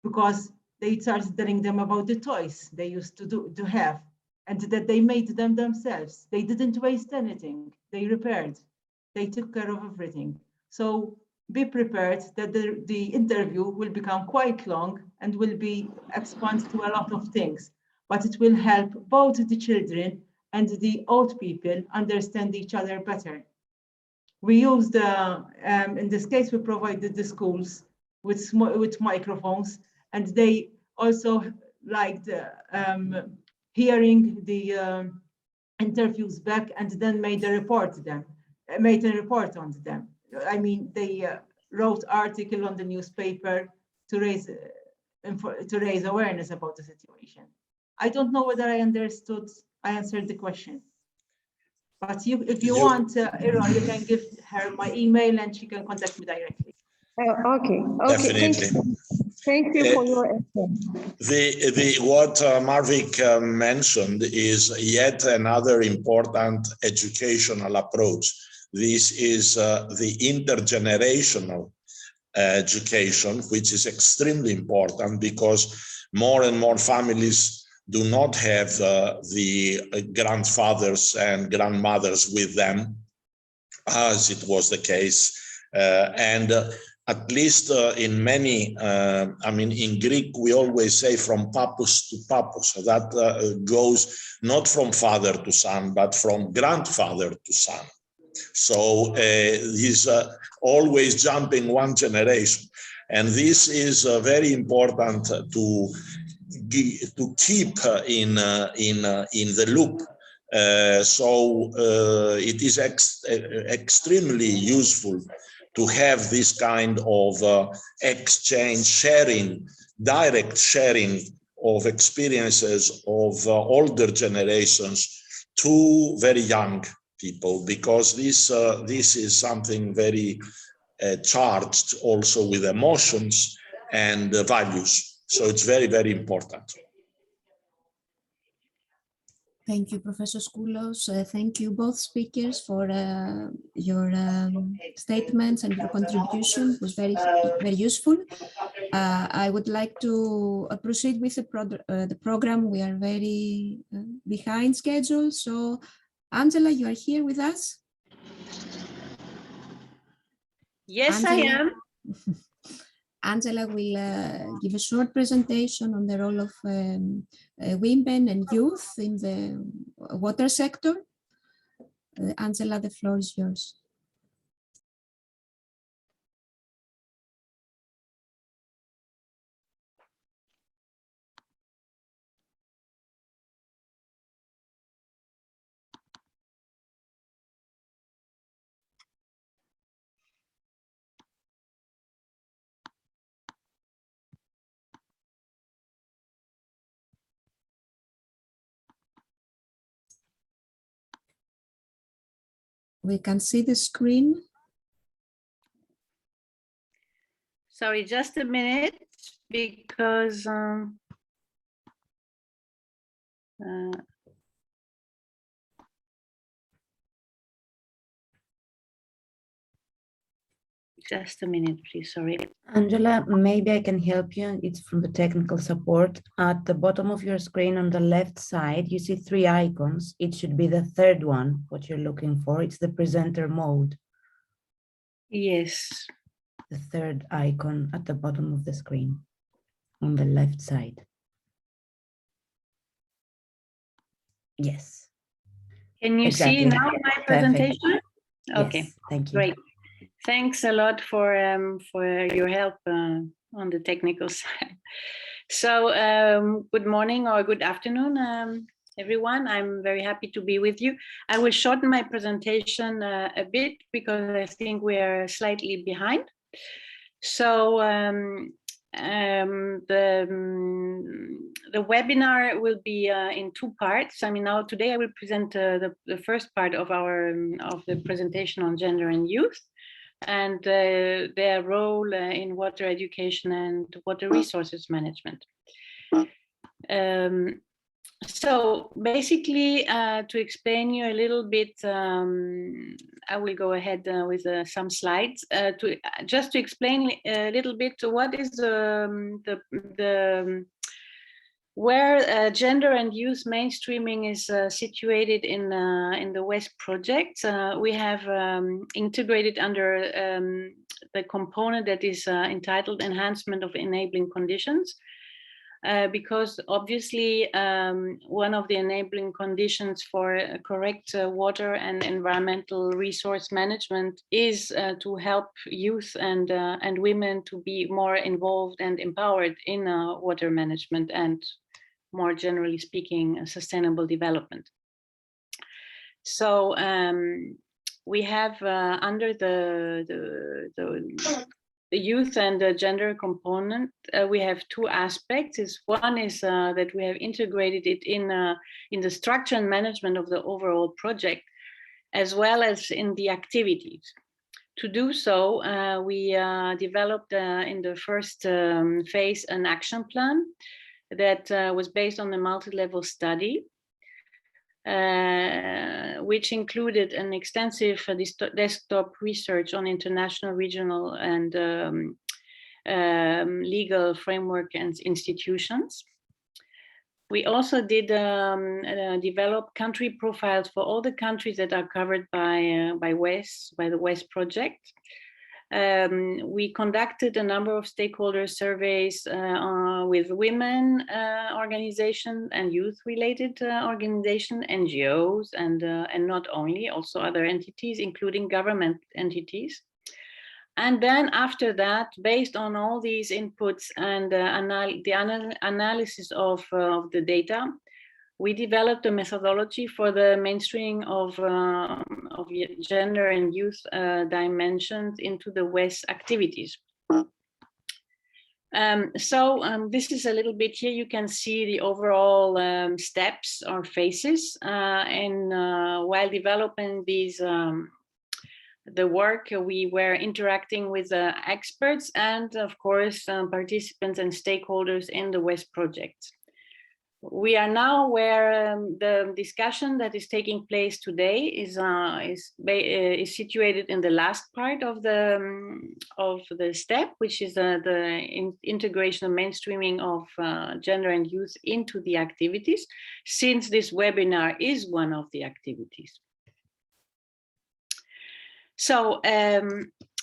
because they started telling them about the toys they used to have, and that they made them themselves. They didn't waste anything. They repaired. They took care of everything. So be prepared that the interview will become quite long and will be expand to a lot of things, but it will help both the children and the old people understand each other better. We used, in this case, we provided the schools with microphones, and they also liked hearing the interviews back and then made a report on them. I mean, they wrote article on the newspaper to raise awareness about the situation. I don't know whether I answered the question. But if you want, Aaron, you can give her my email and she can contact me directly. Okay. Definitely. Thank you for your answer. What Marvik mentioned is yet another important educational approach. This is the intergenerational education, which is extremely important because more and more families do not have the grandfathers and grandmothers with them, as it was the case. At least in many, I mean, in Greek, we always say from papus to papus. So that goes not from father to son, but from grandfather to son. So he's always jumping one generation. And this is very important to keep in the loop. So it is extremely useful to have this kind of exchange, sharing, direct sharing of experiences of older generations to very young people, because this is something very charged also with emotions and values. So it's very, very important. Thank you, Professor Skoulos. Thank you both speakers for your statements and your contribution. It was very, very useful. I would like to proceed with the program. We are very behind schedule. So, Angela, you are here with us? Yes, Angela? I am. Angela will give a short presentation on the role of women and youth in the water sector. Angela, the floor is yours. We can see the screen. Sorry, just a minute, because just a minute, please, sorry. Angela, maybe I can help you. It's from the technical support. At the bottom of your screen on the left side, you see 3 icons. It should be the third one, what you're looking for. It's the presenter mode. Yes. The third icon at the bottom of the screen on the left side. Yes. Can you see Exactly. now my presentation? Okay, Yes, thank you. great. Thanks a lot for your help on the technical side. So good morning or good afternoon, everyone. I'm very happy to be with you. I will shorten my presentation a bit because I think we are slightly behind. So the webinar will be in two parts. I mean, now today I will present the first part of the presentation on gender and youth and their role in water education and water resources management. So basically, to explain you a little bit, I will go ahead with some slides just to explain a little bit what is where gender and youth mainstreaming is situated in the WES project. We have integrated under the component that is entitled Enhancement of Enabling Conditions. Because obviously one of the enabling conditions for correct water and environmental resource management is to help youth and women to be more involved and empowered in water management and, more generally speaking, sustainable development. So we have under the youth and the gender component, we have two aspects. One is that we have integrated it in the structure and management of the overall project, as well as in the activities. To do so, we developed in the first phase an action plan that was based on a multi-level study, which included an extensive desktop research on international, regional, and legal framework and institutions. We also did develop country profiles for all the countries that are covered by the WES project. We conducted a number of stakeholder surveys with women organizations and youth-related organizations, NGOs, and not only, also other entities, including government entities. And then after that, based on all these inputs and the analysis of the data, we developed a methodology for the mainstreaming of gender and youth dimensions into the WES activities. This is a little bit here. You can see the overall steps or phases. While developing these, the work, we were interacting with experts and, of course, participants and stakeholders in the WES project. We are now where the discussion that is taking place today is situated in the last part of the step, which is the integration and mainstreaming of gender and youth into the activities, since this webinar is one of the activities. So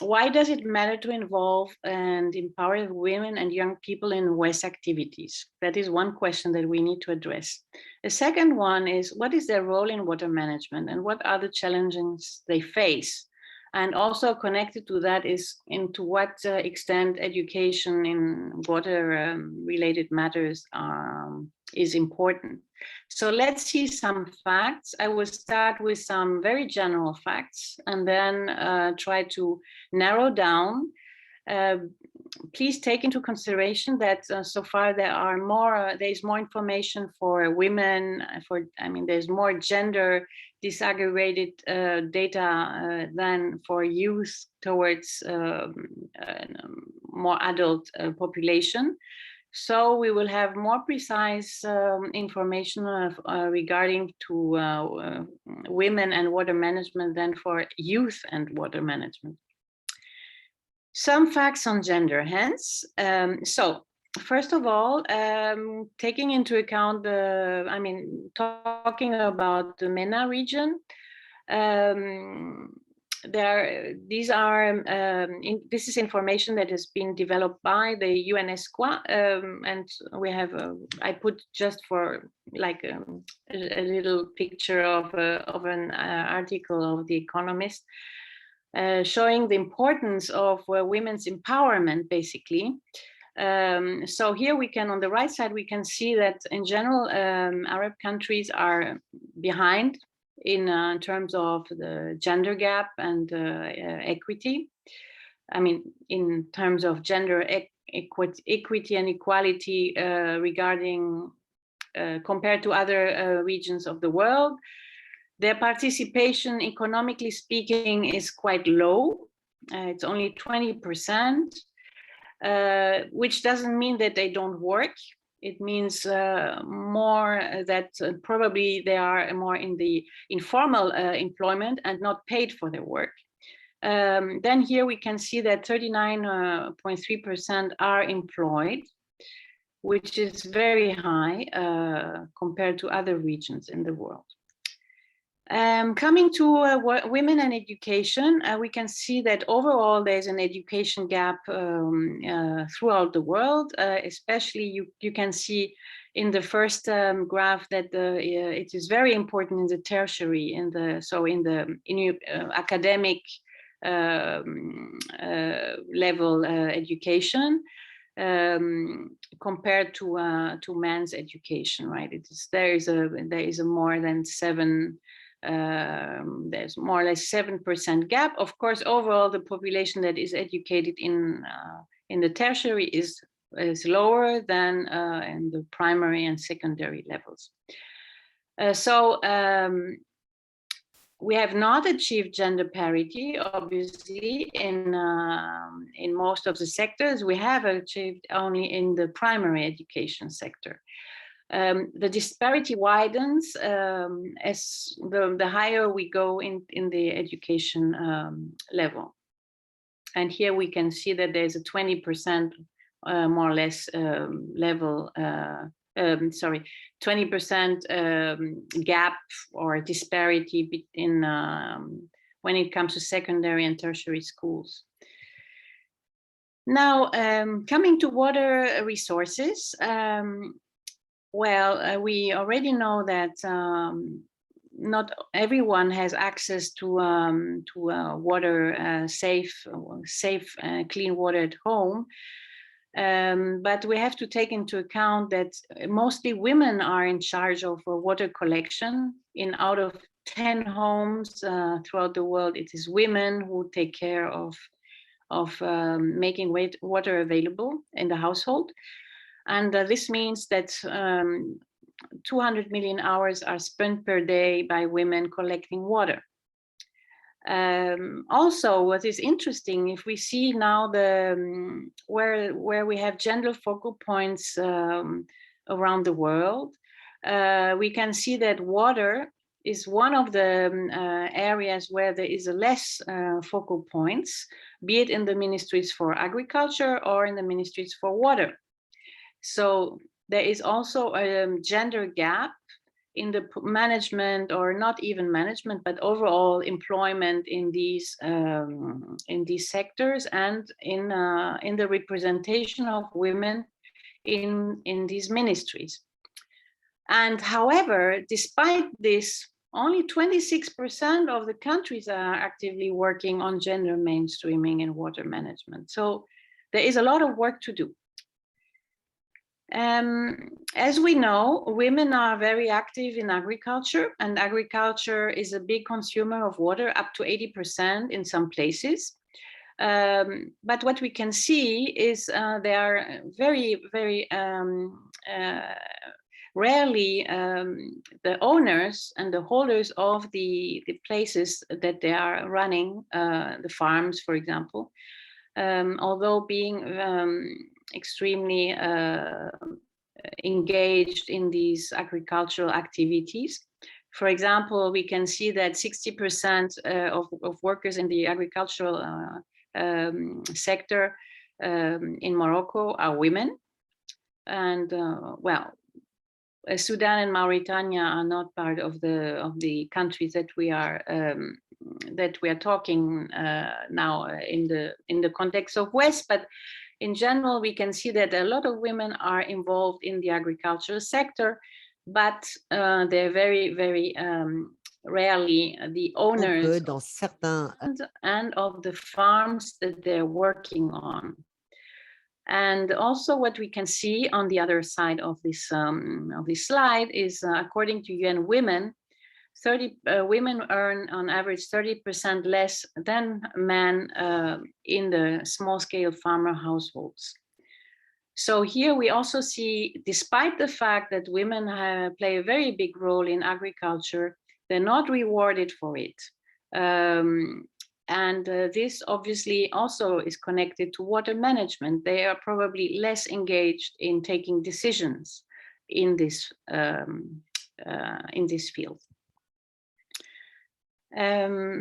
why does it matter to involve and empower women and young people in WES activities? That is one question that we need to address. The second one is, what is their role in water management and what are the challenges they face? And also connected to that is to what extent education in water related matters is important. So let's see some facts. I will start with some very general facts and then try to narrow down. Please take into consideration that so far there is more information for women. There's more gender disaggregated data than for youth towards more adult population. So we will have more precise information regarding to women and water management than for youth and water management. Some facts on gender, hence. So first of all, taking into account talking about the MENA region, this is information that has been developed by the UNESCO, and we have I put just for like a little picture of an article of The Economist showing the importance of women's empowerment, basically. So here we can, on the right side, we can see that in general, Arab countries are behind in terms of the gender gap and equity. I mean, in terms of gender equity and equality regarding compared to other regions of the world. Their participation, economically speaking, is quite low. It's only 20%, which doesn't mean that they don't work. It means more that probably they are more in the informal employment and not paid for their work. Then here we can see that 39.3% are employed, which is very high compared to other regions in the world. Coming to women and education, we can see that overall there's an education gap throughout the world. Especially you can see in the first graph that it is very important in the tertiary, in the academic level education compared to men's education, right? There is a more than there's more or less 7% gap. Of course, overall, the population that is educated in the tertiary is lower than in the primary and secondary levels. We have not achieved gender parity, obviously, in most of the sectors. We have achieved only in the primary education sector. The disparity widens as the higher we go in the education level. And here we can see that there's a 20% more or less level, 20% gap or disparity in when it comes to secondary and tertiary schools. Now, coming to water resources, we already know that not everyone has access to water, safe, clean water at home. But we have to take into account that mostly women are in charge of water collection. Out of 10 homes throughout the world, it is women who take care of making water available in the household. And this means that 200 million hours are spent per day by women collecting water. Also, what is interesting, if we see now where we have gender focal points around the world, we can see that water is one of the areas where there is less focal points, be it in the ministries for agriculture or in the ministries for water. So there is also a gender gap in the management, or not even management, but overall employment in these sectors, and in the representation of women in these ministries. And however, despite this, only 26% of the countries are actively working on gender mainstreaming in water management. So there is a lot of work to do. As we know, women are very active in agriculture, and agriculture is a big consumer of water, up to 80% in some places. But what we can see is they are very, very rarely the owners and the holders of the places that they are running, the farms, for example, although being extremely engaged in these agricultural activities. For example, we can see that 60% of workers in the agricultural sector in Morocco are women. And Sudan and Mauritania are not part of the countries that we are that we are talking now in the context of WES, but in general, we can see that a lot of women are involved in the agricultural sector, but they're very, very rarely the owners and of the farms that they're working on. And also what we can see on the other side of this slide is according to UN Women, women earn on average 30% less than men in the small-scale farmer households. So here we also see, despite the fact that women play a very big role in agriculture, they're not rewarded for it. This obviously also is connected to water management. They are probably less engaged in taking decisions in this field.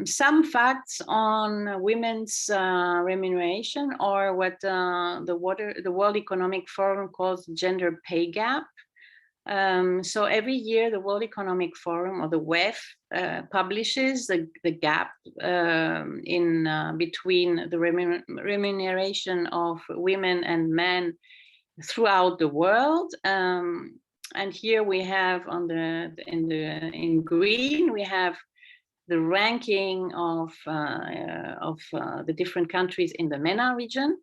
Some facts on women's remuneration, or what the World Economic Forum calls gender pay gap. So every year the World Economic Forum, or the WEF, publishes the gap between the remuneration of women and men throughout the world. And here we have in green we have the ranking of the different countries in the MENA region.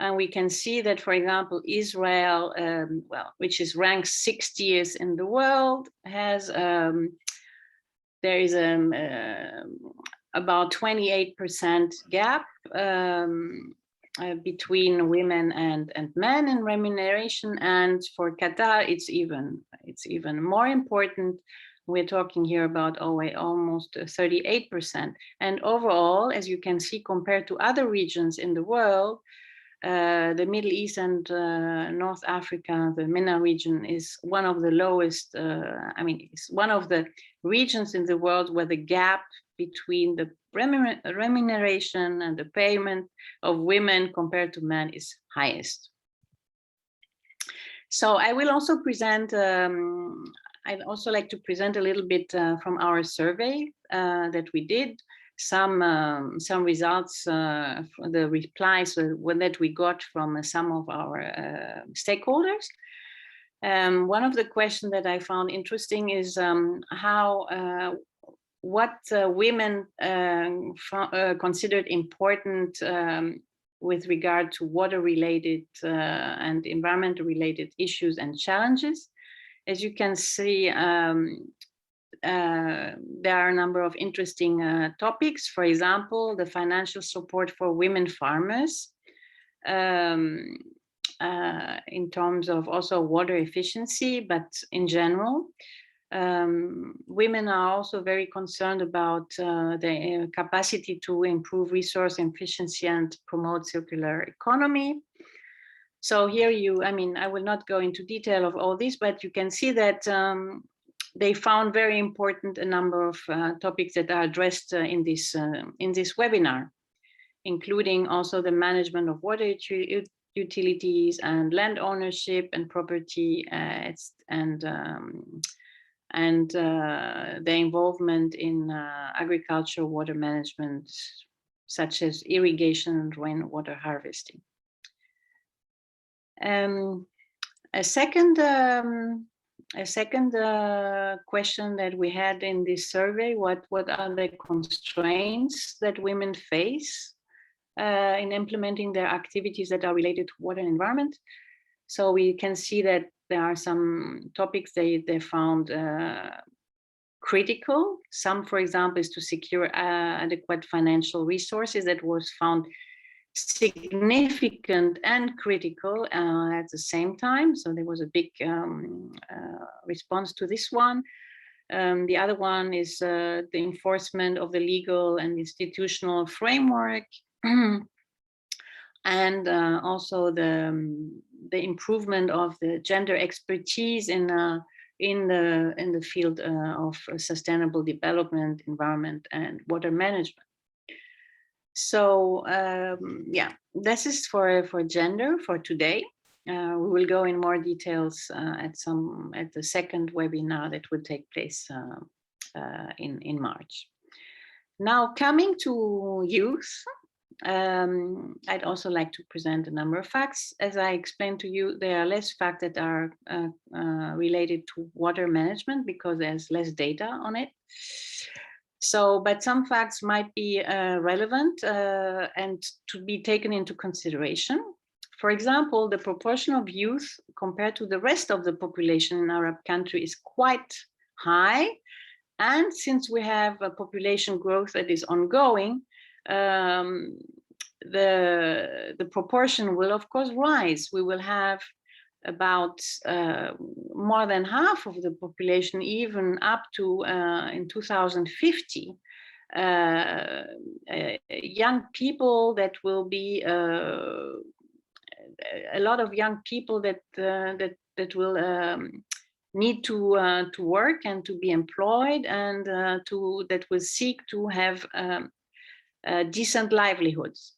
And we can see that, for example, Israel, which is ranked 60th in the world, has there is about 28% gap between women and men in remuneration. And for Qatar, it's even more important. We're talking here about almost 38%. And overall, as you can see, compared to other regions in the world, the Middle East and North Africa, the MENA region, is one of the lowest, it's one of the regions in the world where the gap between the remuneration and the payment of women compared to men is highest. So I will also present, I'd also like to present a little bit from our survey that we did. Some results, the replies that we got from some of our stakeholders. One of the questions that I found interesting is what women considered important with regard to water-related and environmental-related issues and challenges. As you can see, there are a number of interesting topics. For example, the financial support for women farmers in terms of also water efficiency, but in general. Women are also very concerned about the capacity to improve resource efficiency and promote circular economy. So here I will not go into detail of all this, but you can see that they found very important a number of topics that are addressed in this webinar, including also the management of water utilities and land ownership and property, and the involvement in agricultural water management, such as irrigation and rainwater harvesting. A second question that we had in this survey: what are the constraints that women face in implementing their activities that are related to water and environment? So we can see that there are some topics they found critical. Some, for example, is to secure adequate financial resources. That was found significant and critical at the same time. So there was a big response to this one. The other one is the enforcement of the legal and institutional framework, and also the improvement of the gender expertise in the field of sustainable development, environment, and water management. So yeah, this is for gender for today. We will go in more details at the second webinar that will take place in March. Now, coming to youth, I'd also like to present a number of facts. As I explained to you, there are less facts that are related to water management because there's less data on it. So, but some facts might be relevant and to be taken into consideration. For example, the proportion of youth compared to the rest of the population in Arab countries is quite high. And since we have a population growth that is ongoing, the proportion will of course rise. We will have about more than half of the population, even up to in 2050, young people that will be a lot of young people that will need to work and to be employed and that will seek to have decent livelihoods.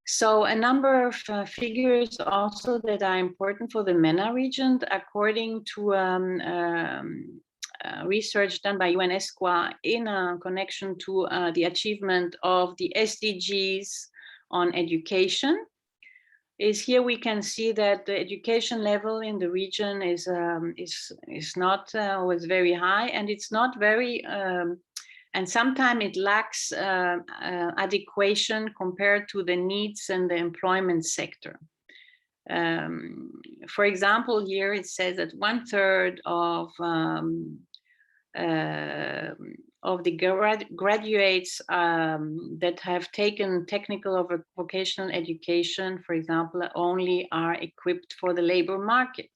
So a number of figures also that are important for the MENA region, according to research done by UNESCO in connection to the achievement of the SDGs on education. Is here we can see that the education level in the region is not always very high, and it's not very and sometimes it lacks adequation compared to the needs and the employment sector. For example, here it says that 1/3 of the graduates that have taken technical or vocational education, for example, only are equipped for the labor market.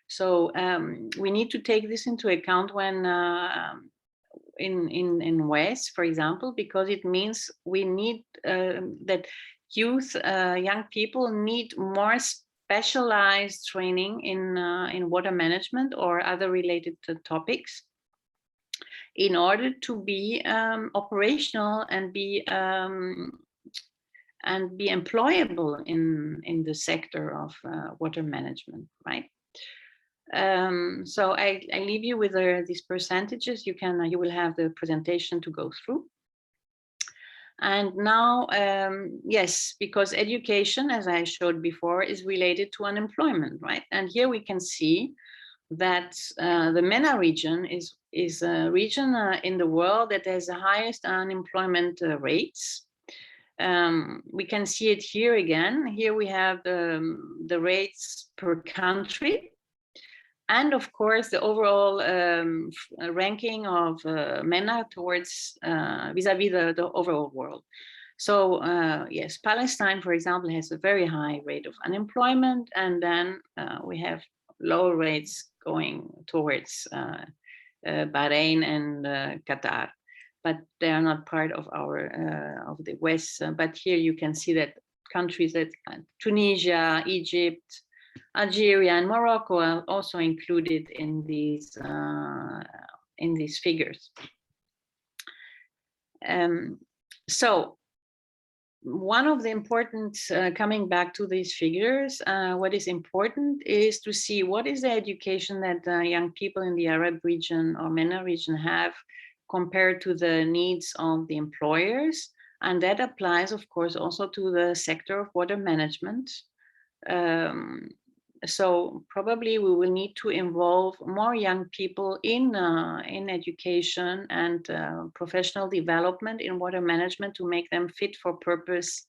So we need to take this into account when in WES, for example, because it means we need that youth, young people need more specialized training in water management or other related topics in order to be operational and be employable in the sector of water management, right? So I leave you with these percentages. You will have the presentation to go through. And now, yes, because education, as I showed before, is related to unemployment, right? And here we can see that the MENA region is a region in the world that has the highest unemployment rates. We can see it here again. Here we have the rates per country. And of course, the overall ranking of MENA towards vis-a-vis the overall world. So yes, Palestine, for example, has a very high rate of unemployment, and then we have low rates going towards Bahrain and Qatar, but they are not part of our of the West. But here you can see that countries that Tunisia, Egypt, Algeria, and Morocco are also included in these figures. So one of the important, coming back to these figures, what is important is to see what is the education that young people in the Arab region or MENA region have compared to the needs of the employers. And that applies, of course, also to the sector of water management. So probably we will need to involve more young people in education and professional development in water management to make them fit for purpose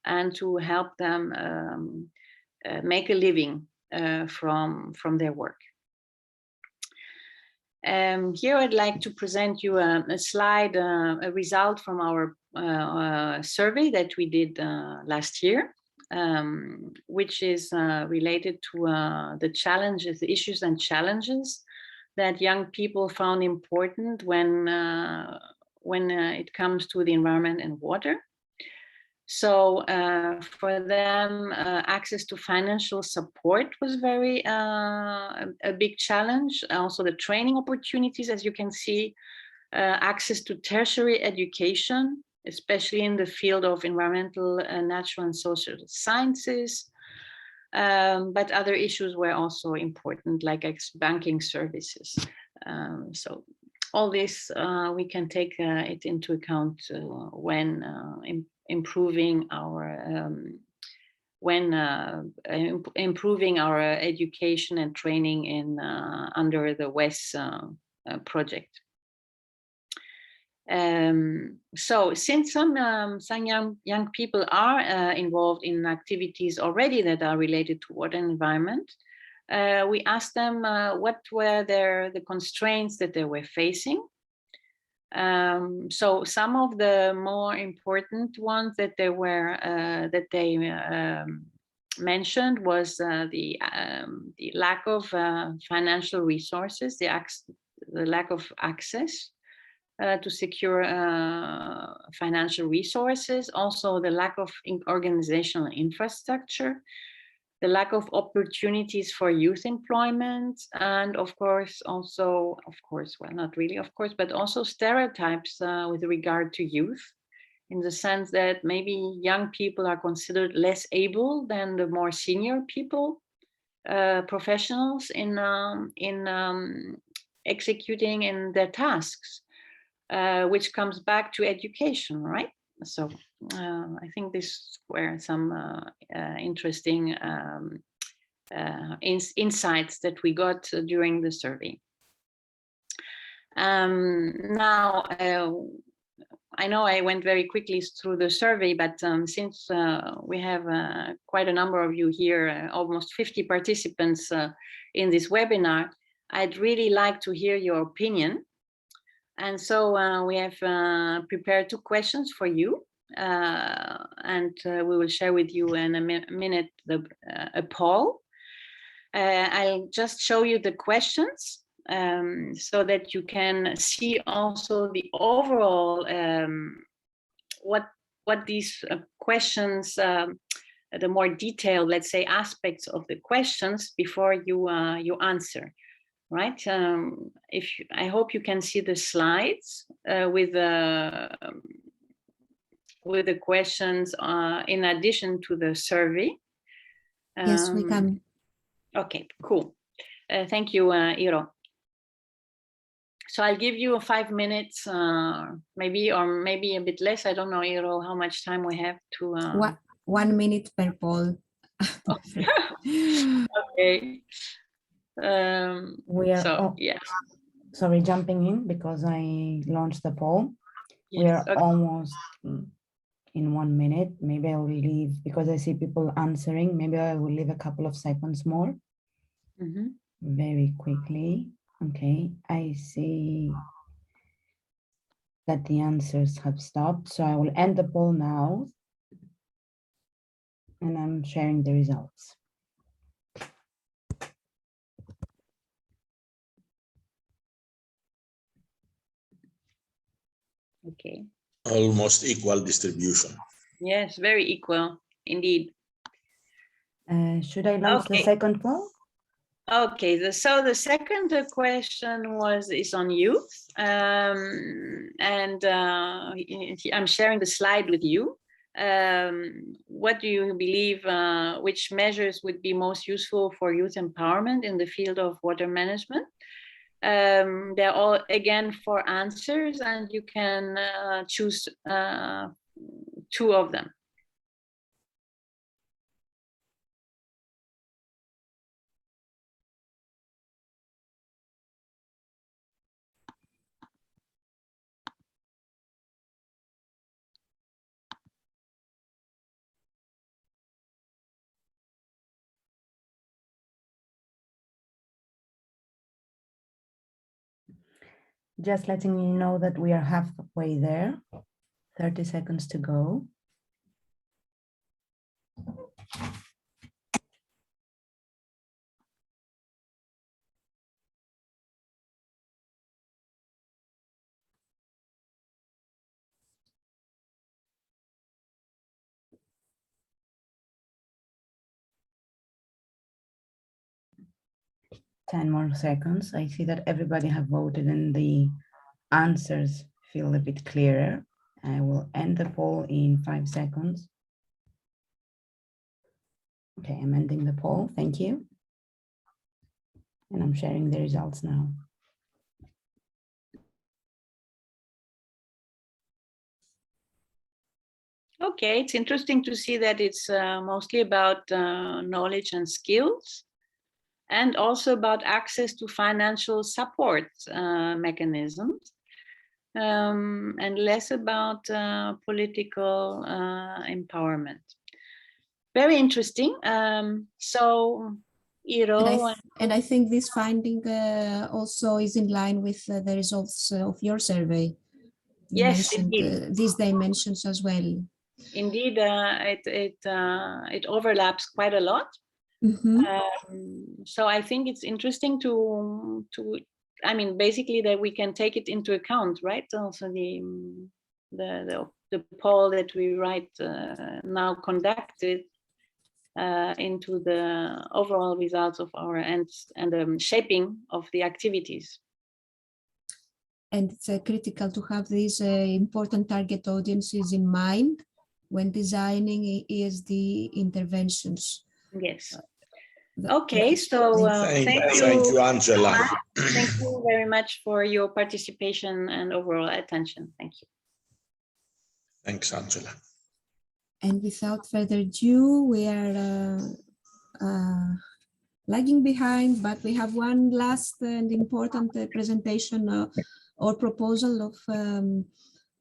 and to help them make a living from their work. Here I'd like to present you a slide, a result from our survey that we did last year. Which is related to the challenges, the issues and challenges that young people found important when it comes to the environment and water. So for them, access to financial support was very a big challenge. Also the training opportunities, as you can see, access to tertiary education, especially in the field of environmental, natural and social sciences. But other issues were also important, like banking services. So all this, we can take it into account when improving our improving our education and training in under the WES project. So since some young people are involved in activities already that are related to water and environment, we asked them what were the constraints that they were facing. So some of the more important ones that they were mentioned was the lack of financial resources, the lack of access to secure financial resources, also the lack of organizational infrastructure, the lack of opportunities for youth employment, and of course, well, not really, of course, but also stereotypes with regard to youth, in the sense that maybe young people are considered less able than the more senior people, professionals in executing in their tasks, which comes back to education, right? So I think these were some interesting insights that we got during the survey. Now, I know I went very quickly through the survey, but since we have quite a number of you here, almost 50 participants in this webinar, I'd really like to hear your opinion. And so we have prepared 2 questions for you, and we will share with you in a minute a poll. I'll just show you the questions so that you can see also the overall, what these questions, the more detailed, let's say, aspects of the questions before you answer. Right. I hope you can see the slides with the questions in addition to the survey. Yes, we can. Okay, cool. Thank you, Iro. So I'll give you 5 minutes, maybe, or maybe a bit less. I don't know, Iro, how much time we have to. 1 minute per poll. Okay. We are yes. Sorry, jumping in because I launched the poll. Yes, we are okay. almost in 1 minute. Maybe I will leave, because I see people answering, maybe I will leave a couple of seconds more. Very quickly. Okay, I see that the answers have stopped, so I will end the poll now, and I'm sharing the results. Okay. Almost equal distribution. Yes, very equal indeed. Should I launch the second poll? Okay, so the second question is on youth, and I'm sharing the slide with you. What do you believe, which measures would be most useful for youth empowerment in the field of water management? They're all, again, 4 answers, and you can choose 2 of them. Just letting you know that we are halfway there. 30 seconds to go. Ten more seconds. I see that everybody have voted and the answers feel a bit clearer. I will end the poll in 5 seconds. Okay, I'm ending the poll. Thank you. And I'm sharing the results now. Okay, it's interesting to see that it's mostly about knowledge and skills, and also about access to financial support mechanisms, and less about political empowerment. Very interesting. So, and I think this finding also is in line with the results of your survey. You yes, mentioned these dimensions as well. Indeed, it overlaps quite a lot. So I think it's interesting to I mean, basically that we can take it into account, right? Also the poll that we now conducted into the overall results of our and the shaping of the activities. And it's critical to have these important target audiences in mind when designing ESD interventions. Yes. Okay, so thank you, Angela. Thank you very much for your participation and overall attention. Thank you. Thanks, Angela. And without further ado, we are lagging behind, but we have one last and important presentation or proposal of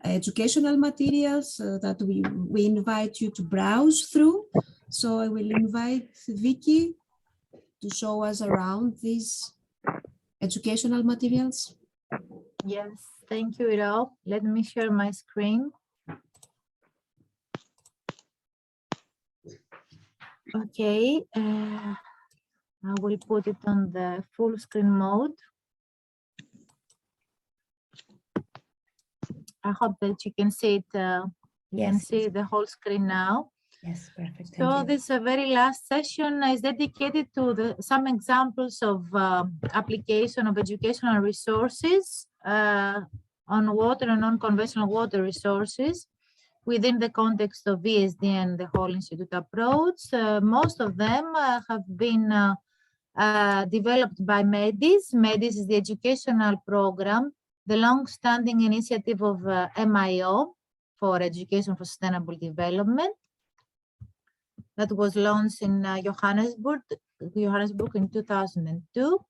educational materials that we invite you to browse through. So I will invite Vicky to show us around these educational materials. Yes, thank you, Iro. Let me share my screen. Okay, I will put it on the full screen mode. I hope that you can see it. You can see the whole screen now. Yes, perfect. So this very last session is dedicated to some examples of application of educational resources on water and non-conventional water resources within the context of ESD and the whole institute approach. Most of them have been developed by MEDIS. MEDIS is the educational program, the long-standing initiative of MIO for Education for Sustainable Development that was launched in Johannesburg in 2002.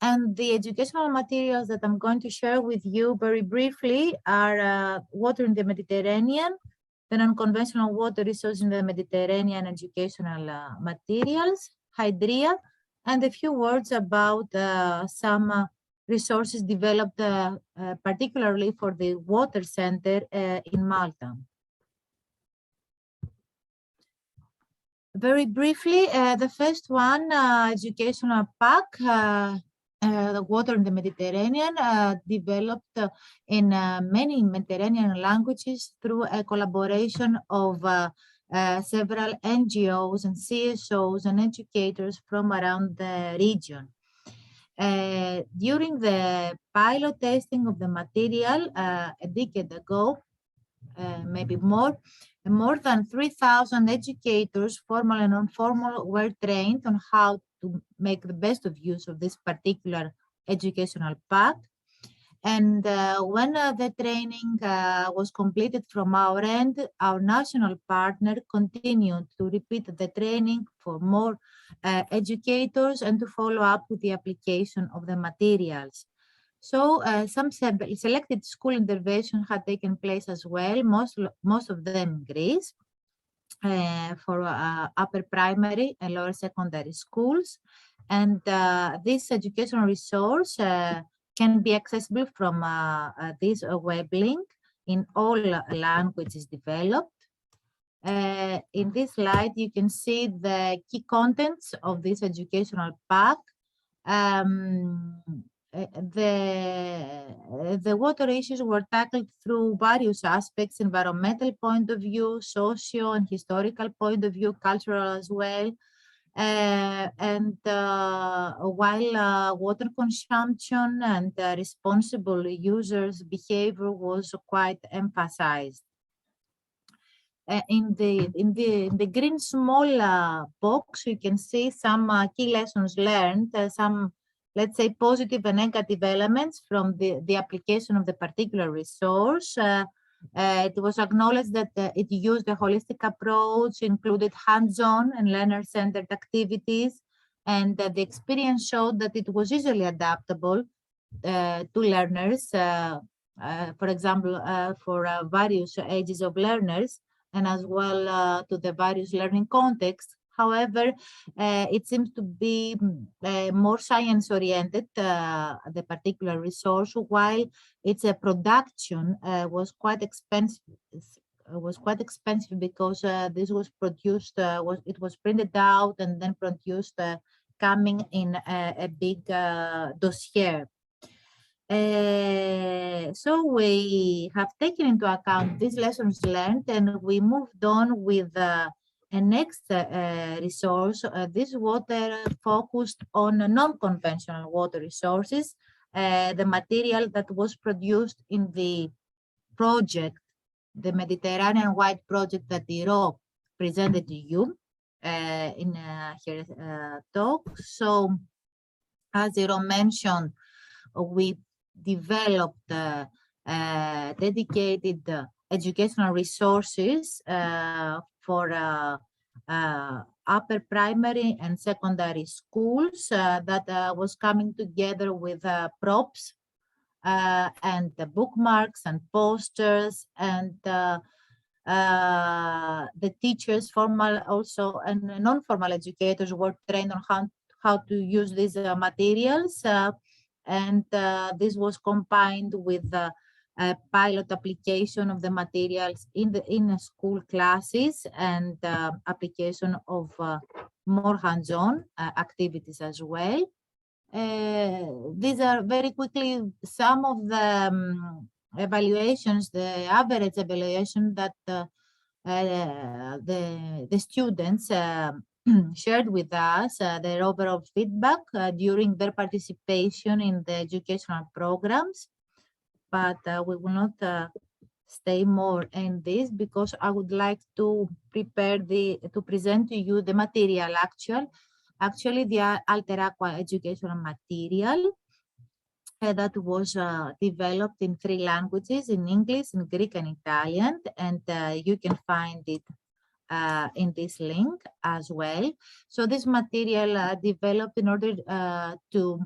And the educational materials that I'm going to share with you very briefly are water in the Mediterranean, the non-conventional water resources in the Mediterranean educational materials, Hydria, and a few words about some resources developed particularly for the Water Center in Malta. Very briefly, the first one, educational pack, the water in the Mediterranean, developed in many Mediterranean languages through a collaboration of several NGOs and CSOs and educators from around the region. During the pilot testing of the material a decade ago, maybe more than 3,000 educators, formal and non-formal, were trained on how to make the best of use of this particular educational pack. And when the training was completed from our end, our national partner continued to repeat the training for more educators and to follow up with the application of the materials. So some selected school intervention had taken place as well, most of them in Greece, for upper primary and lower secondary schools. And this educational resource can be accessible from this web link in all languages developed. In this slide, you can see the key contents of this educational pack. The water issues were tackled through various aspects: environmental point of view, socio and historical point of view, cultural as well. While water consumption and responsible users' behavior was quite emphasized. In the green small box, you can see some key lessons learned, some, let's say, positive and negative elements from the application of the particular resource. It was acknowledged that it used a holistic approach, included hands-on and learner-centered activities, and the experience showed that it was easily adaptable to learners, for example, for various ages of learners, and as well to the various learning contexts. However, it seems to be more science-oriented, the particular resource, while its production was quite expensive. Because this was produced, it was printed out and then produced, coming in a big dossier. So we have taken into account these lessons learned, and we moved on with a next resource. This water focused on non-conventional water resources, the material that was produced in the project, the Mediterranean-wide project that Iro presented to you in her talk. So, as Iro mentioned, we developed dedicated educational resources for upper primary and secondary schools that was coming together with props and the bookmarks and posters, and the teachers, formal also and non-formal educators, were trained on how to use these materials, and this was combined with the pilot application of the materials in school classes, and application of more hands-on activities as well. These are very quickly some of the evaluations, the average evaluation that the students shared with us, their overall feedback during their participation in the educational programs. But we will not stay more in this, because I would like to present to you the material actually the Alter Aqua educational material that was developed in 3 languages, in English, in Greek, and Italian, and you can find it in this link as well. So this material developed in order to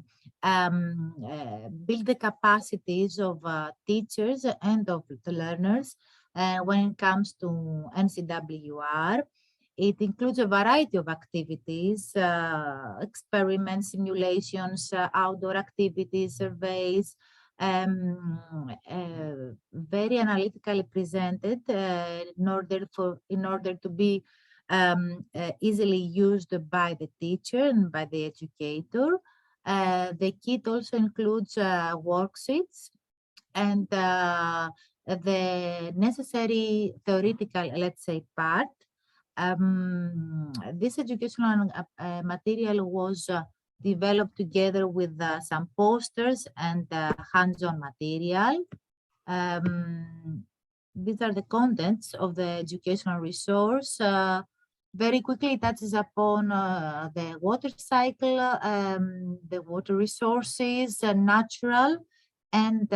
build the capacities of teachers and of the learners when it comes to NCWR. It includes a variety of activities, experiments, simulations, outdoor activities, surveys, very analytically presented in order to be easily used by the teacher and by the educator. The kit also includes worksheets and the necessary theoretical, let's say, part. This educational material was developed together with some posters and hands-on material. These are the contents of the educational resource. Very quickly, it touches upon the water cycle, the water resources, natural and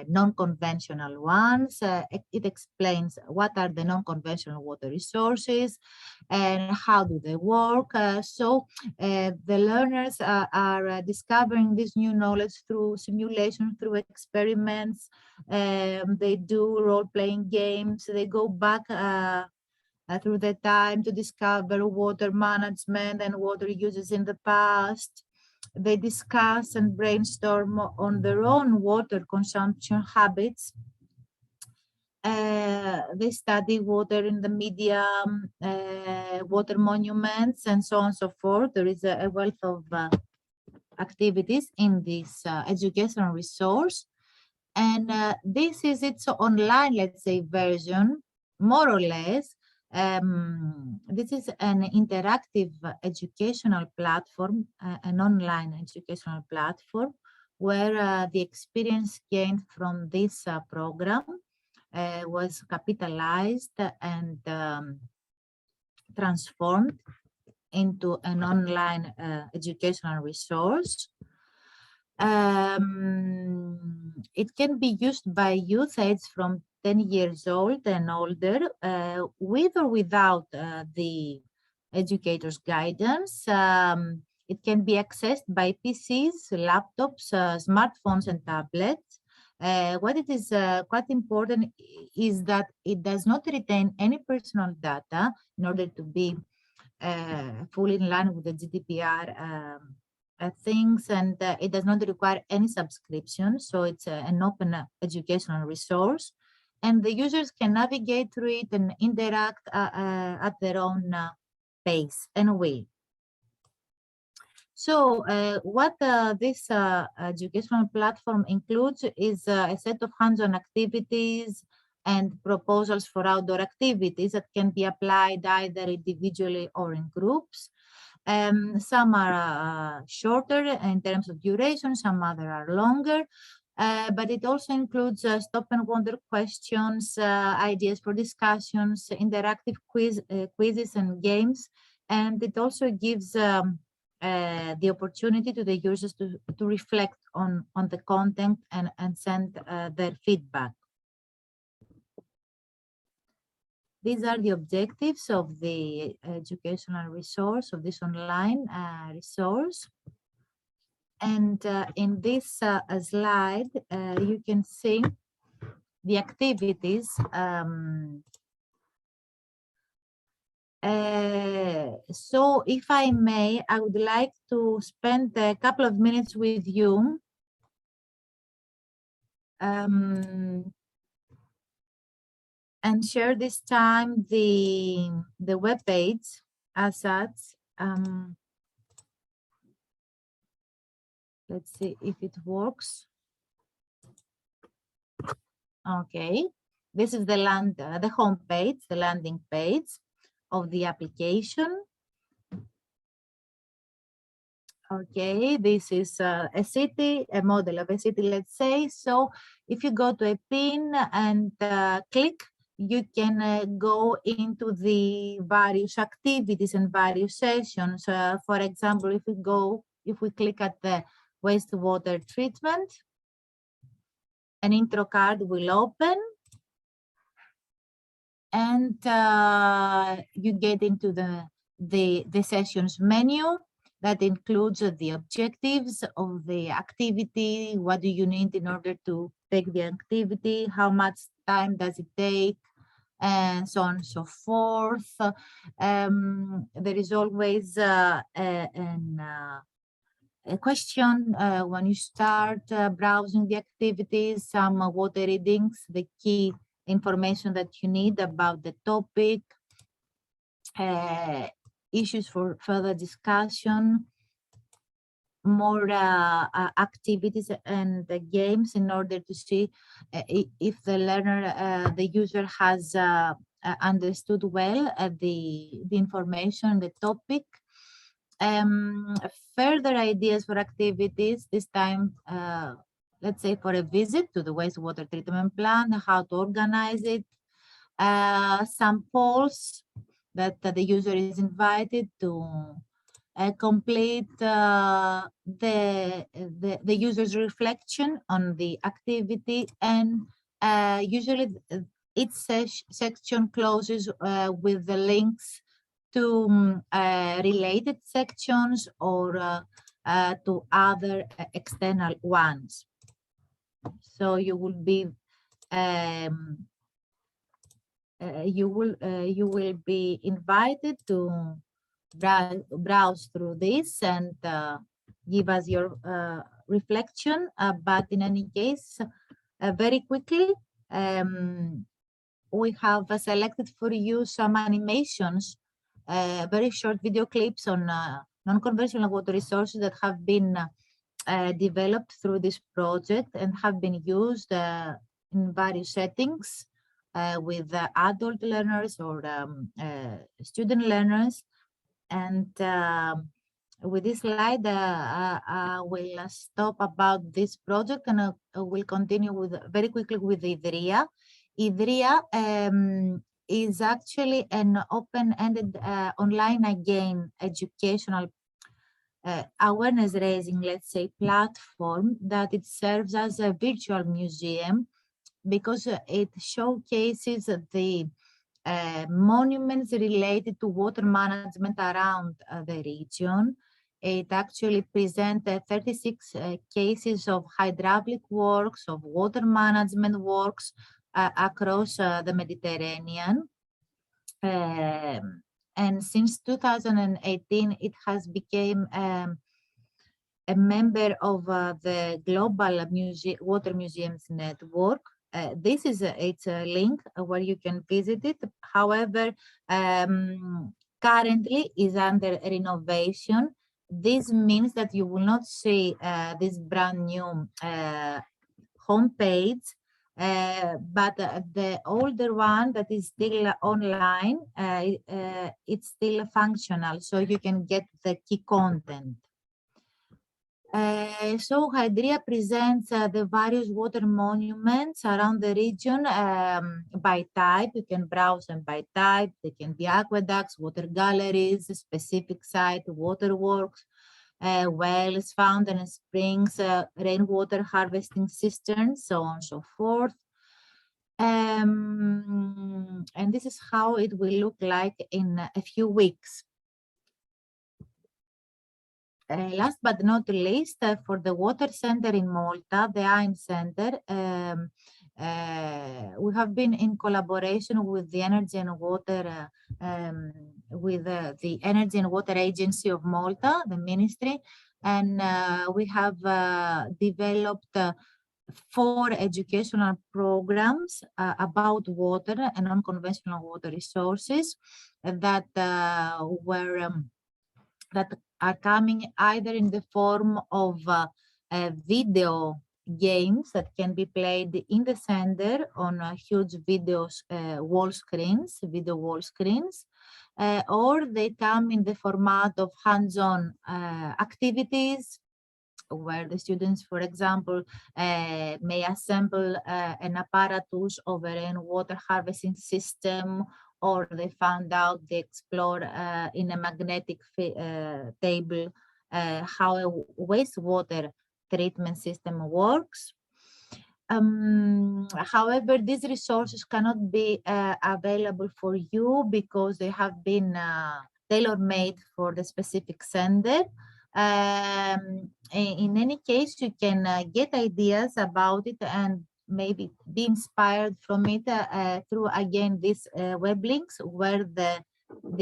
non-conventional ones. It explains what are the non-conventional water resources and how do they work. So the learners are discovering this new knowledge through simulation, through experiments. They do role-playing games. They go back through the time to discover water management and water uses in the past. They discuss and brainstorm on their own water consumption habits. They study water in the media, water monuments, and so on and so forth. There is a wealth of activities in this educational resource. And this is its online, let's say, version, more or less. This is an interactive educational platform, an online educational platform, where the experience gained from this program was capitalized and transformed into an online educational resource. It can be used by youth aged from 10 years old and older, with or without the educator's guidance. It can be accessed by PCs, laptops, smartphones, and tablets. What it is quite important is that it does not retain any personal data in order to be fully in line with the GDPR things, and it does not require any subscription. So it's an open educational resource, and the users can navigate through it and interact at their own pace and way. So what this educational platform includes is a set of hands-on activities and proposals for outdoor activities that can be applied either individually or in groups. Some are shorter in terms of duration, some other are longer, but it also includes stop and wonder questions, ideas for discussions, interactive quizzes and games, and it also gives the opportunity to the users to reflect on the content and send their feedback. These are the objectives of the educational resource, of this online resource. And in this slide, you can see the activities. So if I may, I would like to spend a couple of minutes with you and share this time the web page as such. Let's see if it works. Okay, this is the home page, the landing page of the application. Okay, this is a city, a model of a city, let's say. So if you go to a pin and click, you can go into the various activities and various sessions. For example, if we click at the wastewater treatment, an intro card will open, and you get into the sessions menu that includes the objectives of the activity. What do you need in order to take the activity? How much time does it take? And so on and so forth. There is always a question when you start browsing the activities, some water readings, the key information that you need about the topic, issues for further discussion, more activities and games in order to see if the learner, the user has understood well the information, the topic. Further ideas for activities, this time, let's say for a visit to the wastewater treatment plant, how to organize it, some polls that the user is invited to complete the user's reflection on the activity, and usually each section closes with the links to related sections or to other external ones. So you will be you will be invited to browse through this and give us your reflection. But in any case, very quickly, we have selected for you some animations, very short video clips on non-conventional water resources that have been developed through this project and have been used in various settings with adult learners or student learners. And with this slide, I will stop about this project, and I will continue with very quickly with IDRIA. IDRIA is actually an open-ended online again educational awareness raising, let's say, platform that it serves as a virtual museum because it showcases the monuments related to water management around the region. It actually presents 36 cases of hydraulic works, of water management works across the Mediterranean. And since 2018, it has become a member of the Global Water Museums Network. This is it's a link where you can visit it. However, currently is under renovation. This means that you will not see this brand new homepage, but the older one that is still online, it's still functional, so you can get the key content. So Hydria presents the various water monuments around the region by type. You can browse them by type. They can be aqueducts, water galleries, specific site, waterworks, wells, fountains, springs, rainwater harvesting cisterns, so on and so forth. And this is how it will look like in a few weeks. Last but not least, for the water center in Malta, the AIM Center, we have been in collaboration with the Energy and Water, the Energy and Water Agency of Malta, the ministry, and we have developed 4 educational programs about water and unconventional water resources that that are coming either in the form of video games that can be played in the center on huge video wall screens, or they come in the format of hands-on activities, where the students, for example, may assemble an apparatus of a rainwater harvesting system, or they found out, they explore in a magnetic table how a wastewater treatment system works. However, these resources cannot be available for you because they have been tailor-made for the specific center. In any case, you can get ideas about it and maybe be inspired from it through, again, these web links where the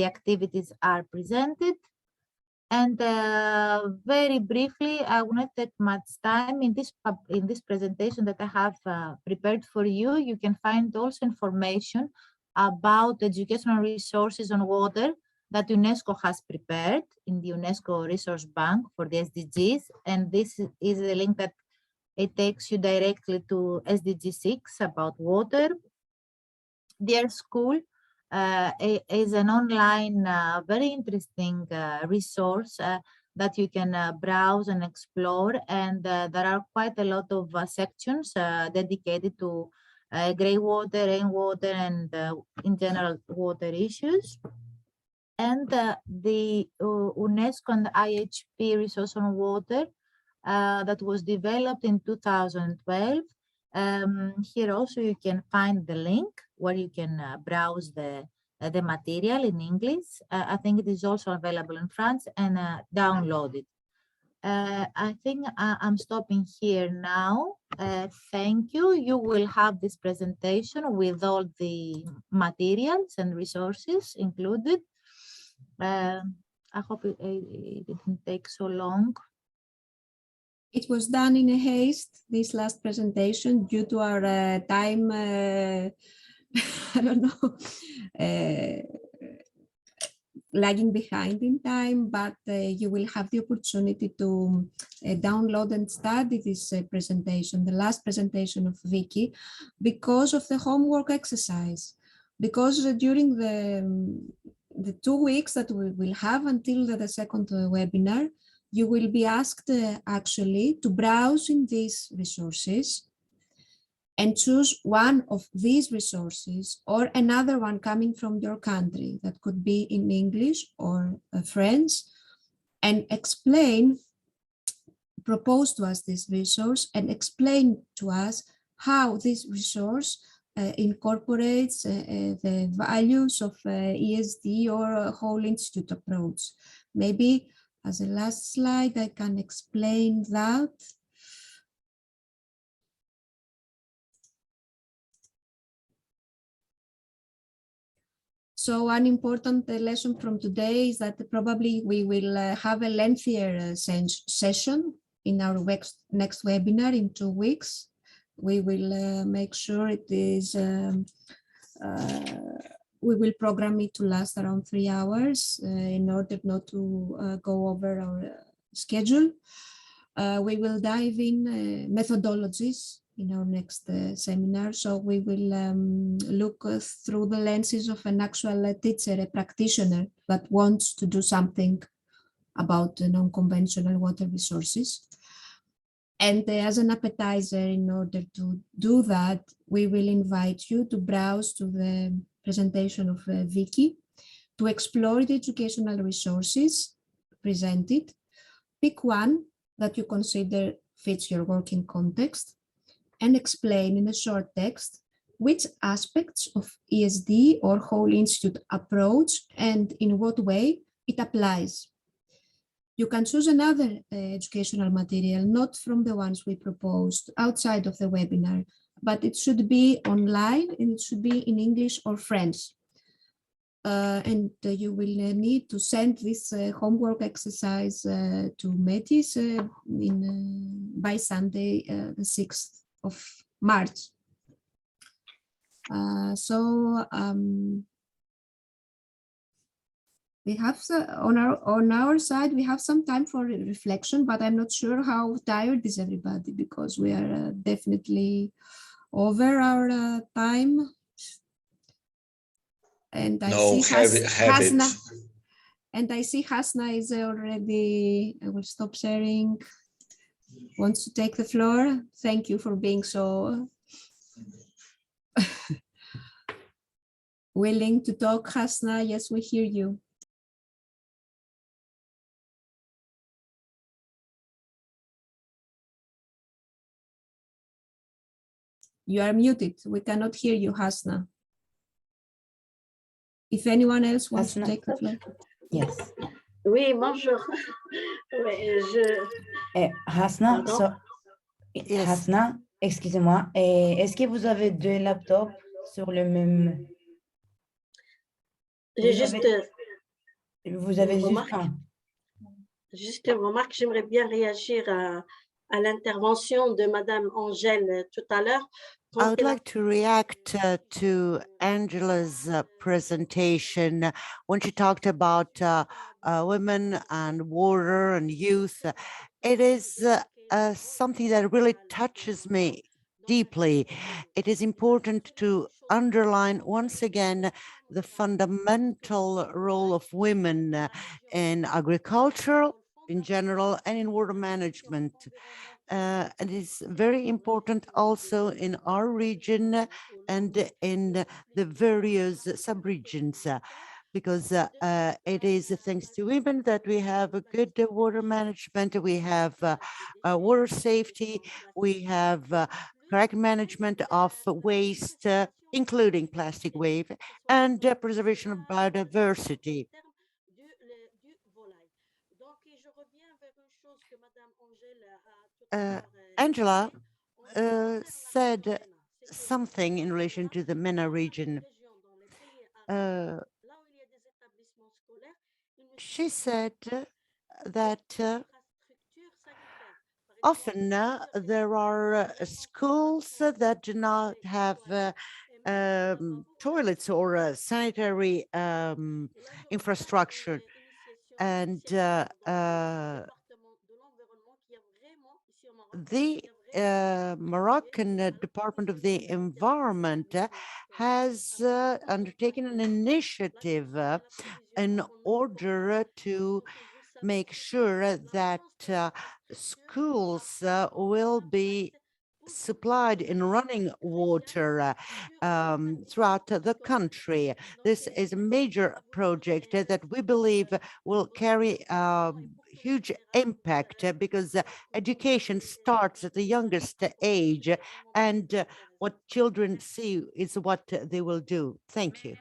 activities are presented. And very briefly, I will not take much time in this presentation that I have prepared for you. You can find also information about educational resources on water that UNESCO has prepared in the UNESCO Resource Bank for the SDGs. And this is the link that it takes you directly to SDG 6 about water. Dear School is an online, very interesting resource that you can browse and explore. And there are quite a lot of sections dedicated to grey water, rainwater, and in general water issues. And the UNESCO and IHP resource on water that was developed in 2012. Here also you can find the link where you can browse the material in English. I think it is also available in French, and download it. I think I'm stopping here now. Thank you. You will have this presentation with all the materials and resources included. I hope it didn't take so long. It was done in a haste, this last presentation, due to our time, I don't know, lagging behind in time, but you will have the opportunity to download and study this presentation, the last presentation of Vicky, because of the homework exercise. Because during the 2 weeks that we will have until the second webinar, you will be asked actually to browse in these resources and choose one of these resources or another one coming from your country that could be in English or French, and propose to us this resource and explain to us how this resource incorporates the values of ESD or a whole institute approach. Maybe as a last slide, I can explain that. So one important lesson from today is that probably we will have a lengthier session in our next webinar in 2 weeks. We will make sure it is, we will program it to last around 3 hours in order not to go over our schedule. We will dive in methodologies in our next seminar. So we will look through the lenses of an actual teacher, a practitioner that wants to do something about non-conventional water resources. And as an appetizer, in order to do that, we will invite you to browse to the presentation of Vicky to explore the educational resources presented. Pick one that you consider fits your working context and explain in a short text which aspects of ESD or whole institute approach and in what way it applies. You can choose another educational material, not from the ones we proposed outside of the webinar, but it should be online and it should be in English or French. And you will need to send this homework exercise to Metis by Sunday, the 6th of March. We have on our side, we have some time for reflection, but I'm not sure how tired is everybody because we are definitely over our time. And I see Hasna. And I see Hasna is already, I will stop sharing, wants to take the floor. Thank you for being so willing to talk, Hasna. Yes, we hear you. You are muted. We cannot hear you, Hasna. If anyone else wants Hasna. to take the floor. Yes. Oui, bonjour. Hasna, Yes. Hasna, excusez-moi. Est-ce que vous avez 2 laptops sur le même... J'ai juste... Vous avez juste un. Juste une remarque, j'aimerais bien réagir à l'intervention de Madame Angèle tout à l'heure. I would like to react to Angela's presentation when she talked about women and water and youth. It is something that really touches me deeply. It is important to underline once again the fundamental role of women in agriculture in general and in water management. And it's very important also in our region and in the various sub-regions, because it is thanks to women that we have a good water management, we have water safety, we have correct management of waste, including plastic waste, and preservation of biodiversity. Angela said something in relation to the MENA region. She said that often there are schools that do not have toilets or sanitary infrastructure, and the Moroccan Department of the Environment has undertaken an initiative in order to make sure that schools will be supplied in running water throughout the country. This is a major project that we believe will carry huge impact because education starts at the youngest age, and what children see is what they will do. Thank you.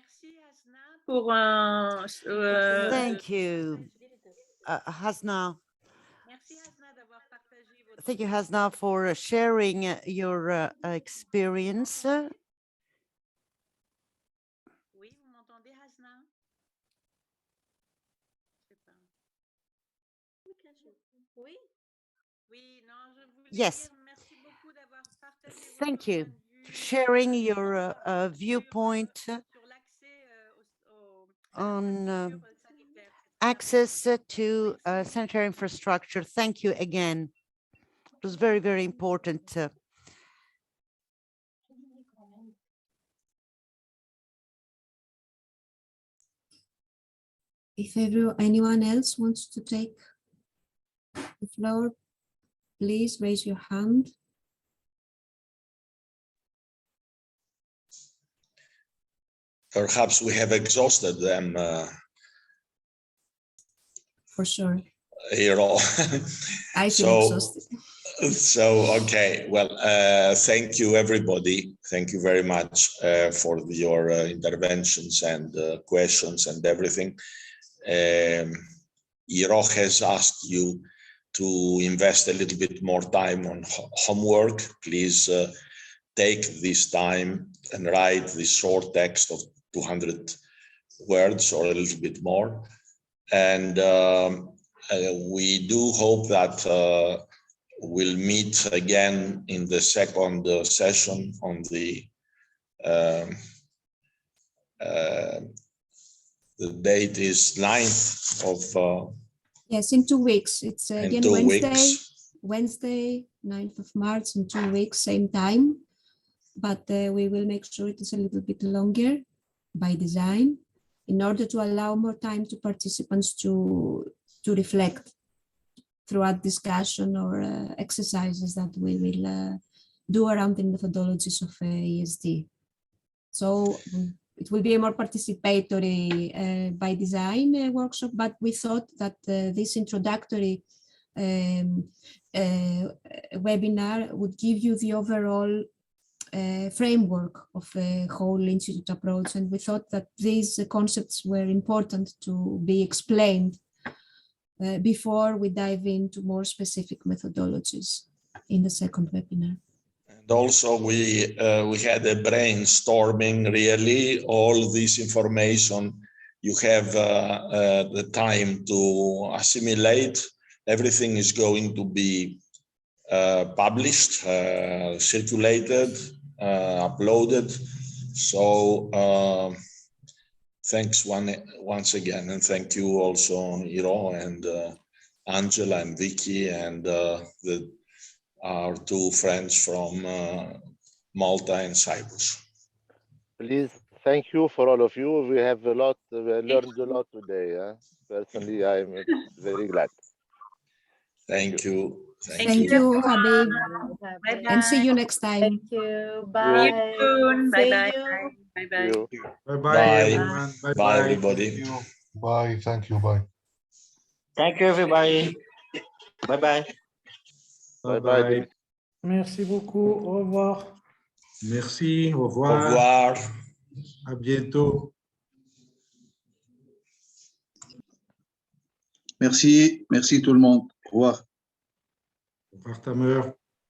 Thank you, Hasna. Thank you, Hasna, for sharing your experience. Yes. Thank you for sharing your viewpoint on access to sanitary infrastructure. Thank you again. It was very, very important. If anyone else wants to take the floor, please raise your hand. Perhaps we have exhausted them. For sure. You know. I feel exhausted. So, okay. Well, thank you, everybody. Thank you very much for your interventions and questions and everything. Iro has asked you to invest a little bit more time on homework. Please take this time and write this short text of 200 words or a little bit more. And we do hope that we'll meet again in the second session on the date is 9th of yes, in 2 weeks. It's again Wednesday, 9th of March, in 2 weeks, same time. But we will make sure it is a little bit longer by design in order to allow more time to participants to reflect throughout discussion or exercises that we will do around the methodologies of ESD. So it will be a more participatory by design workshop, but we thought that this introductory webinar would give you the overall framework of a whole institute approach, and we thought that these concepts were important to be explained before we dive into more specific methodologies in the second webinar. And also we had a brainstorming, really. All this information you have the time to assimilate. Everything is going to be published, circulated, uploaded. So thanks once again, and thank you also, Iro and Angela and Vicky and our two friends from Malta and Cyprus. Please, thank you for all of you. We have we learned a lot today. Personally, I'm very glad. Thank you. Thank you, Habib. Bye-bye. And see you next time. Thank you. Bye. Bye-bye. Bye-bye. Bye. Bye, everybody. Bye. Thank you. Bye. Thank you, everybody. Bye-bye. Bye-bye. Merci beaucoup. Au revoir. Merci. Au Au revoir. revoir. À bientôt. Merci tout le monde. Au revoir. Au revoir, Tamer.